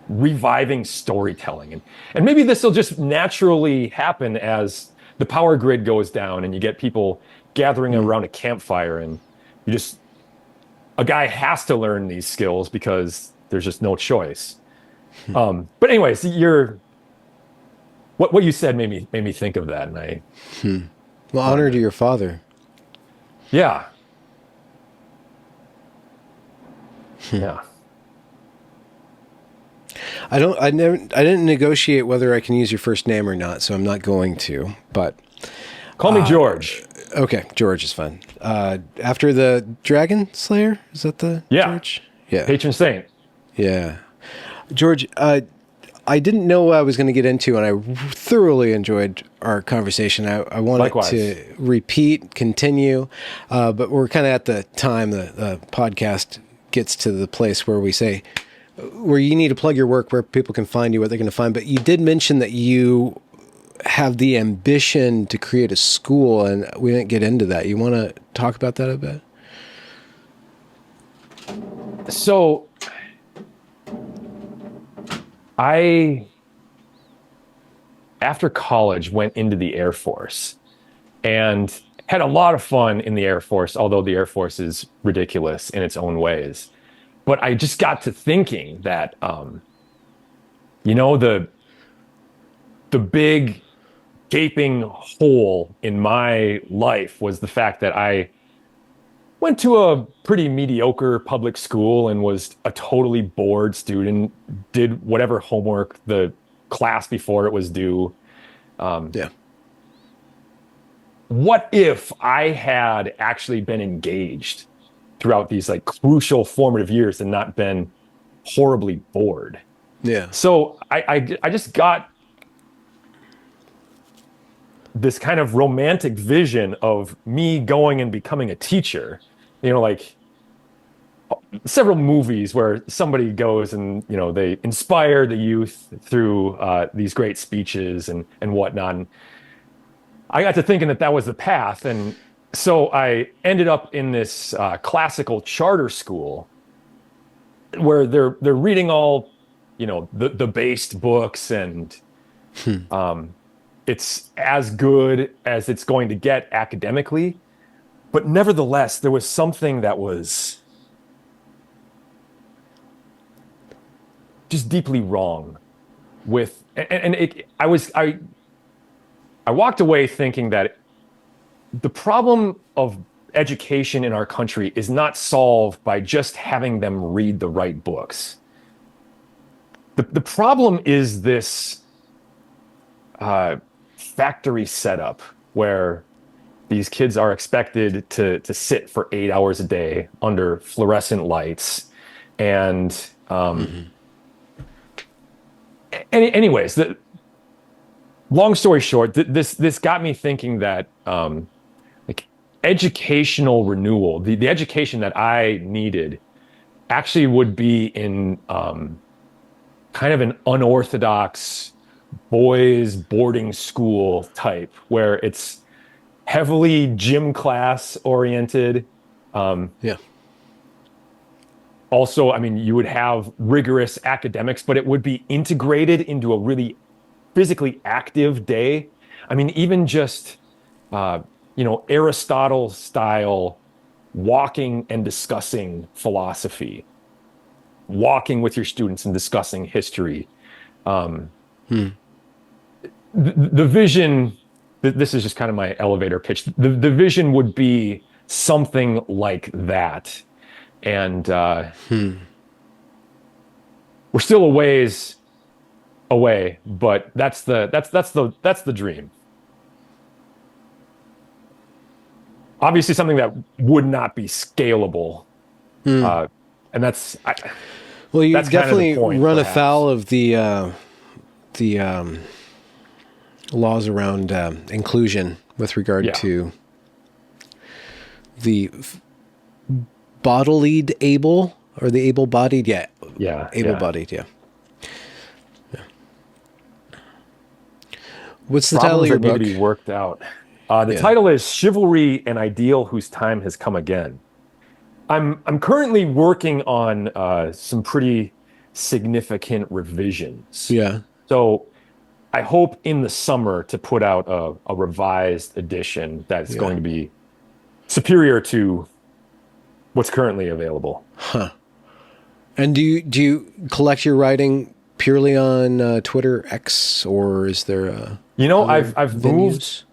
reviving storytelling, and maybe this will just naturally happen as the power grid goes down and you get people gathering around a campfire, and a guy has to learn these skills because there's just no choice. But anyways, what you said made me think of that, and I. Well, honor to your father. Yeah. Yeah. I didn't negotiate whether I can use your first name or not, so I'm not going to. But Call me George. Okay, George is fine. After the Dragon Slayer, is that the George? Yeah. Patron saint. Yeah. George, I didn't know what I was going to get into, and I thoroughly enjoyed our conversation. I wanted Likewise. to repeat, continue, but we're kind of at the time the podcast gets to the place where we say, where you need to plug your work, where people can find you, what they're going to find. But you did mention that you have the ambition to create a school, and we didn't get into that. You want to talk about that a bit? So after college, went into the Air Force and had a lot of fun in the Air Force, although the Air Force is ridiculous in its own ways. But I just got to thinking that, the big gaping hole in my life was the fact that I went to a pretty mediocre public school and was a totally bored student, did whatever homework the class before it was due. Yeah. What if I had actually been engaged throughout these like crucial formative years and not been horribly bored? Yeah. So I just got this kind of romantic vision of me going and becoming a teacher, like several movies where somebody goes and, they inspire the youth through these great speeches and whatnot. And I got to thinking that was the path. And So I ended up in this classical charter school where they're reading all, the based books, and it's as good as it's going to get academically. But nevertheless, there was something that was just deeply wrong with, and I walked away thinking that the problem of education in our country is not solved by just having them read the right books. The problem is this factory setup where these kids are expected to sit for 8 hours a day under fluorescent lights. And anyways, long story short, this got me thinking that like educational renewal, the education that I needed actually would be in kind of an unorthodox boys boarding school type, where it's heavily gym class oriented. Yeah. Also, I mean, you would have rigorous academics, but it would be integrated into a really physically active day. I mean, even just, Aristotle style walking and discussing philosophy, walking with your students and discussing history. The vision, this is just kind of my elevator pitch. The vision would be something like that. And we're still a ways away, but that's the dream. Obviously, something that would not be scalable, and Well, you that's definitely kind of the point, run perhaps. afoul of the laws around inclusion with regard Yeah. to the bodily able, or the able-bodied. Yeah, Able-bodied. Yeah. What's the title of Problems your that need book? to be worked out. The title is Chivalry, an Ideal Whose Time Has Come Again. I'm currently working on some pretty significant revisions. Yeah. So I hope in the summer to put out a revised edition that's going to be superior to what's currently available. And do you collect your writing purely on Twitter, X, or is there I've moved.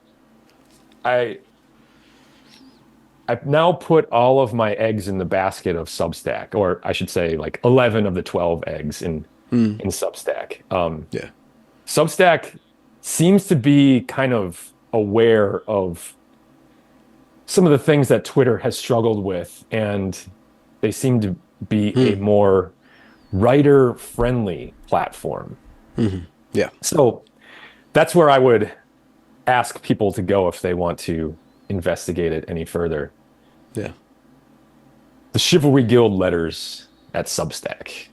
I've now put all of my eggs in the basket of Substack, or I should say, like 11 of the 12 eggs in Substack. Yeah. Substack seems to be kind of aware of some of the things that Twitter has struggled with, and they seem to be a more writer-friendly platform. Yeah. So that's where I would ask people to go if they want to investigate it any further. Yeah. The Chivalry Guild letters at Substack.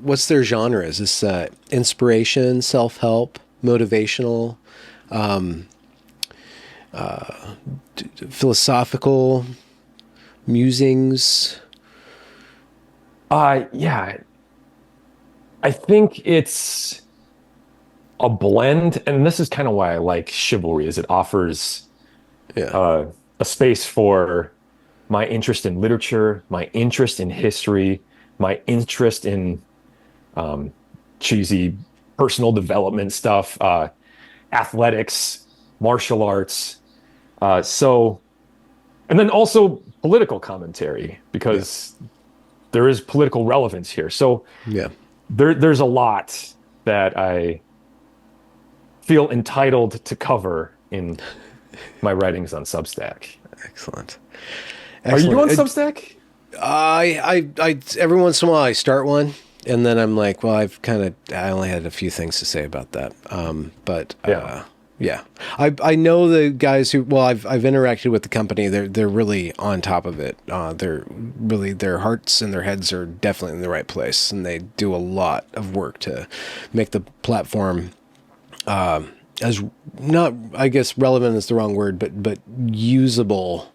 What's their genre? Is this inspiration, self-help, motivational, philosophical, musings? Yeah. I think it's a blend, and this is kind of why I like Chivalry, is it offers a space for my interest in literature, my interest in history, my interest in cheesy personal development stuff, athletics, martial arts. And then also political commentary, because there is political relevance here. So there's a lot that I feel entitled to cover in my writings on Substack. Excellent. Are you on Substack? I every once in a while I start one, and then I'm like, well, I only had a few things to say about that. I know the guys who, well, I've interacted with the company. They're really on top of it. Their hearts and their heads are definitely in the right place, and they do a lot of work to make the platform as not, I guess relevant is the wrong word, but usable,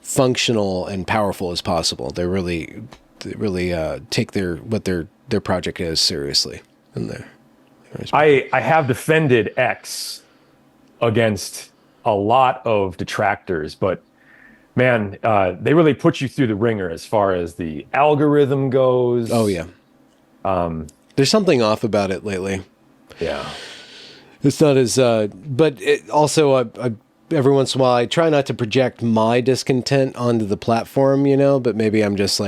functional, and powerful as possible. They really take their project is seriously in there. I have defended X against a lot of detractors, but man, they really put you through the ringer as far as the algorithm goes. Oh yeah. There's something off about it lately. Yeah. It's not as, but it also, every once in a while, I try not to project my discontent onto the platform, but maybe I'm just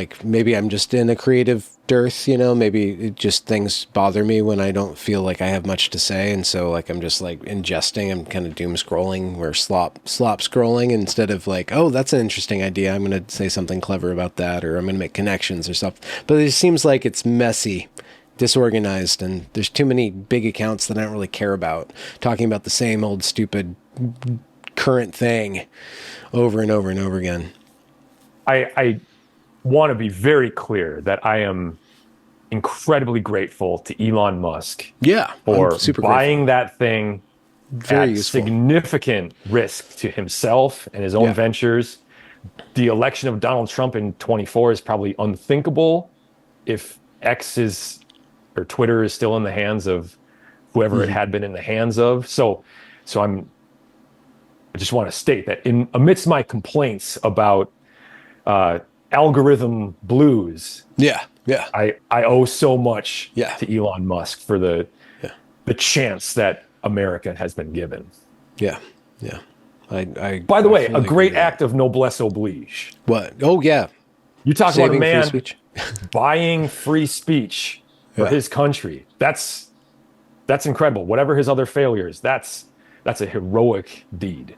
in a creative dearth, maybe it just things bother me when I don't feel like I have much to say. And so like, I'm just like ingesting, I'm kind of doom scrolling or slop scrolling instead of like, oh, that's an interesting idea. I'm going to say something clever about that, or I'm going to make connections or stuff. But it seems like it's messy, disorganized, and there's too many big accounts that I don't really care about talking about the same old stupid current thing over and over and over again. I want to be very clear that I am incredibly grateful to Elon Musk for buying that thing very at useful. Significant risk to himself and his own ventures. The election of Donald Trump in 24 is probably unthinkable if X is or Twitter is still in the hands of whoever it had been in the hands of. So I just want to state that amidst my complaints about algorithm blues, I owe so much to Elon Musk for the chance that America has been given. Yeah. By the way, a great act of noblesse oblige. What? Oh yeah. You talk Saving about a man free speech. buying free speech for his country. That's incredible. Whatever his other failures, that's a heroic deed.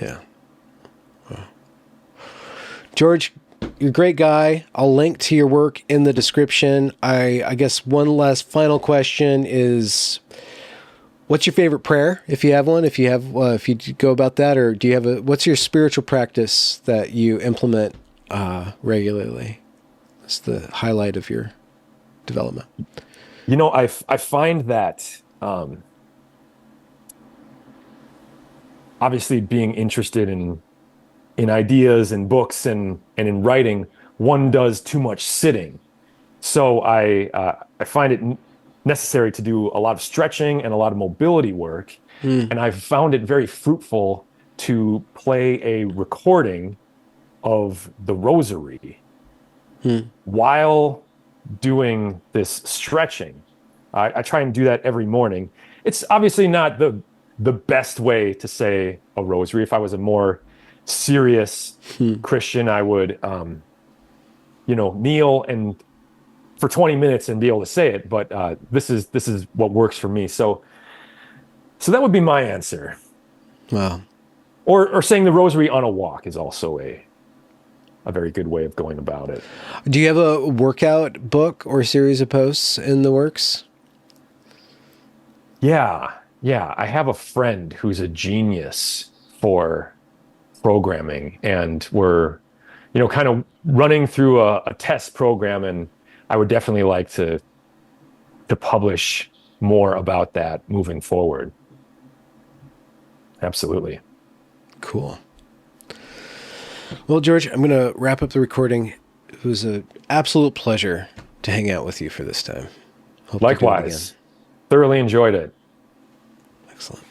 Yeah. Wow. George, you're a great guy. I'll link to your work in the description. I guess one last final question is, what's your favorite prayer, if you have one? If you go about that, or do you have what's your spiritual practice that you implement regularly? That's the highlight of your development. I find that obviously being interested in ideas and books and in writing, one does too much sitting. So I find it necessary to do a lot of stretching and a lot of mobility work. And I've found it very fruitful to play a recording of the rosary while doing this stretching. I try and do that every morning. It's obviously not the best way to say a rosary. If I was a more serious Christian, I would, kneel and for 20 minutes and be able to say it. But this is what works for me. So that would be my answer. Wow. Or saying the rosary on a walk is also a very good way of going about it. Do you have a workout book or series of posts in the works? Yeah. I have a friend who's a genius for programming, and we're, kind of running through a test program, and I would definitely like to publish more about that moving forward. Absolutely. Cool. Well, George, I'm going to wrap up the recording. It was an absolute pleasure to hang out with you for this time. Hope Likewise. Thoroughly enjoyed it. Excellent.